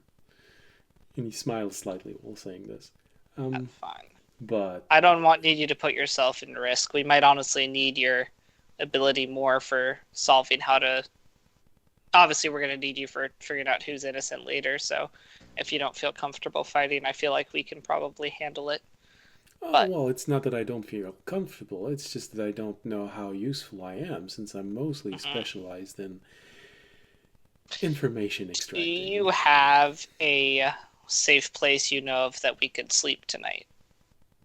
And he smiles slightly while saying this. That's fine. But I don't need you to put yourself in risk. We might honestly need your ability more for solving how to. Obviously, we're going to need you for figuring out who's innocent later. So, if you don't feel comfortable fighting, I feel like we can probably handle it. But, well, it's not that I don't feel comfortable. It's just that I don't know how useful I am, since I'm mostly specialized in information extracting. do you have a safe place you know of that we could sleep tonight?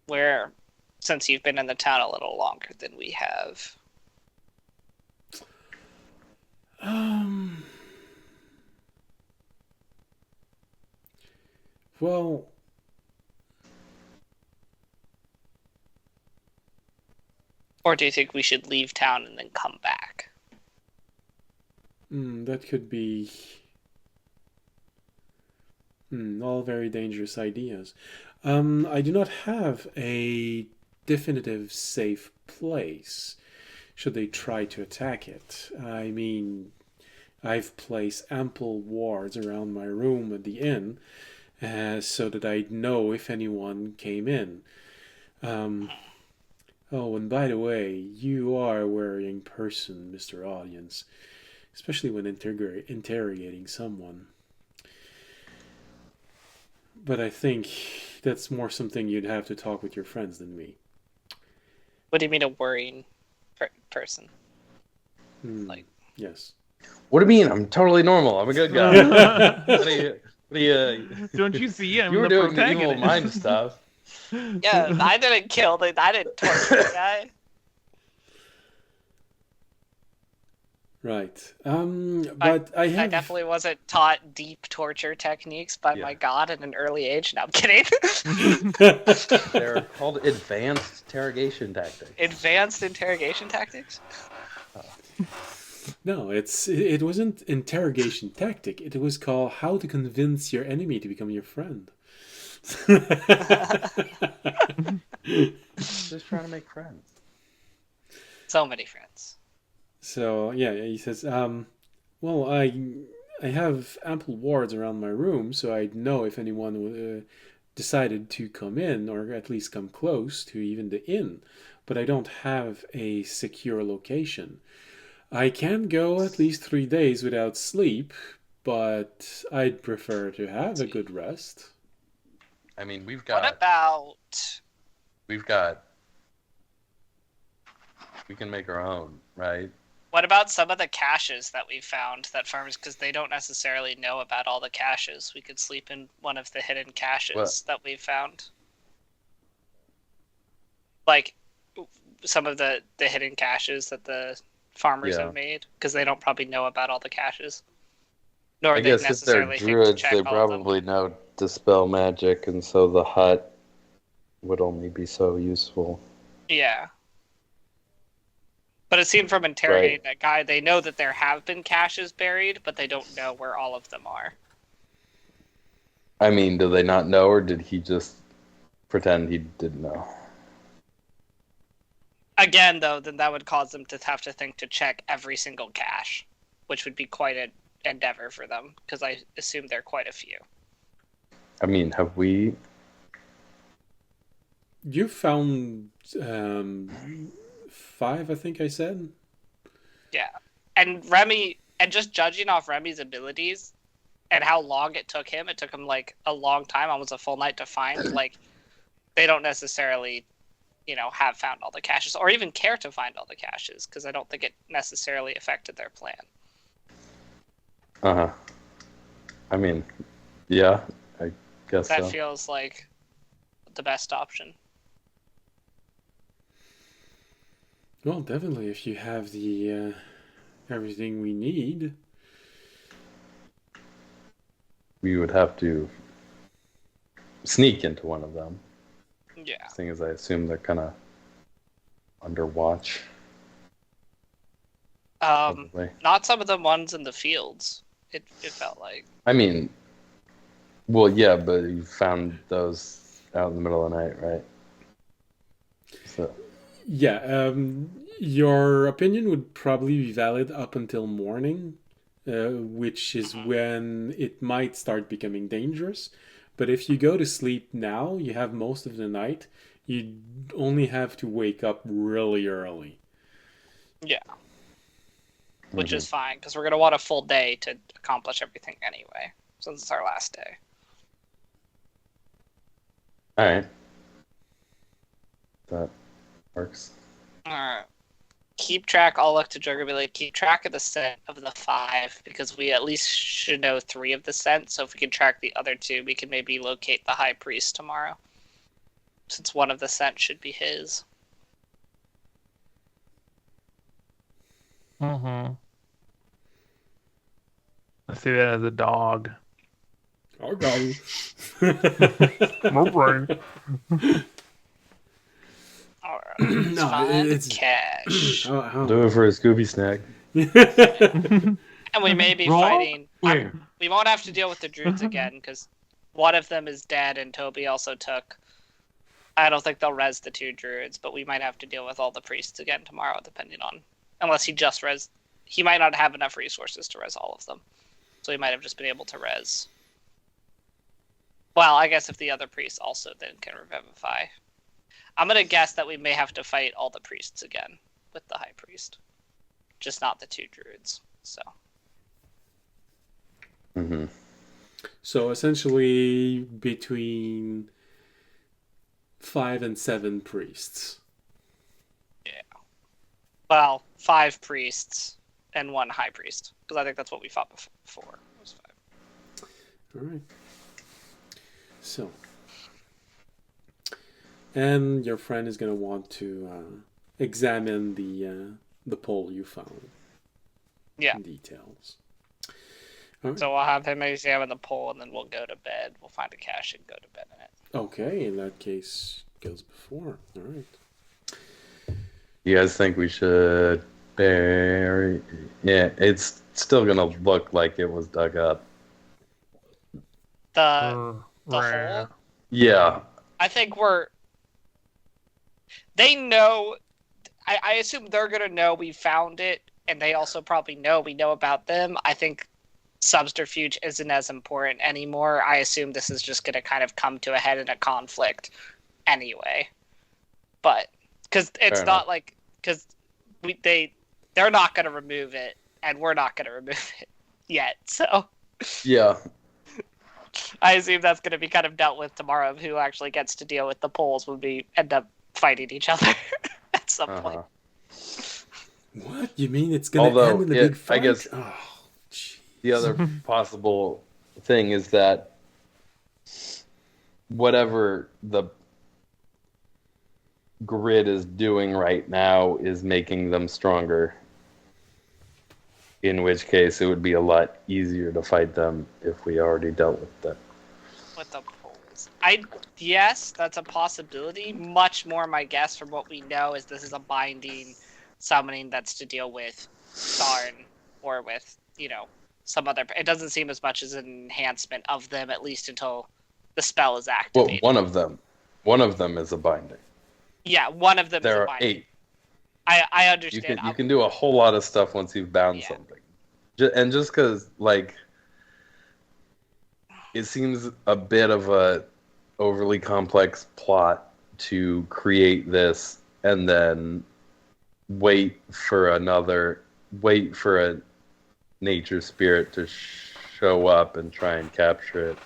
Where, since you've been in the town a little longer than we have. Well, Or do you think we should leave town and then come back? that could be all very dangerous ideas. I do not have a definitive safe place should they try to attack it. I mean, I've placed ample wards around my room at the inn so that I'd know if anyone came in. Oh, and by the way, you are a worrying person, Mr. Audience, especially when interrogating someone. But I think that's more something you'd have to talk with your friends than me. What do you mean a worrying person? Like, yes. What do you mean? I'm totally normal. I'm a good guy. What do you Don't you see? I'm you were the doing the evil protagonist. mind stuff. Yeah, I didn't kill the. I didn't torture the guy. Right. But I have. I definitely wasn't taught deep torture techniques by my god at an early age. No, I'm kidding. They're called advanced interrogation tactics. Advanced interrogation tactics? No, it wasn't interrogation tactic. It was called how to convince your enemy to become your friend. Just trying to make friends. So many friends. So yeah, he says, well, I have ample wards around my room, so I'd know if anyone decided to come in, or at least come close to even the inn. But I don't have a secure location. I can go at least 3 days without sleep, but I'd prefer to have a good rest. I mean, we can make our own, right? What about some of the caches that we found that farmers, because they don't necessarily know about all the caches. We could sleep in one of the hidden caches that we found. Like some of the hidden caches that the farmers have made, because they don't probably know about all the caches. Nor I they guess if they're necessarily druids, check they all of them. probably know dispel magic, and so the hut would only be so useful. Yeah. But it seemed from interrogating that guy, they know that there have been caches buried, but they don't know where all of them are. I mean, do they not know, or did he just pretend he didn't know? Again, though, then that would cause them to have to think to check every single cache, which would be quite an endeavor for them, because I assume there are quite a few. I mean, have we... You found 5, I think I said. Yeah. And Remy, and just judging off Remy's abilities and how long it took him like a long time, almost a full night to find, like, they don't necessarily, have found all the caches or even care to find all the caches, because I don't think it necessarily affected their plan. Uh-huh. I mean, yeah, I guess That so. feels like the best option. Well, definitely, if you have the everything we need. We would have to sneak into one of them. Yeah. Seeing as I assume they're kind of under watch. Probably. Not some of the ones in the fields. It felt like. I mean, well, yeah, but you found those out in the middle of the night, right? So, Yeah, your opinion would probably be valid up until morning, which is when it might start becoming dangerous. But if you go to sleep now, you have most of the night. You only have to wake up really early. Yeah. Which is fine, because we're going to want a full day to accomplish everything anyway, since it's our last day. all right. That works. Alright. Keep track, I'll look to Drakenmemoria, keep track of the set of the 5, because we at least should know 3 of the scent, so if we can track the other 2, we can maybe locate the High Priest tomorrow. Since one of the scent should be his. Mm-hmm. I see that as a dog. Okay. Right. Alright, No, let's find it's- cache. Do it for a Scooby snack. And we may be Roll? fighting... Where? We won't have to deal with the druids again, because one of them is dead, and Toby also took... I don't think they'll res the 2 druids, but we might have to deal with all the priests again tomorrow, depending on... Unless he just res... He might not have enough resources to res all of them. So he might have just been able to res... Well, I guess if the other priests also then can revivify. I'm going to guess that we may have to fight all the priests again with the High Priest. Just not the 2 druids, so... Mm-hmm. So essentially between 5 and 7 priests. Well, 5 priests and 1 high priest, because I think that's what we fought before. It was 5. All right. So, and your friend is going to want to examine the pole you found. Yeah. In details. So we'll have him examine the pole, and then we'll go to bed. We'll find a cache and go to bed in it. Okay, in that case, goes before. All right. You guys think we should bury... Yeah, it's still gonna look like it was dug up. The hole? Yeah. I think they know... I assume they're going to know we found it, and they also probably know we know about them. I think subterfuge isn't as important anymore. I assume this is just going to kind of come to a head in a conflict anyway. But, because it's Fair not enough. like... Because they're not going to remove it, and we're not going to remove it yet, so... Yeah. I assume that's going to be kind of dealt with tomorrow of who actually gets to deal with the poles when we end up fighting each other at some point. What? You mean it's going to Although, end in a yeah, big fight? I guess Oh, jeez. the other possible thing is that whatever the grid is doing right now is making them stronger. In which case, it would be a lot easier to fight them if we already dealt with them. With the poles. Yes, that's a possibility. Much more my guess from what we know is this is a binding summoning that's to deal with Tharn or with, some other. It doesn't seem as much as an enhancement of them, at least until the spell is Well, activated. one of them is a binding. Yeah, one of them is There a are binding. 8. I understand. You can do a whole lot of stuff once you've bound something. And just because, like, it seems a bit of a overly complex plot to create this and then wait for a nature spirit to show up and try and capture it.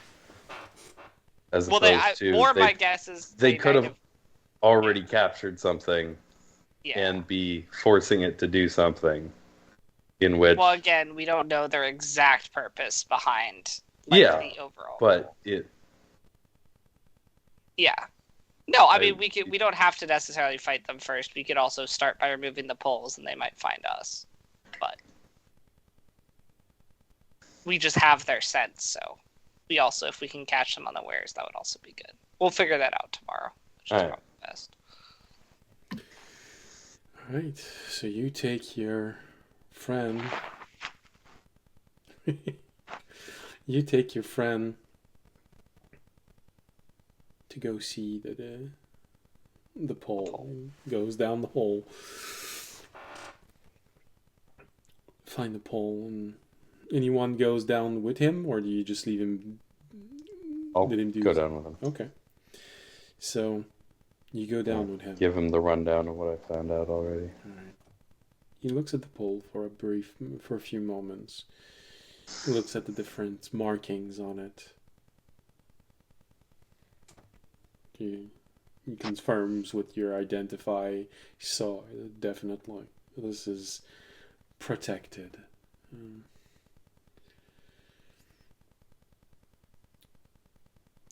As opposed to my guess is they could have already captured something and be forcing it to do something in which... Well, again, we don't know their exact purpose behind the overall. But it... Yeah. No, I mean, we don't have to necessarily fight them first. We could also start by removing the poles and they might find us. But we just have their sense, so we also, if we can catch them unawares, that would also be good. We'll figure that out tomorrow, which is probably best. Alright, so you take your friend. To go see that the pole goes down the hole. Find the pole, and anyone goes down with him, or do you just leave him? I'll go down with him. Okay. So you go down with him. Give him the rundown of what I found out already. All right. He looks at the pole for a few moments. He looks at the different markings on it. He confirms what your identify saw. Definitely, this is protected.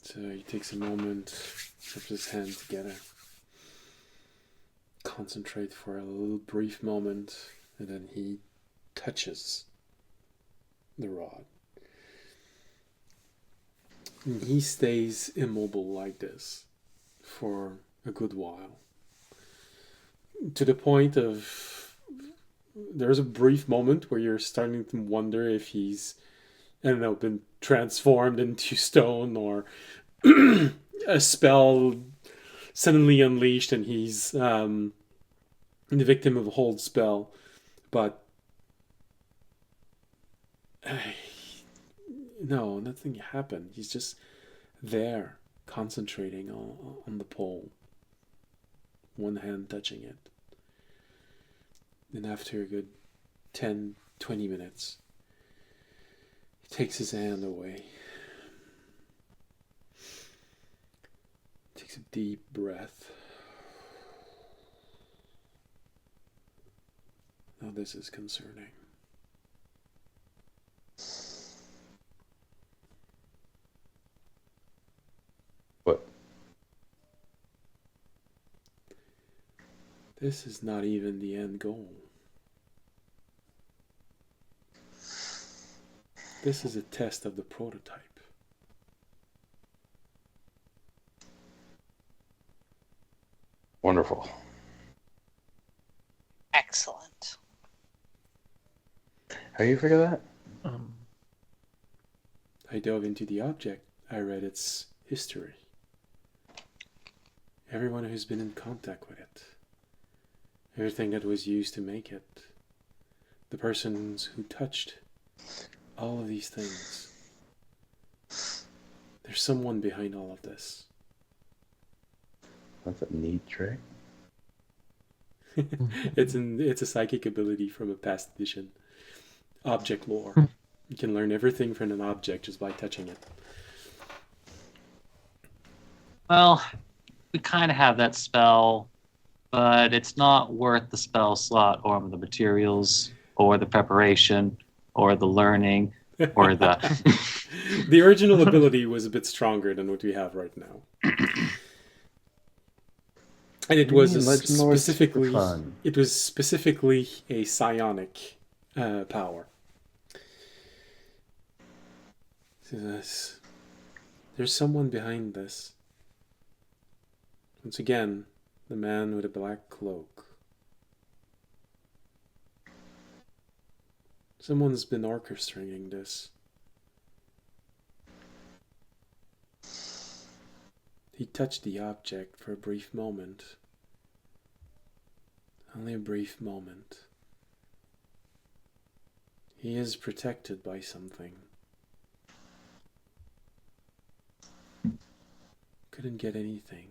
So he takes a moment, puts his hands together, concentrate for a little brief moment, and then he touches the rod. And he stays immobile like this for a good while. To the point of, there's a brief moment where you're starting to wonder if he's, I don't know, been transformed into stone, or a spell suddenly unleashed and he's the victim of a hold spell. But no, nothing happened. He's just there, concentrating on the pole, one hand touching it. Then after a good 10-20 minutes, he takes his hand away, takes a deep breath. Now this is concerning. What? This is not even the end goal. This is a test of the prototype. Wonderful. Excellent. How do you figure that? I dove into the object. I read its history. Everyone who's been in contact with it. Everything that was used to make it. The persons who touched all of these things. There's someone behind all of this. That's a neat trick. It's a psychic ability from a past edition. Object lore. You can learn everything from an object just by touching it. Well, we kind of have that spell, but it's not worth the spell slot or the materials or the preparation or the learning or the... The original ability was a bit stronger than what we have right now. And it was specifically a psionic power. So there's someone behind this. Once again, the man with a black cloak. Someone's been orchestrating this. He touched the object for a brief moment. Only a brief moment. He is protected by something. Couldn't get anything.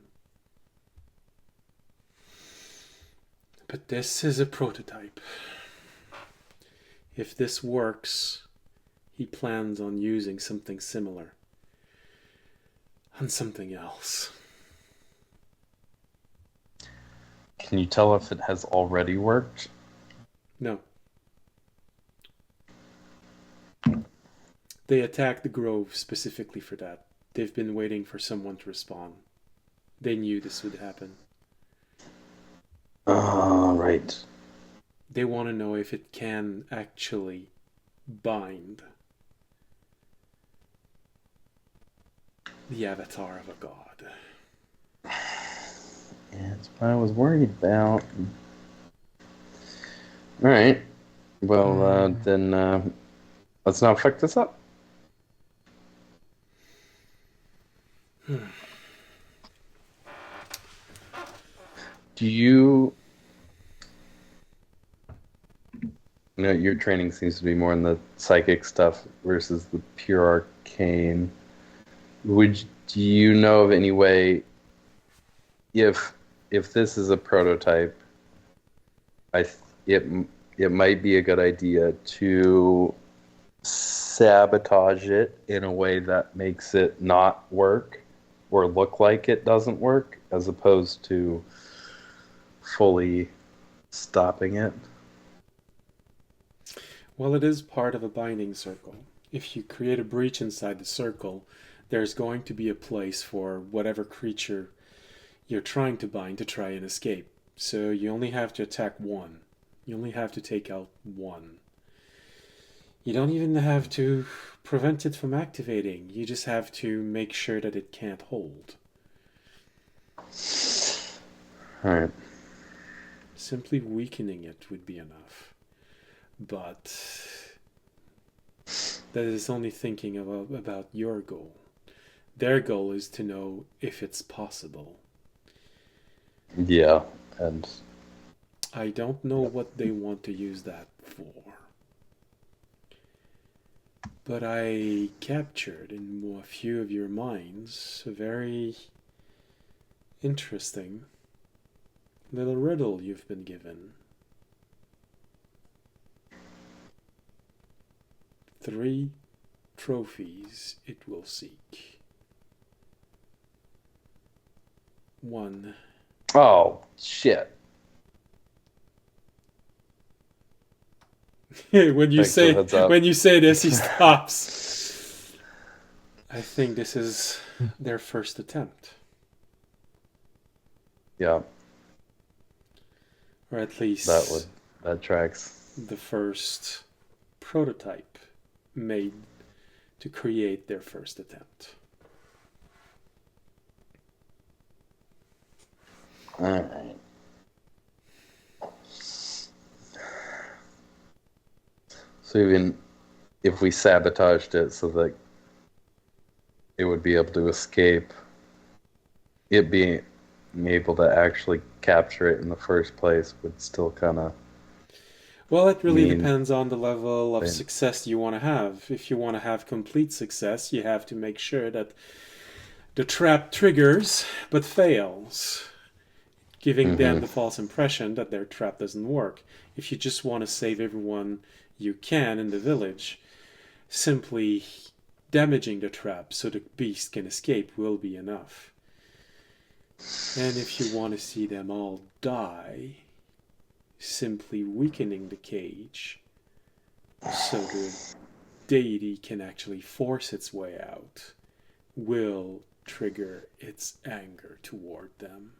But this is a prototype. If this works, he plans on using something similar. On something else. Can you tell if it has already worked? No. They attacked the grove specifically for that. They've been waiting for someone to respond. They knew this would happen. Right. They want to know if it can actually bind the avatar of a god. Yeah, that's what I was worried about. Alright. Well, then let's not fuck this up. Do you... your training seems to be more in the psychic stuff versus the pure arcane. Do you know of any way, if this is a prototype, it might be a good idea to sabotage it in a way that makes it not work or look like it doesn't work, as opposed to fully stopping it? Well, it is part of a binding circle. If you create a breach inside the circle, there's going to be a place for whatever creature you're trying to bind to try and escape. So you only have to attack one. You only have to take out one. You don't even have to prevent it from activating. You just have to make sure that it can't hold. Alright. Simply weakening it would be enough. But that is only thinking about your goal. Their goal is to know if it's possible. Yeah, and I don't know what they want to use that for. But I captured in a few of your minds a very interesting little riddle you've been given. 3 trophies it will seek. 1. oh shit. when you Thanks for the heads up. say this, he stops. I think this is their first attempt, Yeah, or at least that tracks. the first prototype made to create their first attempt. Alright. So even if we sabotaged it so that it would be able to escape, it being able to actually capture it in the first place would still kind of... Well, it really mean depends on the level of thing. success you want to have. If you want to have complete success, you have to make sure that the trap triggers but fails, giving them the false impression that their trap doesn't work. If you just want to save everyone you can in the village, simply damaging the trap so the beast can escape will be enough. And if you want to see them all die, simply weakening the cage so the deity can actually force its way out will trigger its anger toward them.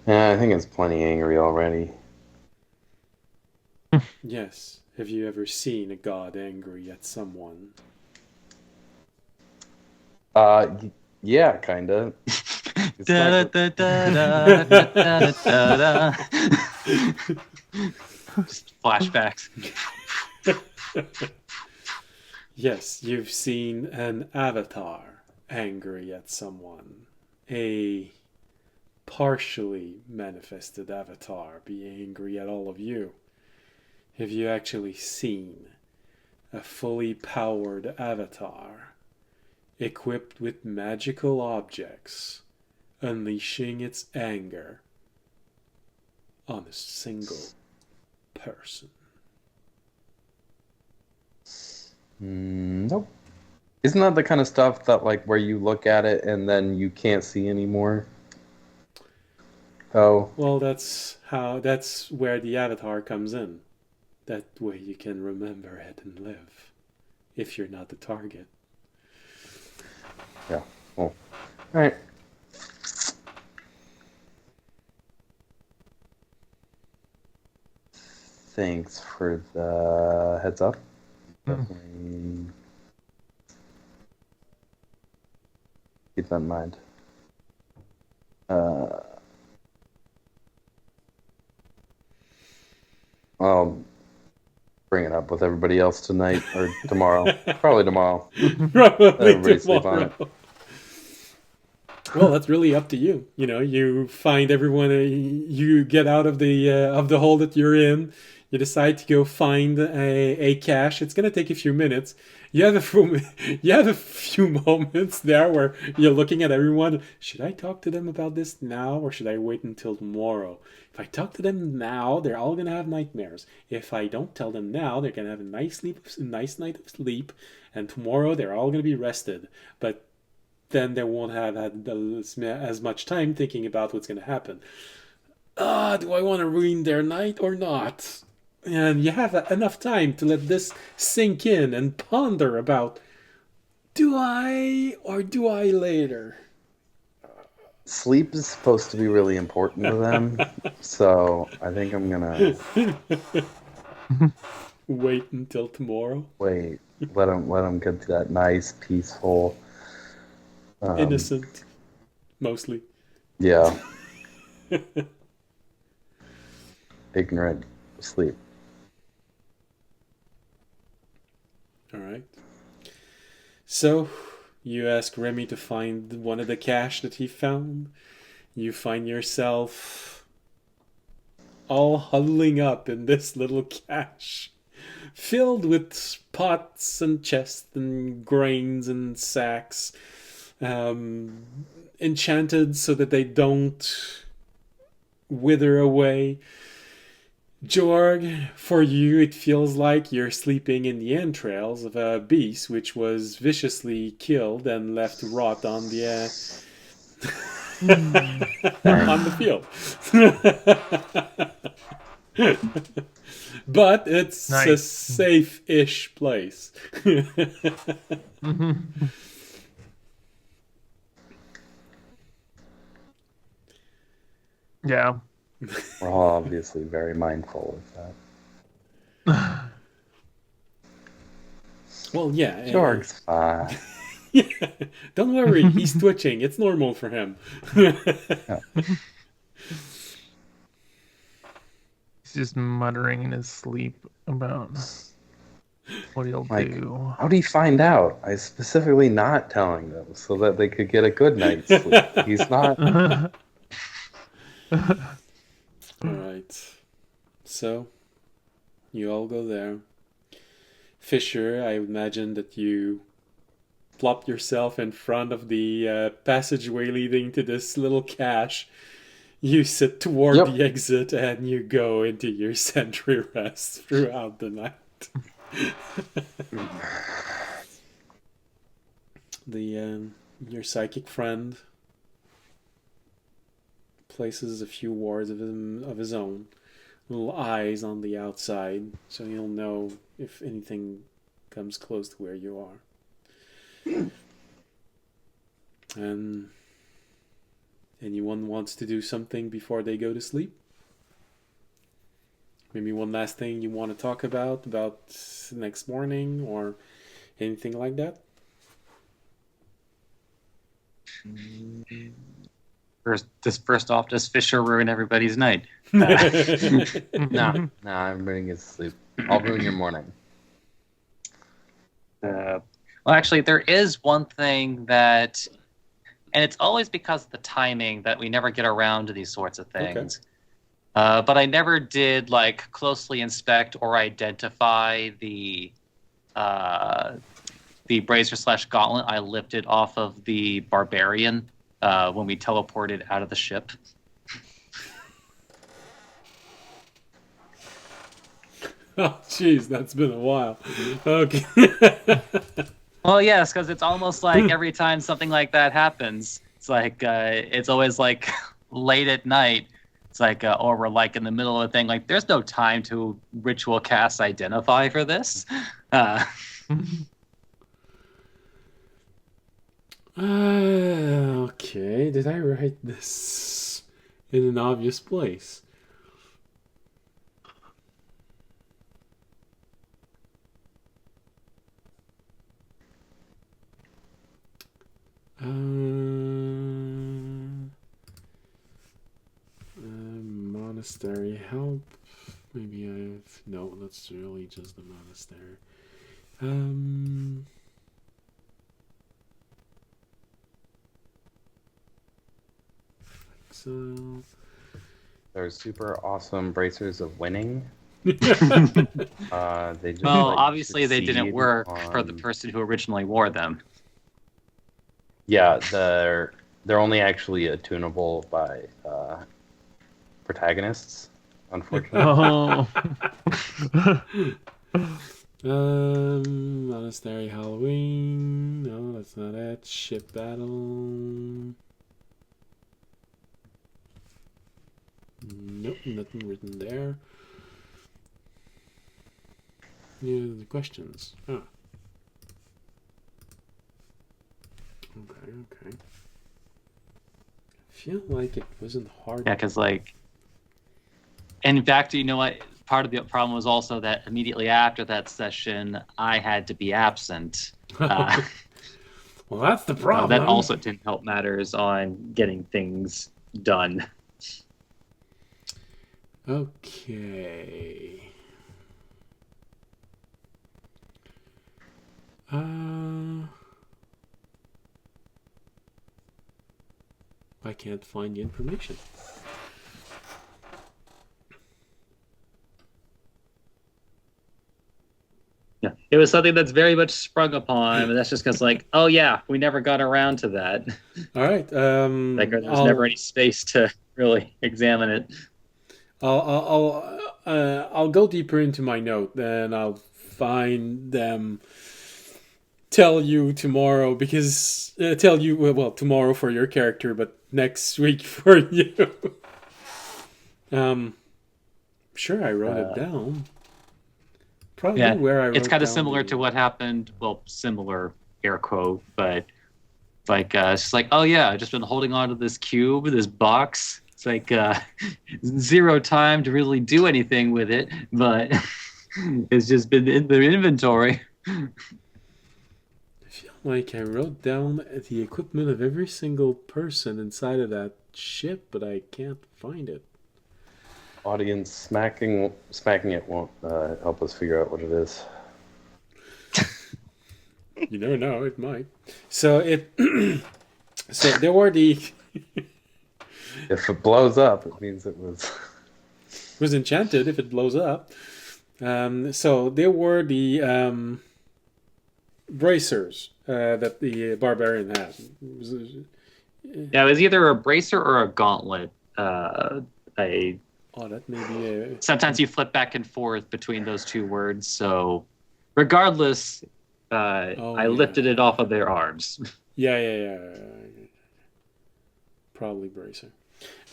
Yeah, I think it's plenty angry already. Yes. Have you ever seen a god angry at someone? Yeah, kinda. It's Da, not- da, da, da, da, da, da, da. Just flashbacks. Yes, you've seen an avatar angry at someone. A partially manifested avatar be angry at all of you. Have you actually seen a fully powered avatar equipped with magical objects unleashing its anger on a single person? Nope. Isn't that the kind of stuff that, like, where you look at it and then you can't see anymore? Oh, Well, that's where the avatar comes in. That way you can remember it and live, if you're not the target. yeah. Well, all right. Thanks for the heads up. Definitely keep that in mind. I'll bring it up with everybody else tonight or tomorrow. Probably tomorrow. Probably Everybody sleep on tomorrow. Well, that's really up to you. You know, you find everyone. You get out of the hole that you're in. You decide to go find a cache. It's gonna take a few minutes. You have a few moments there where you're looking at everyone. Should I talk to them about this now, or should I wait until tomorrow? If I talk to them now, they're all gonna have nightmares. If I don't tell them now, they're gonna have a nice night of sleep, and tomorrow they're all gonna be rested. But then they won't have had as much time thinking about what's going to happen. Do I want to ruin their night or not? And you have enough time to let this sink in and ponder about, do I or do I later? Sleep is supposed to be really important to them, so I think I'm gonna Wait until tomorrow? wait. Let them get to that nice, peaceful, Innocent, mostly. yeah, ignorant sleep. All right. So, you ask Remy to find one of the cache that he found. You find yourself all huddling up in this little cache, filled with pots and chests and grains and sacks, enchanted so that they don't wither away. Jorg, for you, it feels like you're sleeping in the entrails of a beast which was viciously killed and left to rot on the on the field. But it's a Nice. safe-ish place. Yeah. We're all obviously very mindful of that. Well, yeah. Jorg's fine. Yeah, don't worry, he's twitching. It's normal for him. He's just muttering in his sleep about what he'll Like, do. How do you find out? I specifically not telling them so that they could get a good night's sleep. He's not. All right. So, you all go there. Fisher, I imagine that you plop yourself in front of the passageway leading to this little cache. You sit toward Yep. the exit and you go into your sentry rest throughout the night. Your psychic friend places a few wards of his own, little eyes on the outside, so he'll know if anything comes close to where you are. And anyone wants to do something before they go to sleep? Maybe one last thing you want to talk about next morning or anything like that? First off, does Fisher ruin everybody's night? Nah, I'm ruining his sleep. I'll ruin your morning. Well, actually, there is one thing that, and it's always because of the timing that we never get around to these sorts of things. But I never did like closely inspect or identify the bracer/gauntlet I lifted off of the barbarian when we teleported out of the ship. Oh, jeez, that's been a while. Okay. Well, yes, because it's almost like every time something like that happens, it's like it's always like late at night. It's like, or we're like in the middle of a thing. Like, there's no time to ritual cast identify for this. Okay, did I write this in an obvious place? Monastery help. Maybe I've... No, that's really just the monastery. So... There's super awesome bracers of winning. They just, Well, like, obviously they didn't succeed work for the on- person who originally wore them. Yeah, they're only actually attunable by protagonists, unfortunately. Monastery Halloween. No, that's not it. Ship battle. Nope, nothing written there. Yeah, the questions. Ah. Okay. I feel like it wasn't hard. Yeah, because like, and in fact, you know what? Part of the problem was also that immediately after that session, I had to be absent. Well, that's the problem. That also didn't help matters on getting things done. Okay. I can't find the information. Yeah, it was something that's very much sprung upon, but that's just because, like, oh yeah, we never got around to that. All right. Like, there's never any space to really examine it. I'll go deeper into my note, then I'll find them. Tell you tomorrow because tell you well tomorrow for your character, but next week for you. Sure, I wrote it down. Probably Yeah, where I wrote it's kind of down similar the- to what happened. Well, similar air quote, but like it's just like, oh yeah, I've just been holding on to this cube, this box. It's like zero time to really do anything with it, but it's just been in the inventory. I feel like I wrote down the equipment of every single person inside of that ship, but I can't find it. Audience smacking it won't help us figure out what it is. You never know, it might. So so there were the If it blows up, it means it was. was enchanted if it blows up. So there were the bracers that the barbarian had. Yeah, it was either a bracer or a gauntlet. That may be Sometimes you flip back and forth between those two words. So, regardless, I lifted it off of their arms. Yeah. Probably bracer.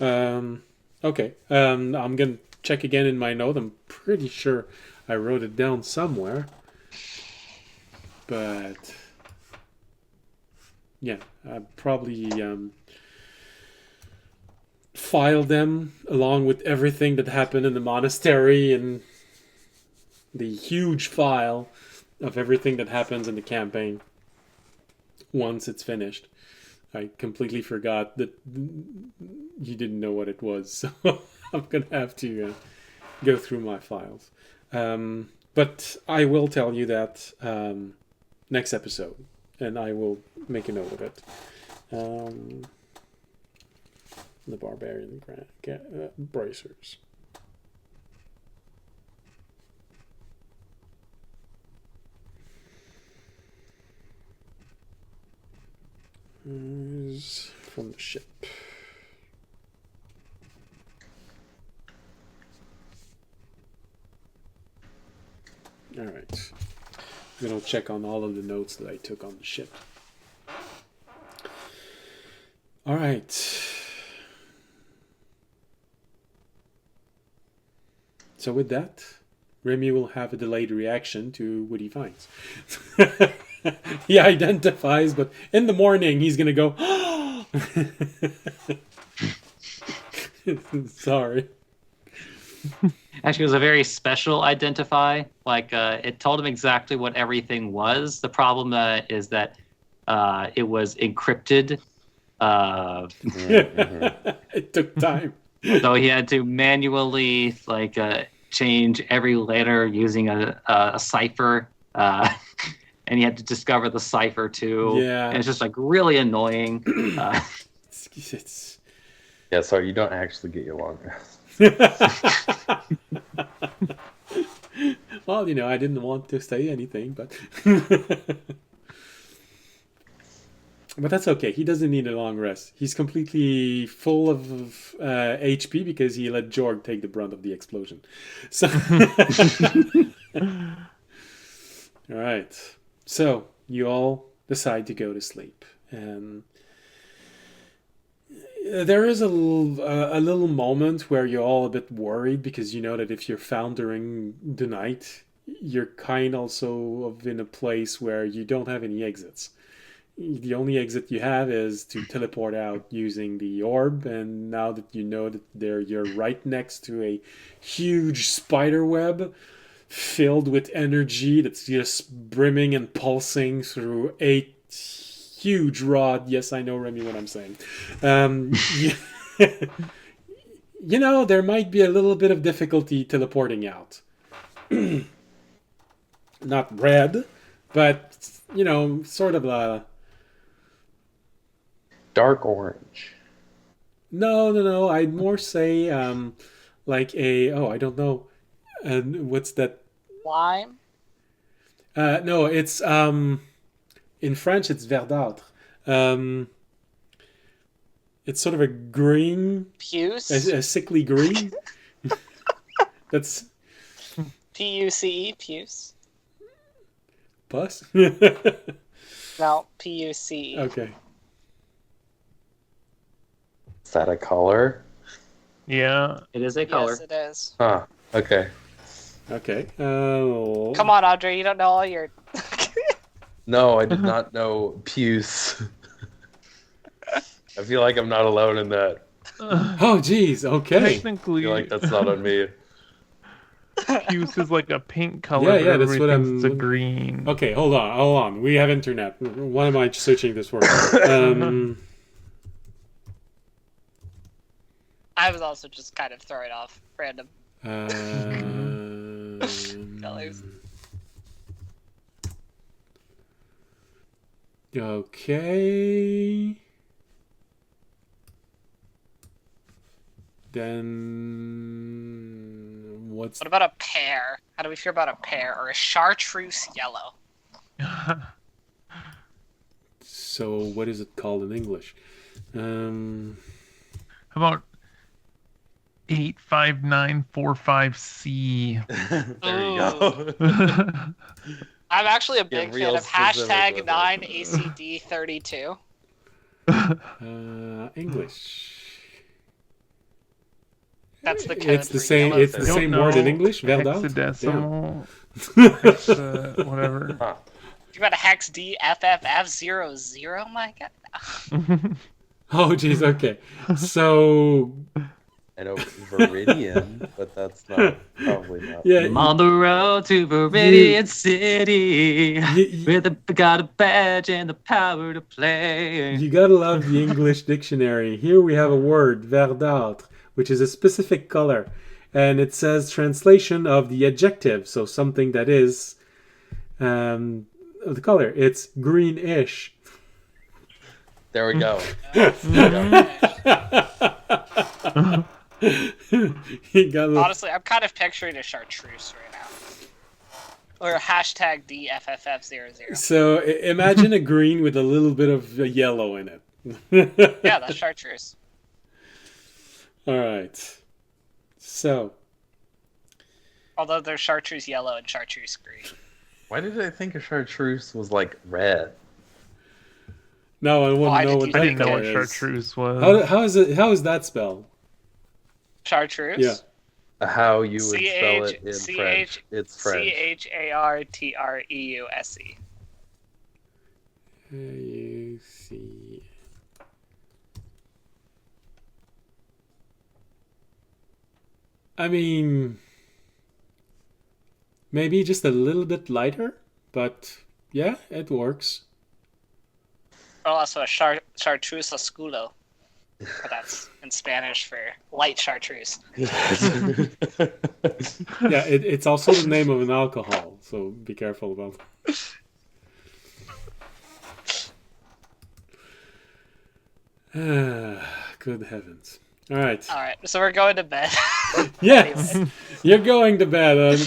Okay. I'm gonna check again in my note. I'm pretty sure I wrote it down somewhere. But yeah, I probably filed them along with everything that happened in the monastery and the huge file of everything that happens in the campaign once it's finished. I completely forgot that you didn't know what it was, so I'm gonna have to go through my files. But I will tell you that next episode, and I will make a note of it. The barbarian bracers. From the ship. All right. I'm going to check on all of the notes that I took on the ship. All right. So with that, Remy will have a delayed reaction to what he finds. He identifies, but in the morning he's going to go, sorry. Actually, it was a very special identify. Like, it told him exactly what everything was. The problem is that it was encrypted. It took time. So he had to manually change every letter using a cipher. And he had to discover the cipher too. Yeah. And it's just like really annoying. It's... Yeah, sorry, you don't actually get your long rest. Well, I didn't want to say anything, but but that's okay. He doesn't need a long rest. He's completely full of HP because he let Jorg take the brunt of the explosion. So, all right. So you all decide to go to sleep, and there is a little moment where you're all a bit worried because you know that if you're found during the night, you're kind also in a place where you don't have any exits. The only exit you have is to teleport out using the orb, and now that you know that you're right next to a huge spider web filled with energy that's just brimming and pulsing through 8 huge rod. Yes, I know, Remy, what I'm saying. There might be a little bit of difficulty teleporting out. Not red, but, sort of a... Dark orange. No. I'd more say, like a... Oh, I don't know. What's that? Lime? No, it's... in French, it's verdâtre. It's sort of a green... Puce? A sickly green. That's... P-U-C-E, puce. Pus? No, P-U-C-E. Okay. Is that a color? Yeah. It is a color. Yes, it is. Huh. Okay. Okay. Come on, Andre, you don't know all your... No, I did not know puce. I feel like I'm not alone in that. Oh, geez. Okay. I Technically, feel like that's not on me. puce is like a pink color. Yeah, but that's everybody what thinks I'm... It's a green. Okay, hold on. We have internet. Why am I searching this word? I was also just kind of throwing off random. Colors. Okay. Then what's... What about a pear? How do we feel about a pear? Or a chartreuse yellow? So what is it called in English? How about 85945C? There you go. I'm actually a big real fan of specific with #9ACD32. English. That's the code It's the for same. yellow. It's the same word in English. Verdâtre. Hexadecimal. Whatever. Huh. You got a hex DFFF00? My god. Oh, geez. Okay. So I know Viridian, but that's probably not. Yeah, I'm on the road to Viridian City, you, got a badge and the power to play. you gotta love the English dictionary. Here we have a word, verdâtre, which is a specific color. And it says translation of the adjective, so something that is of the color. It's greenish. There we go. You gotta love. Honestly, I'm kind of picturing a chartreuse right now. Or hashtag DFFF00. So imagine a green with a little bit of yellow in it. Yeah, that's chartreuse. All right. So Although there's chartreuse yellow and chartreuse green. Why did I think a chartreuse was like red? now I want Why to know did what you I that didn't know color what is. chartreuse was. How is it? How is that spelled? Chartreuse? Yeah. How you would spell it in French? It's French. CHARTREUSE. You see. I mean, maybe just a little bit lighter, but yeah, it works. Or also a chartreuse oscuro. But that's in Spanish for light chartreuse. Yeah, it's also the name of an alcohol, so be careful about that. Good heavens. All right. Alright, so we're going to bed. Yes, you're going to bed.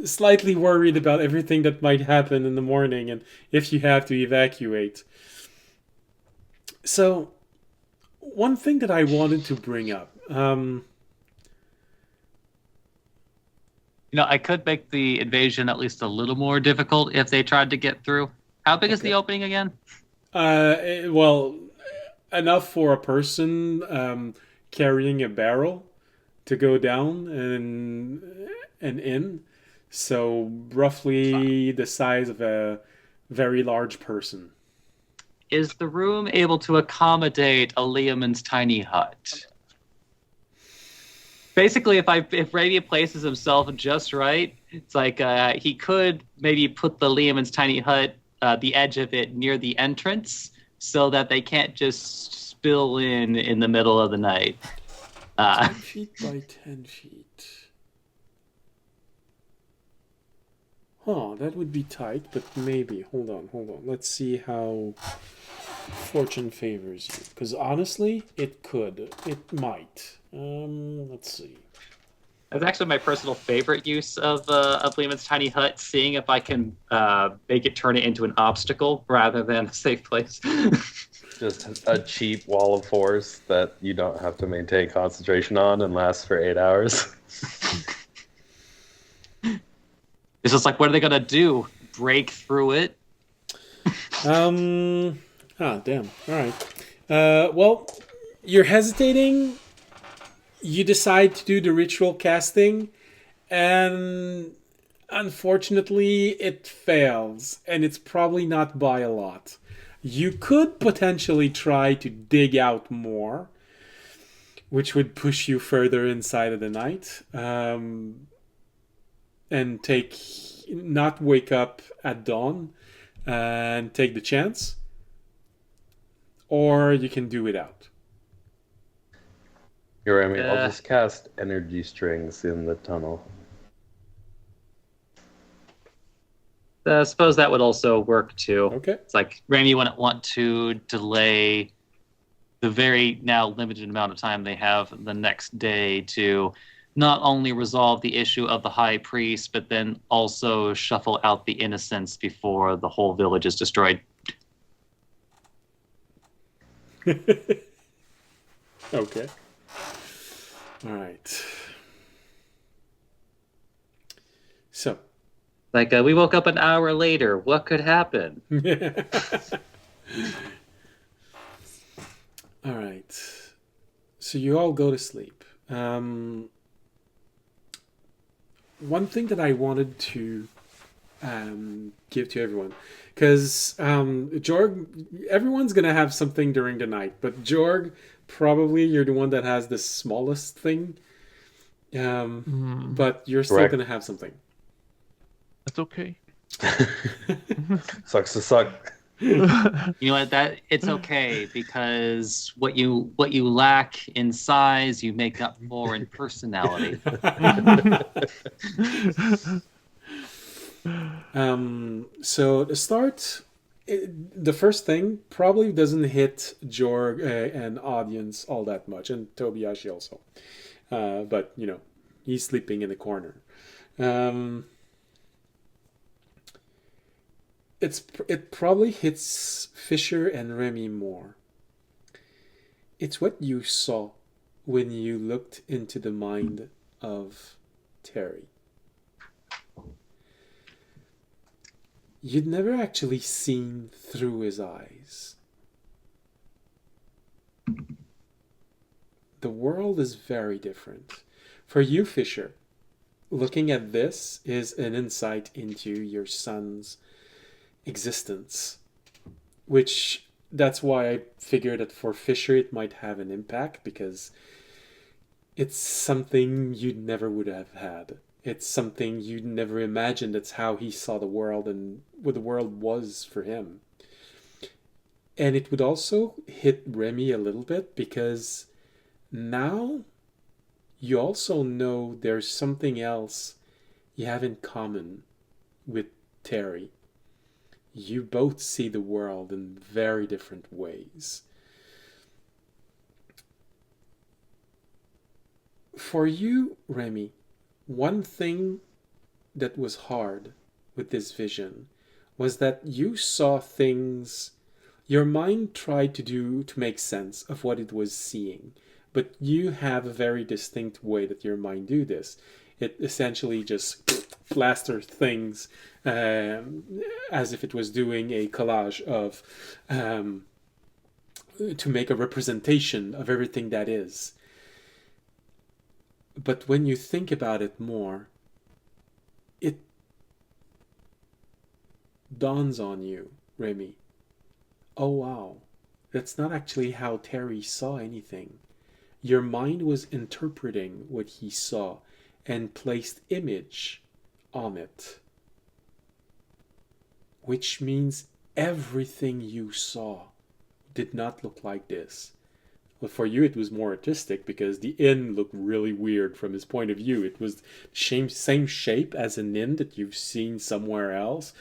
Slightly worried about everything that might happen in the morning and if you have to evacuate. So, one thing that I wanted to bring up. I could make the invasion at least a little more difficult if they tried to get through. How big is the opening again? Well, enough for a person carrying a barrel to go down and in. So roughly the size of a very large person. Is the room able to accommodate a Leomund's tiny hut? Basically, if Radia places himself just right, it's like he could maybe put the Leomund's tiny hut, the edge of it near the entrance, so that they can't just spill in the middle of the night. 10 feet by 10 feet. Huh, that would be tight, but maybe. Hold on. Let's see how fortune favors you. Because honestly, it could. It might. Let's see. That's actually my personal favorite use of Leomund's tiny hut, seeing if I can turn it into an obstacle rather than a safe place. Just a cheap wall of force that you don't have to maintain concentration on and lasts for 8 hours. It's just like, what are they gonna do? Break through it? Damn. All right. Well, you're hesitating. You decide to do the ritual casting, and unfortunately, it fails, and it's probably not by a lot. You could potentially try to dig out more, which would push you further inside of the night, and not wake up at dawn and take the chance, or you can do it out. I'll just cast energy strings in the tunnel. I suppose that would also work too. Okay. It's like Rami wouldn't want to delay the very now limited amount of time they have the next day to not only resolve the issue of the high priest, but then also shuffle out the innocents before the whole village is destroyed. Okay. All right. So. Like, we woke up an hour later. What could happen? All right. So you all go to sleep. One thing that I wanted to give to everyone. Because Jorg, everyone's going to have something during the night, but Jorg, probably you're the one that has the smallest thing. But you're still Correct. going to have something. That's okay. Sucks to suck. You know what? That it's okay because what you lack in size, you make up for in personality. So to start, the first thing probably doesn't hit Jorg and audience all that much, and Tobiyashi also. But you know, he's sleeping in the corner. It probably hits Fisher and Remy more. It's what you saw when you looked into the mind of Terry. You'd never actually seen through his eyes. The world is very different. For you, Fisher, looking at this is an insight into your son's existence, which that's why I figured that for Fisher it might have an impact, because it's something you never would have had. It's something you'd never imagined. That's how he saw the world and what the world was for him. And it would also hit Remy a little bit, because now you also know there's something else you have in common with Terry. You both see the world in very different ways. For you, Remy, one thing that was hard with this vision was that you saw things your mind tried to make sense of what it was seeing, but you have a very distinct way that your mind do this. It essentially just plasters things as if it was doing a collage of to make a representation of everything that is. But when you think about it more, it dawns on you, Remy. Oh wow, that's not actually how Terry saw anything. Your mind was interpreting what he saw and placed image on it. Which means everything you saw did not look like this. Well, for you it was more artistic because the inn looked really weird from his point of view. It was the same shape as an inn that you've seen somewhere else.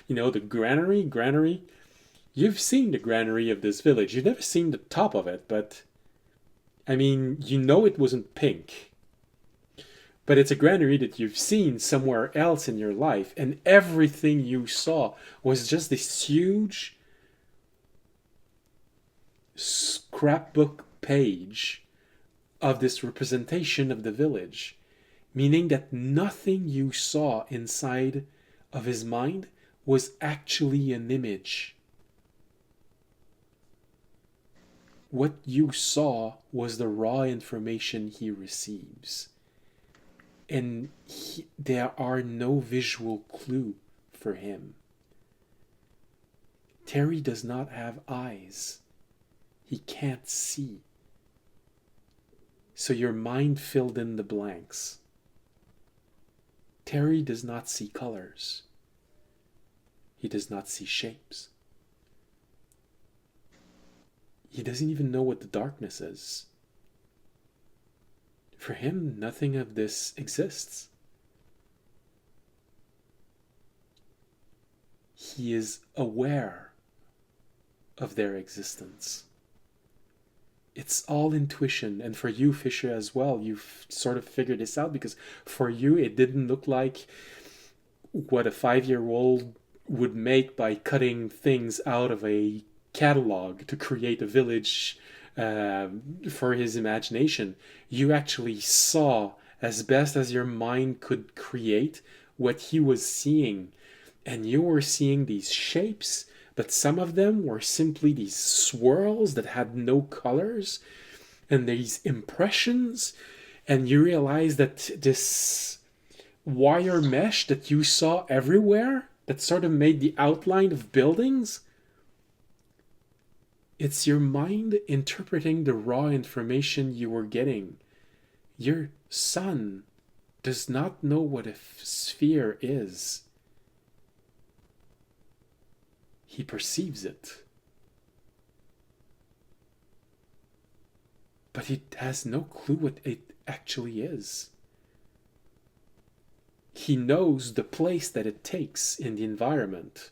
You know, the granary. You've seen the granary of this village. You've never seen the top of it, but I mean, you know it wasn't pink. But it's a granary that you've seen somewhere else in your life, and everything you saw was just this huge scrapbook page of this representation of the village, meaning that nothing you saw inside of his mind was actually an image. What you saw was the raw information he receives. And there are no visual clue for him. Terry does not have eyes. He can't see. So your mind filled in the blanks. Terry does not see colors. He does not see shapes. He doesn't even know what the darkness is. For him, nothing of this exists. He is aware of their existence. It's all intuition, and for you, Fisher, as well, you've sort of figured this out, because for you, it didn't look like what a 5-year-old would make by cutting things out of a catalog to create a village for his imagination. You actually saw, as best as your mind could create, what he was seeing. And you were seeing these shapes, but some of them were simply these swirls that had no colors, and these impressions. And you realize that this wire mesh that you saw everywhere that sort of made the outline of buildings. It's your mind interpreting the raw information you were getting. Your son does not know what a sphere is. He perceives it. But he has no clue what it actually is. He knows the place that it takes in the environment.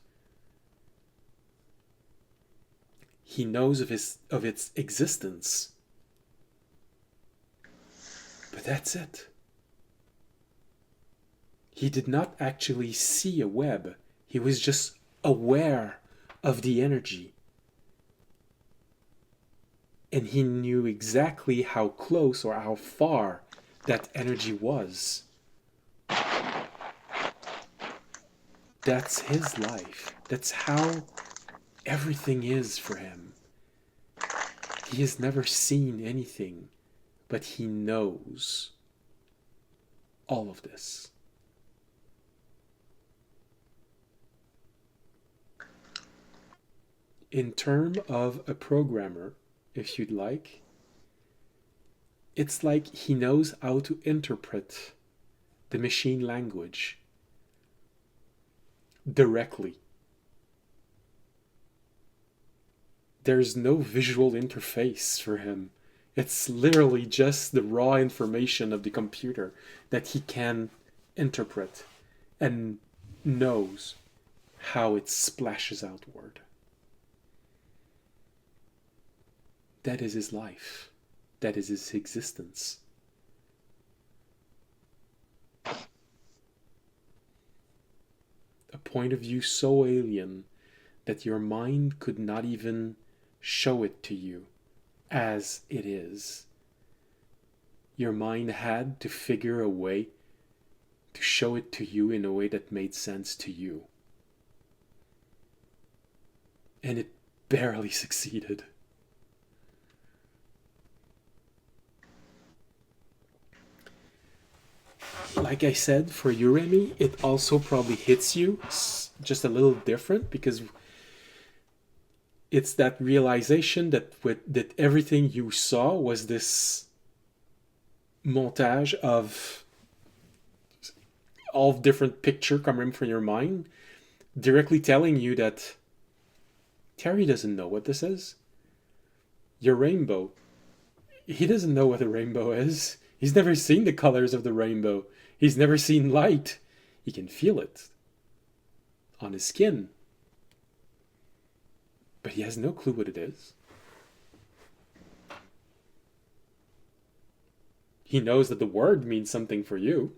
He knows of its existence. But that's it. He did not actually see a web. He was just aware of the energy. And he knew exactly how close or how far that energy was. That's his life. That's how everything is for him. He has never seen anything, but he knows all of this. In terms of a programmer, if you'd like, it's like he knows how to interpret the machine language directly. There's no visual interface for him. It's literally just the raw information of the computer that he can interpret and knows how it splashes outward. That is his life. That is his existence. A point of view so alien that your mind could not even show it to you as it is. Your mind had to figure a way to show it to you in a way that made sense to you. And it barely succeeded. Like I said, for you, Remy, it also probably hits you just a little different because it's that realization that everything you saw was this montage of all different pictures coming from your mind, directly telling you that Terry doesn't know what this is. Your rainbow. He doesn't know what a rainbow is. He's never seen the colors of the rainbow. He's never seen light. He can feel it on his skin. But he has no clue what it is. He knows that the word means something for you.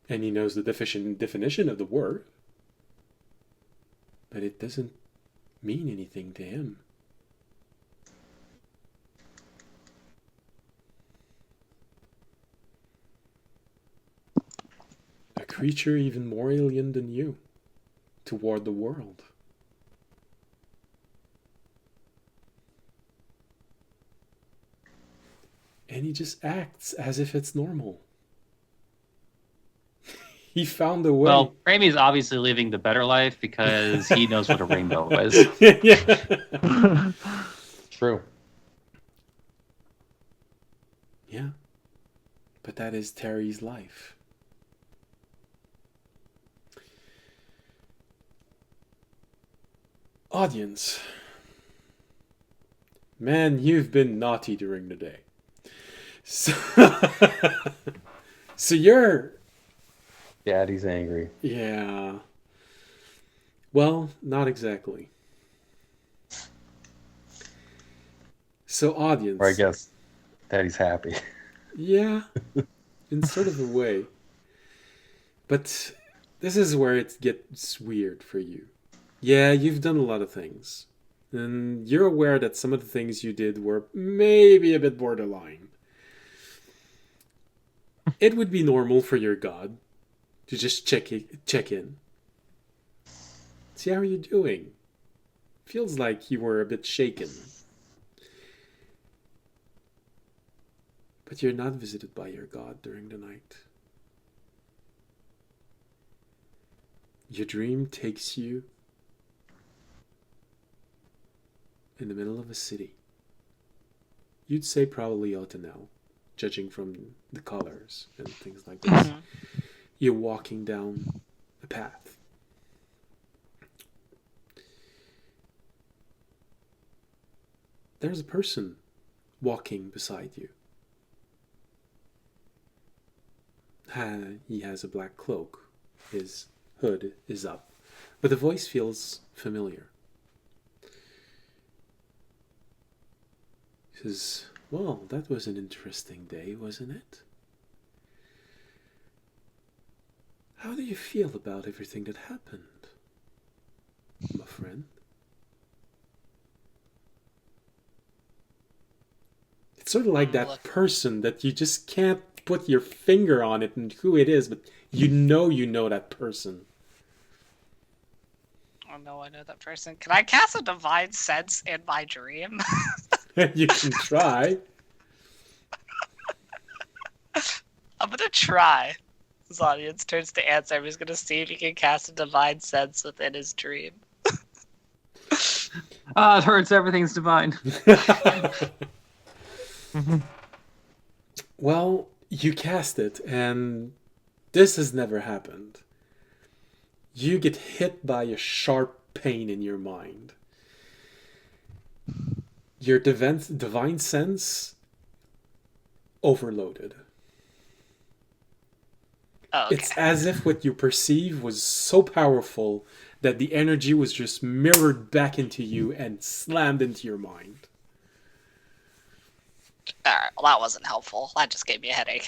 And he knows the definition of the word. But it doesn't mean anything to him. A creature even more alien than you toward the world. And he just acts as if it's normal. He found a way. Well, Ramey's obviously living the better life because he knows what a rainbow is. Yeah. True. Yeah. But that is Terry's life. Audience. Man, you've been naughty during the day. So, so you're... Daddy's angry. Yeah. Well, not exactly. So, audience. Or I guess Daddy's happy. Yeah, in sort of a way. But this is where it gets weird for you. Yeah, you've done a lot of things. And you're aware that some of the things you did were maybe a bit borderline. It would be normal for your god to just check in. See how you're doing. Feels like you were a bit shaken. But you're not visited by your god during the night. Your dream takes you in the middle of a city. You'd say probably Ottenel, judging from the colors and things like this. You're walking down a path. There's a person walking beside you. He has a black cloak. His hood is up. But the voice feels familiar. He says, well, that was an interesting day, wasn't it? How do you feel about everything that happened, my friend? It's sort of like that person that you just can't put your finger on it and who it is, but you know that person. Oh no, I know that person. Can I cast a divine sense in my dream? You can try. I'm gonna try. His audience turns to answer. I'm just gonna see if he can cast a divine sense within his dream. It hurts. Everything's divine. Well, you cast it, and this has never happened. You get hit by a sharp pain in your mind. Your divine sense overloaded. Oh, okay. It's as if what you perceive was so powerful that the energy was just mirrored back into you and slammed into your mind. Alright, well that wasn't helpful. That just gave me a headache.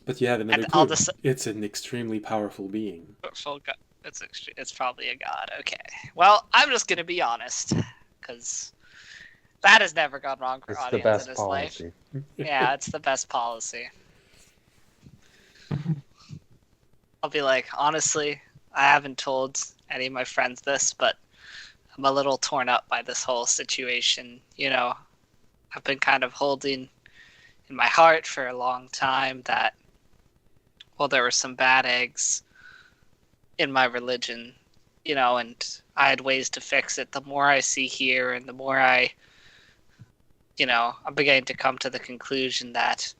But you have another clue. It's an extremely powerful being. It's probably a god. Okay. Well, I'm just gonna be honest, because that has never gone wrong for audience in his life. Yeah, it's the best policy. I'll be like, honestly, I haven't told any of my friends this, but I'm a little torn up by this whole situation. You know, I've been kind of holding in my heart for a long time that, well, there were some bad eggs in my religion, you know, and I had ways to fix it. The more I see here and the more I'm beginning to come to the conclusion that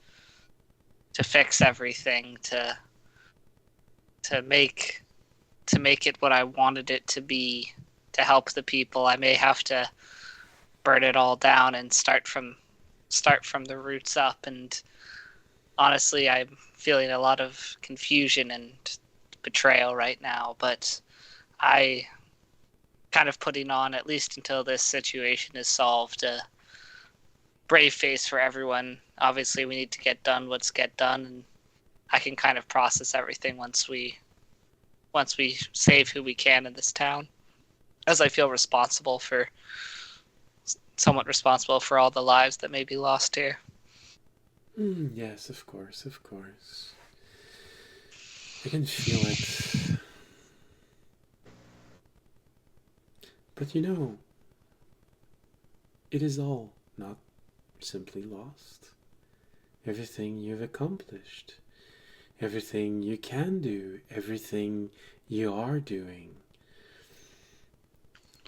to fix everything, to make it what I wanted it to be, to help the people, I may have to burn it all down and start from the roots up. And honestly, I'm feeling a lot of confusion and betrayal right now, but I kind of putting on, at least until this situation is solved, a brave face for everyone. Obviously, we need to get done what's get done, and I can kind of process everything once we save who we can in this town, as I feel somewhat responsible for all the lives that may be lost here. Yes, of course. I can feel it. But it is all not simply lost. Everything you've accomplished, everything you can do, everything you are doing,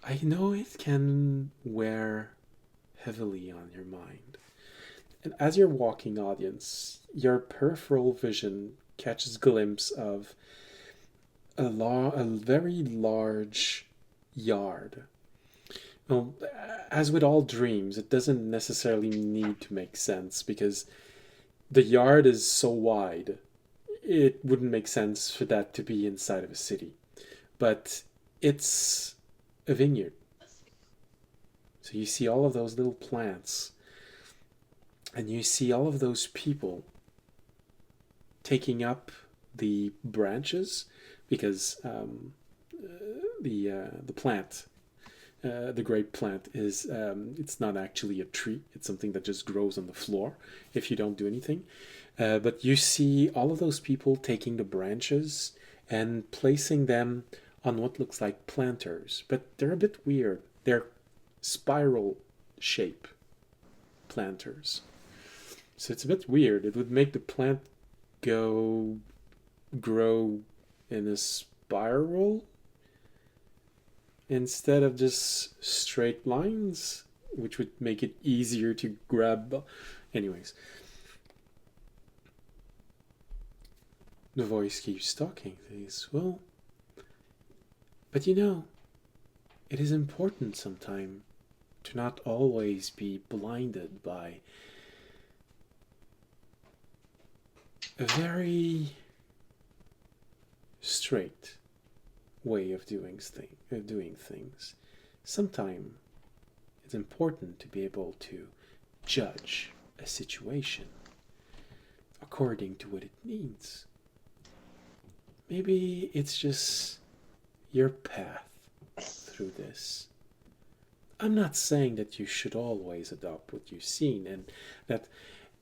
I know it can wear heavily on your mind. And as you're walking, audience, your peripheral vision catches a glimpse of a very large yard. Well, as with all dreams, it doesn't necessarily need to make sense, because the yard is so wide, it wouldn't make sense for that to be inside of a city. But it's a vineyard. So you see all of those little plants, and you see all of those people taking up the branches, because the plant, the grape plant, is it's not actually a tree. It's something that just grows on the floor if you don't do anything. But you see all of those people taking the branches and placing them on what looks like planters, but they're a bit weird. They're spiral shape planters. So it's a bit weird. It would make the plant grow in a spiral instead of just straight lines, which would make it easier to grab. Anyways, the voice keeps talking. Says, well, but you know, it is important sometimes to not always be blinded by a very straight way of doing things. Sometimes it's important to be able to judge a situation according to what it needs. Maybe it's just your path through this. I'm not saying that you should always adopt what you've seen and that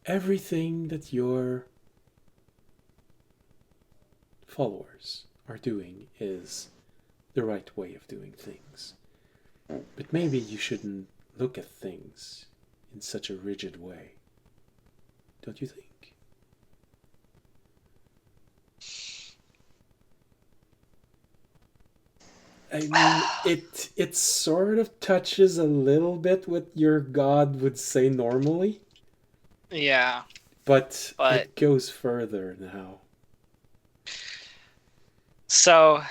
everything that your followers are doing is the right way of doing things. But maybe you shouldn't look at things in such a rigid way. Don't you think? I mean, it sort of touches a little bit what your god would say normally, Yeah. but But- it goes further now. So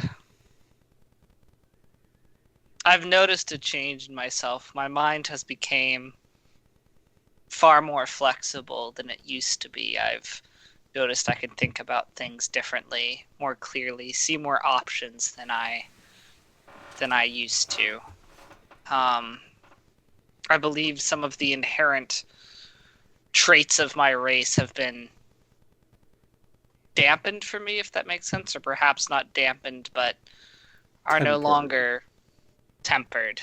I've noticed a change in myself. My mind has become far more flexible than it used to be. I've noticed I can think about things differently, more clearly, see more options than I used to. I believe some of the inherent traits of my race have been dampened for me, if that makes sense, or perhaps not dampened, but are no Tempered. longer tempered.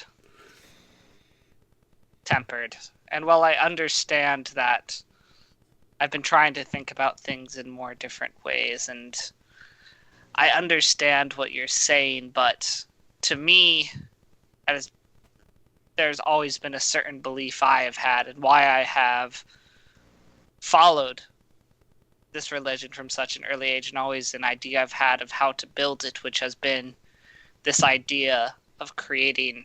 And while I understand that I've been trying to think about things in more different ways, and I understand what you're saying, but to me, there's always been a certain belief I have had, and why I have followed this religion from such an early age, and always an idea I've had of how to build it, which has been this idea of creating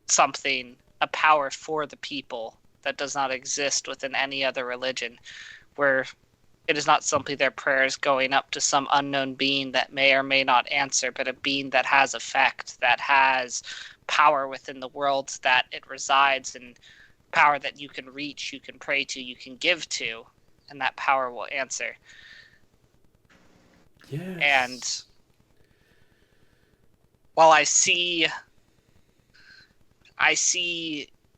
something, a power for the people that does not exist within any other religion, where it is not simply their prayers going up to some unknown being that may or may not answer, but a being that has effect, that has power within the world that it resides, and power that you can reach, you can pray to, you can give to, and that power will answer. Yes. And while I see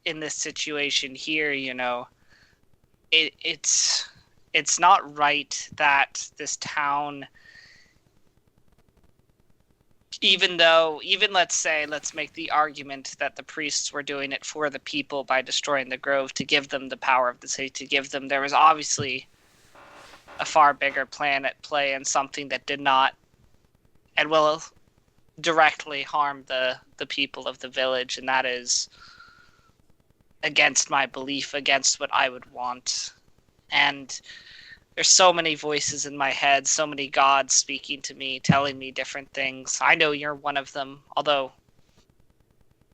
in this situation here, you know, it's not right that this town, even let's make the argument that the priests were doing it for the people by destroying the grove to give them the power of the city, to give them, there was obviously a far bigger plan at play, and something that did not and will directly harm the people of the village, and that is against my belief, against what I would want. And there's so many voices in my head, so many gods speaking to me, telling me different things. I know you're one of them, although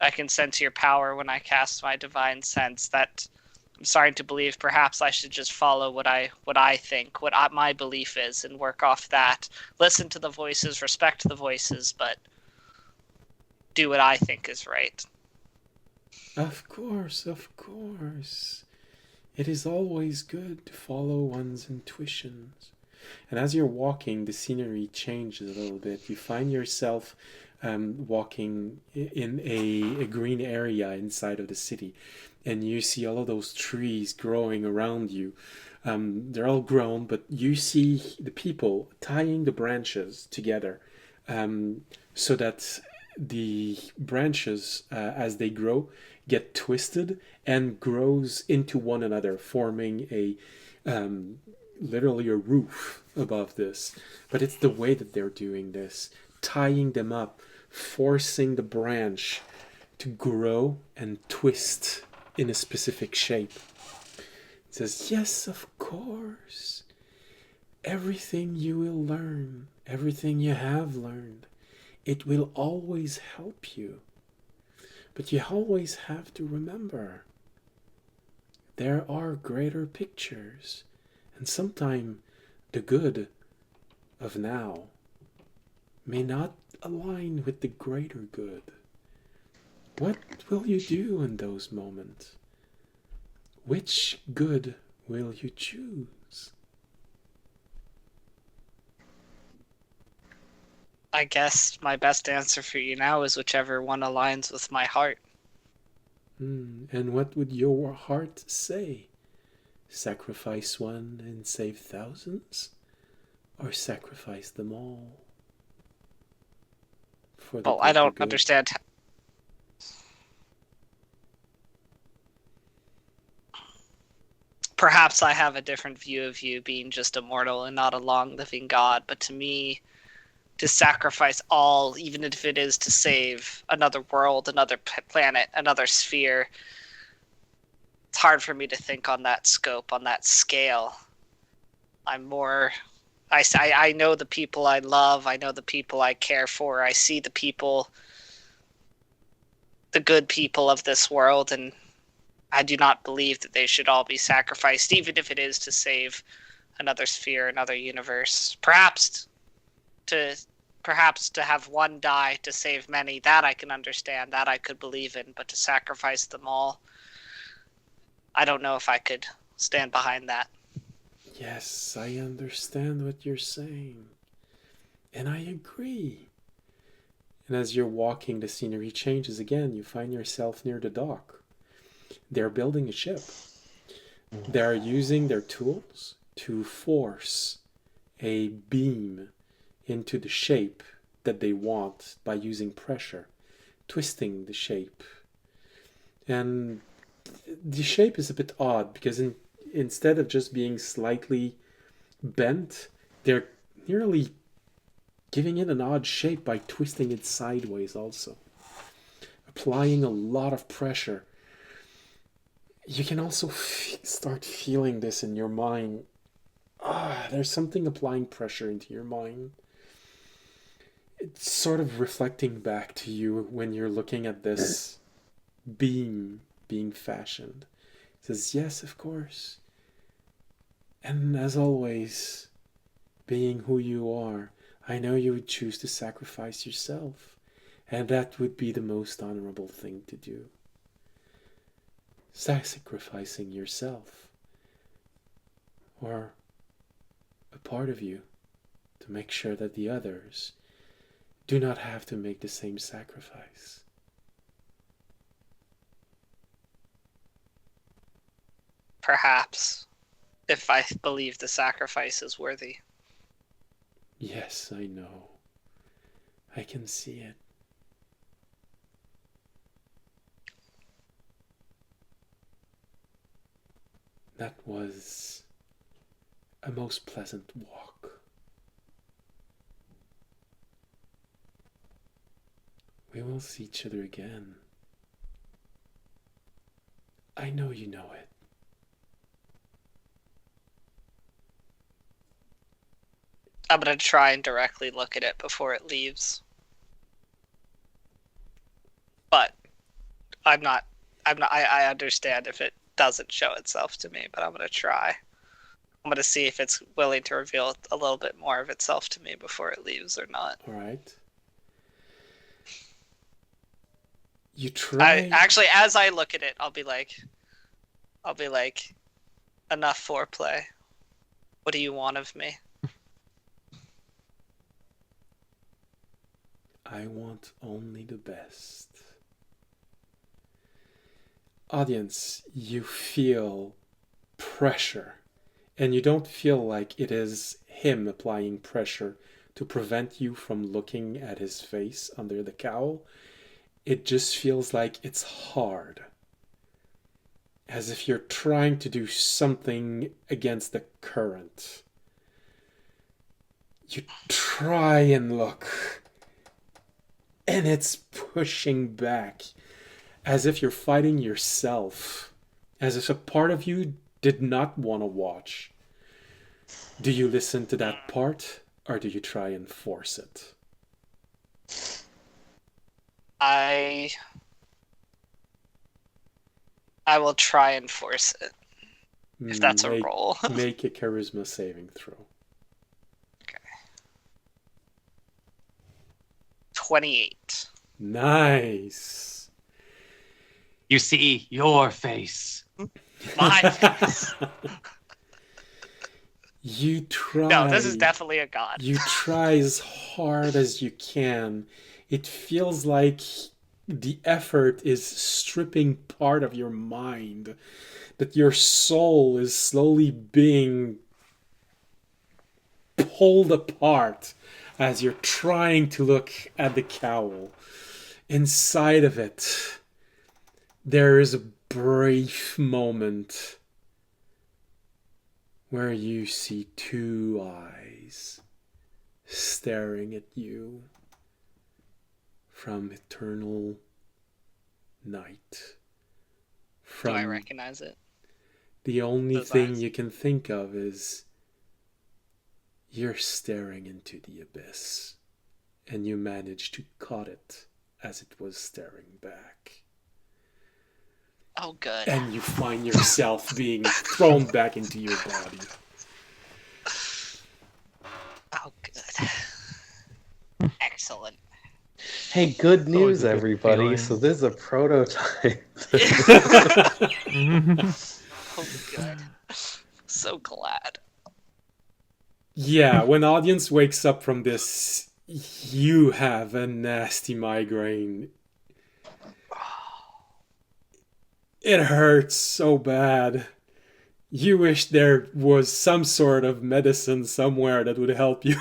I can sense your power when I cast my divine sense. That I'm starting to believe perhaps I should just follow what I think, my belief is, and work off that. Listen to the voices, respect the voices, but do what I think is right. Of course. It is always good to follow one's intuitions. And as you're walking, the scenery changes a little bit. You find yourself walking in a green area inside of the city. And you see all of those trees growing around you. They're all grown, but you see the people tying the branches together so that the branches, as they grow, get twisted and grows into one another, forming a literally a roof above this. But it's the way that they're doing this, tying them up, forcing the branch to grow and twist in a specific shape. It says, yes, of course. everything you will learn, everything you have learned, it will always help you. But you always have to remember there are greater pictures, and sometimes the good of now may not align with the greater good. What will you do in those moments? Which good will you choose? I guess my best answer for you now is whichever one aligns with my heart. And what would your heart say? Sacrifice one and save thousands? Or sacrifice them all? For the Well, I greater don't good? understand. Perhaps I have a different view of you being just a mortal and not a long-living god, but to me, to sacrifice all, even if it is to save another world, another planet, another sphere, it's hard for me to think on that scope, on that scale. I'm more... I know the people I love, I know the people I care for, I see the people, the good people of this world, and I do not believe that they should all be sacrificed, even if it is to save another sphere, another universe. Perhaps to have one die to save many, that I can understand, that I could believe in, but to sacrifice them all, I don't know if I could stand behind that. Yes, I understand what you're saying. And I agree. And as you're walking, the scenery changes again. You find yourself near the dock. They're building a ship. They're using their tools to force a beam into the shape that they want by using pressure, twisting the shape. And the shape is a bit odd because instead of just being slightly bent, they're nearly giving it an odd shape by twisting it sideways also, applying a lot of pressure. You can also start feeling this in your mind. There's something applying pressure into your mind. It's sort of reflecting back to you when you're looking at this beam being fashioned. It says, yes, of course. And as always, being who you are, I know you would choose to sacrifice yourself. And that would be the most honorable thing to do. Sacrificing yourself. Or a part of you to make sure that the others do not have to make the same sacrifice. Perhaps, if I believe the sacrifice is worthy. Yes, I know. I can see it. That was a most pleasant walk. We will see each other again. I know you know it. I'm going to try and directly look at it before it leaves. But I understand if it doesn't show itself to me, but I'm going to try. I'm going to see if it's willing to reveal a little bit more of itself to me before it leaves or not. All right. You try. Actually, as I look at it, I'll be like, enough foreplay. What do you want of me? I want only the best. Audience, you feel pressure, and you don't feel like it is him applying pressure to prevent you from looking at his face under the cowl. It just feels like it's hard, as if you're trying to do something against the current. You try and look, and it's pushing back, as if you're fighting yourself, as if a part of you did not want to watch. Do you listen to that part, or do you try and force it? I will try and force it. If that's a roll. Make a charisma saving throw. Okay. 28. Nice. You see your face. My face. You try. No, this is definitely a god. You try as hard as you can. It feels like the effort is stripping part of your mind, that your soul is slowly being pulled apart as you're trying to look at the cowl. Inside of it, there is a brief moment where you see two eyes staring at you from eternal night. Do I recognize it? The only Those thing eyes? you can think of is you're staring into the abyss, and you manage to cut it as it was staring back. Oh, good. And you find yourself being thrown back into your body. Oh, good. Excellent. Hey, good always news, a good everybody. feeling. So this is a prototype. Oh, good. So glad. Yeah, when audience wakes up from this, you have a nasty migraine. It hurts so bad. You wish there was some sort of medicine somewhere that would help you.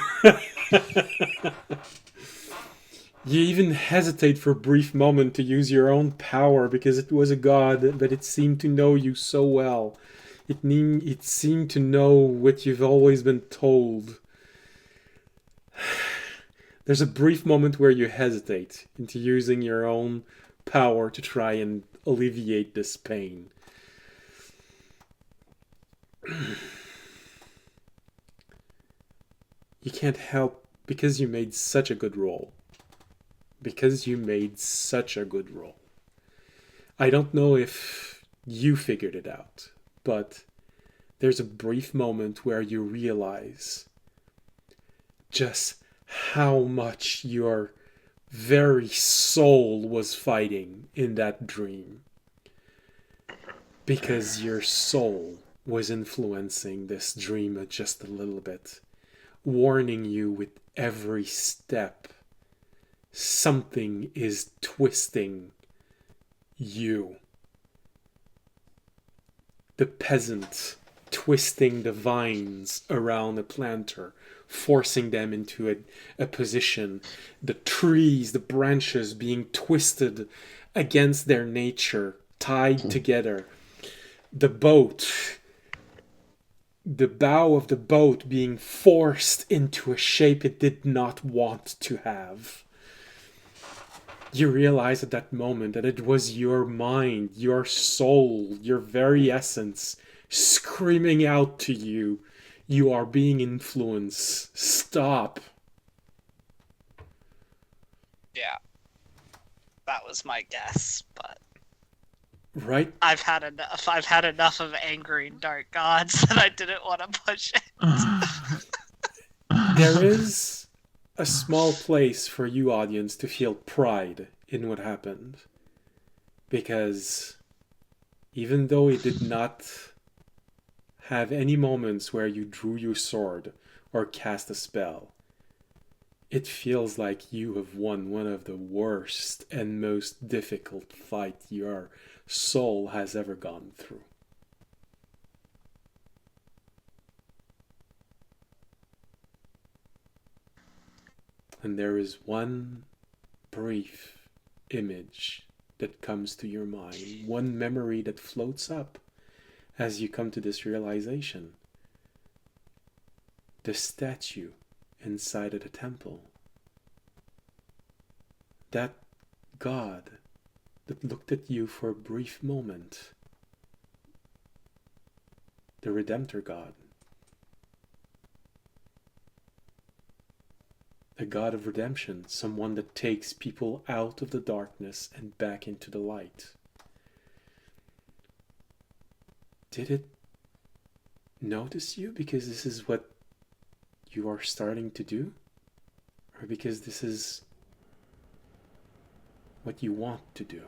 You even hesitate for a brief moment to use your own power because it was a god, but it seemed to know you so well. It seemed to know what you've always been told. There's a brief moment where you hesitate into using your own power to try and alleviate this pain. You can't help because you made such a good roll. Because you made such a good roll. I don't know if you figured it out, but there's a brief moment where you realize just how much your very soul was fighting in that dream. Because your soul was influencing this dream just a little bit, warning you with every step. Something is twisting you. The peasant twisting the vines around a planter, forcing them into a position. The trees, the branches being twisted against their nature, tied together. The boat, the bow of the boat being forced into a shape it did not want to have. You realize at that moment that it was your mind, your soul, your very essence screaming out to you. You are being influenced. Stop. Yeah. That was my guess, but Right? I've had enough. I've had enough of angering dark gods that I didn't want to push it. There is a small place for you, audience, to feel pride in what happened. Because even though it did not have any moments where you drew your sword or cast a spell, it feels like you have won one of the worst and most difficult fights your soul has ever gone through. And there is one brief image that comes to your mind, one memory that floats up as you come to this realization. The statue inside of the temple. That God that looked at you for a brief moment. The Redemptor God. god of redemption, someone that takes people out of the darkness and back into the light. Did it notice you because this is what you are starting to do? Or because this is what you want to do?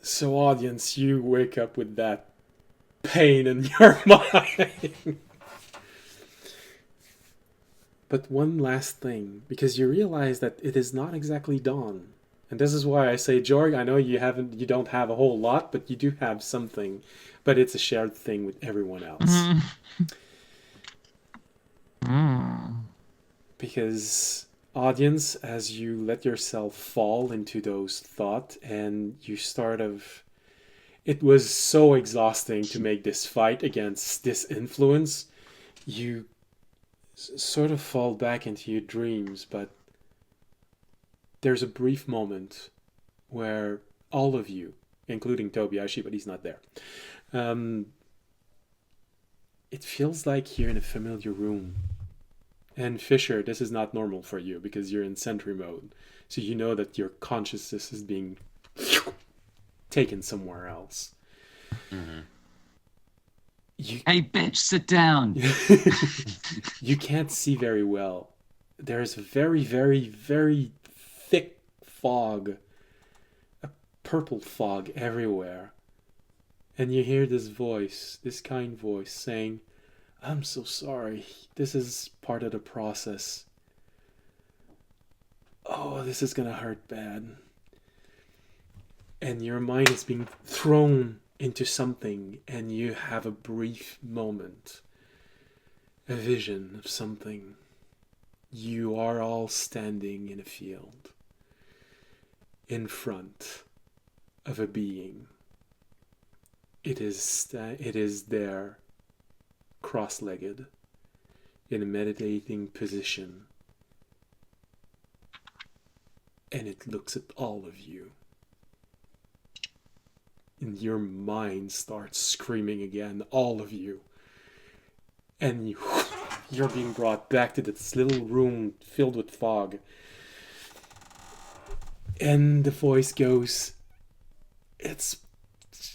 So audience, you wake up with that pain in your mind. But one last thing, because you realize that it is not exactly dawn. And this is why I say, Jorg, I know you don't have a whole lot, but you do have something. But it's a shared thing with everyone else. Because audience, as you let yourself fall into those thoughts and you it was so exhausting to make this fight against this influence, you sort of fall back into your dreams, but there's a brief moment where all of you, including Tobiashi, but he's not there, it feels like you're in a familiar room. And Fisher, this is not normal for you because you're in sentry mode. So you know that your consciousness is being taken somewhere else. Mm-hmm. Hey, bitch, sit down. You can't see very well. There's a very, very, very thick fog, a purple fog everywhere. And you hear this voice, this kind voice saying, I'm so sorry. This is part of the process. Oh, this is gonna hurt bad. And your mind is being thrown into something, and you have a brief moment, a vision of something. You are all standing in a field, in front of a being. It is there, cross-legged, in a meditating position, and it looks at all of you. And your mind starts screaming again, all of you. And you're being brought back to this little room filled with fog. And the voice goes, it's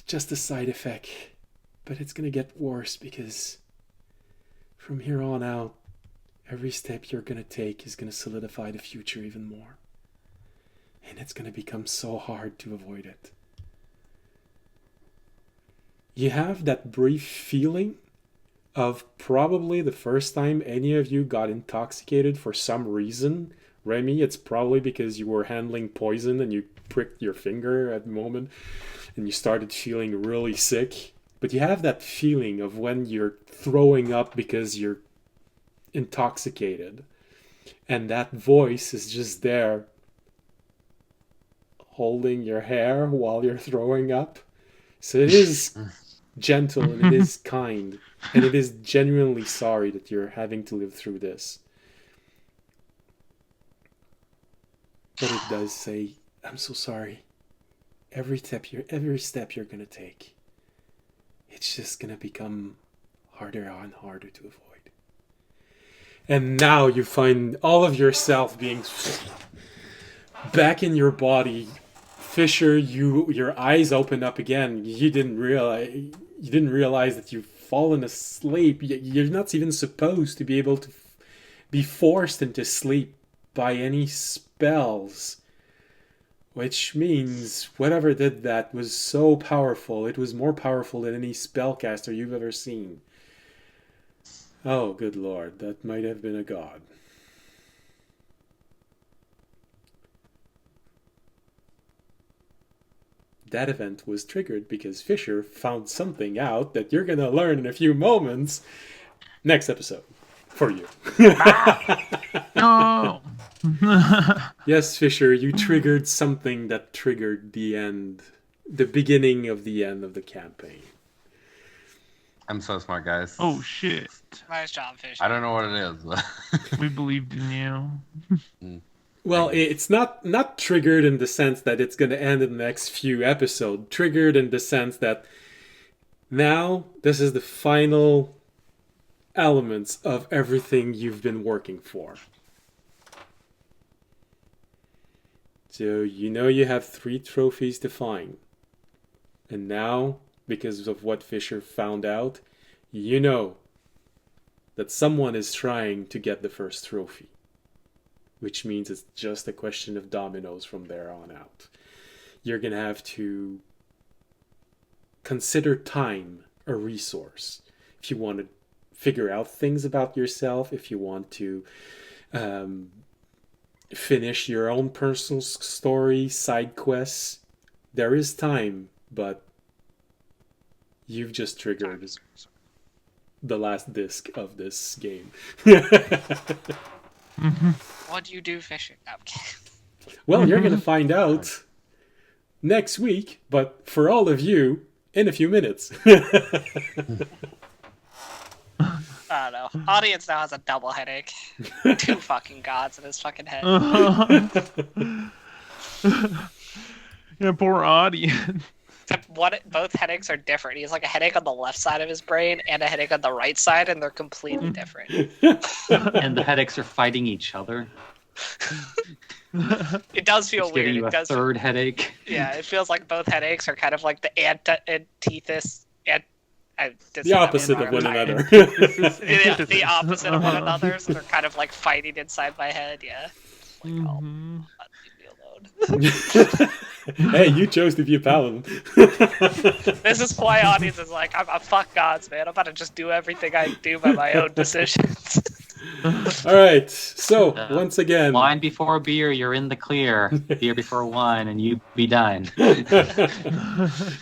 just a side effect, but it's going to get worse because from here on out, every step you're going to take is going to solidify the future even more. And it's going to become so hard to avoid it. You have that brief feeling of probably the first time any of you got intoxicated for some reason. Remy, it's probably because you were handling poison and you pricked your finger at the moment and you started feeling really sick. But you have that feeling of when you're throwing up because you're intoxicated. And that voice is just there holding your hair while you're throwing up. So it is gentle and it is kind. And it is genuinely sorry that you're having to live through this. But it does say, I'm so sorry. Every step you're going to take, it's just going to become harder and harder to avoid. And now you find all of yourself being back in your body. Fisher, your eyes open up again. You didn't realize that you've fallen asleep. You're not even supposed to be able to be forced into sleep by any spells. Which means whatever did that was so powerful. It was more powerful than any spellcaster you've ever seen. Oh, good lord, that might have been a god. That event was triggered because Fisher found something out that you're going to learn in a few moments. Next episode. For you. No! Yes, Fisher, you triggered something that triggered the beginning of the end of the campaign. I'm so smart, guys. Oh shit! Nice job, Fish. I don't know what it is. But We believed in you. Well, it's not triggered in the sense that it's going to end in the next few episodes. Triggered in the sense that now this is the final elements of everything you've been working for. So you know you have 3 trophies to find. And now, because of what Fisher found out, you know that someone is trying to get the first trophy. Which means it's just a question of dominoes from there on out. You're going to have to consider time a resource. If you want to figure out things about yourself, if you want to finish your own personal story, side quests, there is time, but you've just triggered the last disc of this game. What do you do, Fisher? Okay. Well, you're going to find out next week, but for all of you, in a few minutes. I don't know. Audience now has a double headache. 2 fucking gods in his fucking head. Yeah, poor audience. Except both headaches are different. He has like a headache on the left side of his brain and a headache on the right side, and they're completely different. And the headaches are fighting each other. It does feel It's weird. giving you It a does. third headache. Yeah, it feels like both headaches are kind of like the antithesis. The opposite of one another. The opposite of one another, so they're kind of like fighting inside my head. Yeah. Like, oh, leave me alone. Hey, you chose to be a paladin. This is why audience is like, I'm fuck gods, man. I'm about to just do everything I do by my own decisions. All right. So once again, Wine before beer, you're in the clear. Beer before wine, and you be done.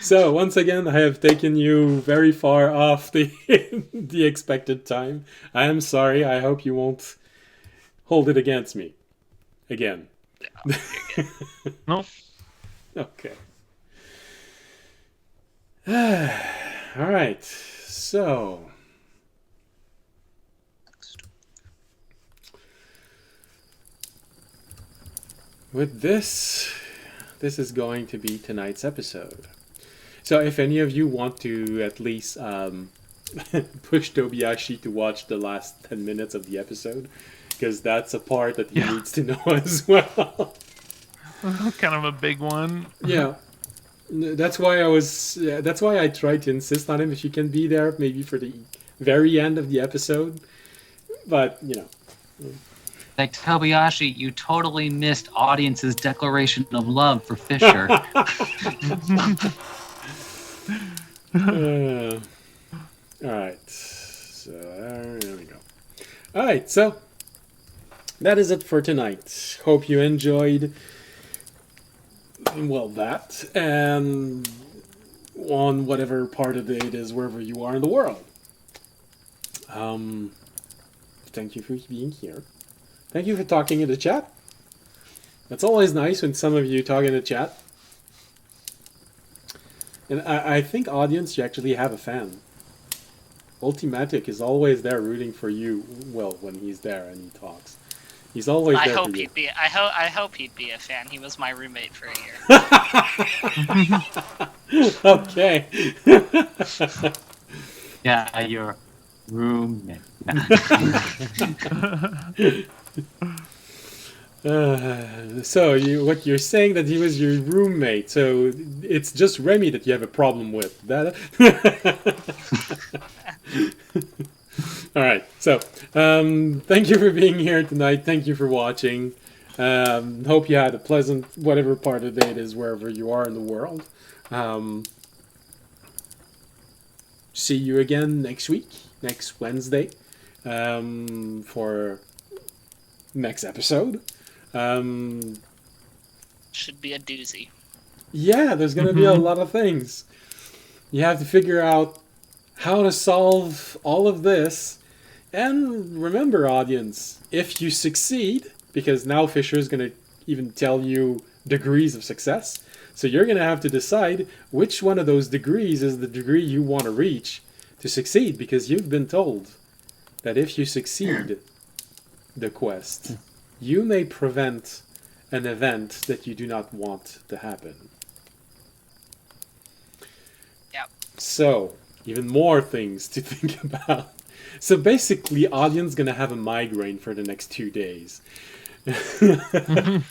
so once again, I have taken you very far off the the expected time. I am sorry. I hope you won't hold it against me again. Nope. Okay. All right. So. With this is going to be tonight's episode. So if any of you want to at least push Tobiyashi to watch the last 10 minutes of the episode, because that's a part that he needs to know as well. Kind of a big one. Yeah. That's why I tried to insist on him if you can be there maybe for the very end of the episode. But, you know. Like, Tobiyashi, you totally missed audience's declaration of love for Fisher. All right. So, there we go. All right. So, that is it for tonight. Hope you enjoyed, well, that, and on whatever part of it is, wherever you are in the world. Thank you for being here. Thank you for talking in the chat. It's always nice when some of you talk in the chat. And I think, audience, you actually have a fan. Ultimatic is always there rooting for you, well, when he's there and he talks. He's always there for you. I hope he'd be a fan. He was my roommate for a year. Okay. Yeah, your roommate. So what you're saying that he was your roommate? So it's just Remy that you have a problem with. That. All right. So thank you for being here tonight. Thank you for watching. Hope you had a pleasant whatever part of the day it is wherever you are in the world. See you again next week, next Wednesday, for next episode. Should be a doozy. Yeah, there's going to be a lot of things. You have to figure out how to solve all of this. And remember, audience, if you succeed, because now Fisher is going to even tell you degrees of success, so you're going to have to decide which one of those degrees is the degree you want to reach to succeed, because you've been told that if you succeed the quest, you may prevent an event that you do not want to happen. Yep. So, even more things to think about. So basically, audience gonna have a migraine for the next 2 days. Well,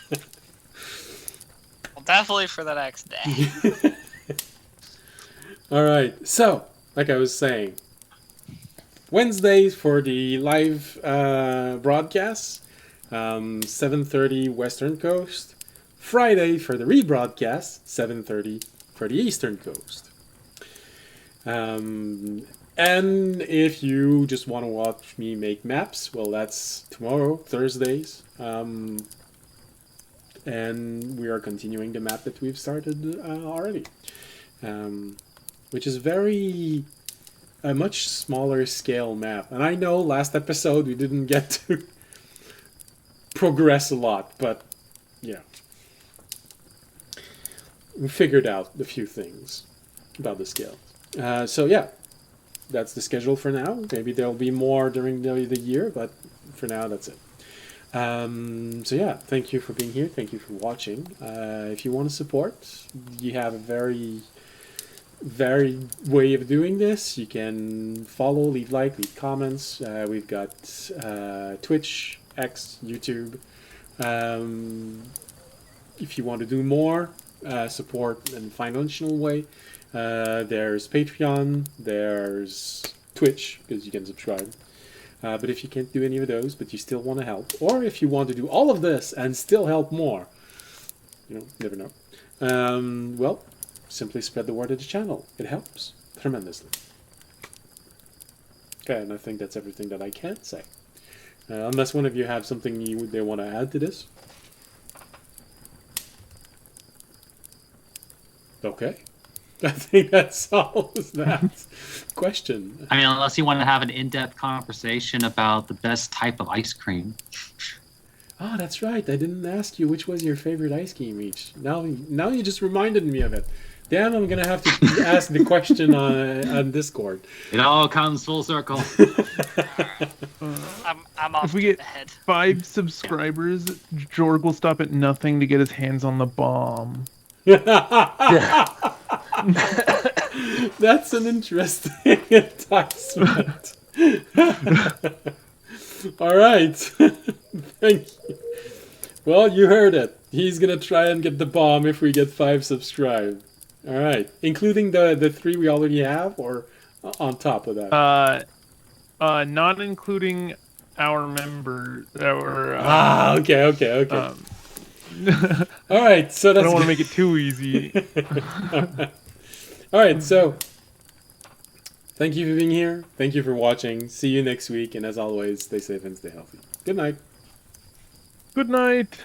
definitely for the next day. All right. So, like I was saying, Wednesdays for the live broadcasts, 7:30 Western Coast. Friday for the rebroadcast, 7:30 for the Eastern Coast. And if you just want to watch me make maps, well, that's tomorrow, Thursdays. And we are continuing the map that we've started already. Which is a much smaller scale map. And I know last episode we didn't get to progress a lot, but yeah. We figured out a few things about the scale. So yeah, that's the schedule for now. Maybe there'll be more during the year, but for now that's it. So yeah, thank you for being here. Thank you for watching. If you want to support, you have a very way of doing this. You can follow, leave leave comments. We've got Twitch, X, YouTube. If you want to do more support in a financial way, there's Patreon, there's Twitch, because you can subscribe. But if you can't do any of those, but you still want to help, or if you want to do all of this and still help more, never know. Well, simply spread the word of the channel. It helps tremendously. Okay, and I think that's everything that I can say. Unless one of you have something they want to add to this. Okay. I think that solves that question. I mean, unless you want to have an in-depth conversation about the best type of ice cream. Oh, that's right. I didn't ask you which was your favorite ice cream each. Now you just reminded me of it. Damn, I'm gonna have to ask the question on Discord. It all comes full circle. I'm off If we to get the head. 5 subscribers, Jorg will stop at nothing to get his hands on the bomb. That's an interesting enticement. All right. Thank you. Well, you heard it. He's gonna try and get the bomb if we get 5 subscribed. All right, including the 3 we already have, or on top of that. Not including our member. Okay. All right, so that's. I don't want to make it too easy. All right, so thank you for being here. Thank you for watching. See you next week, and as always, stay safe and stay healthy. Good night. Good night.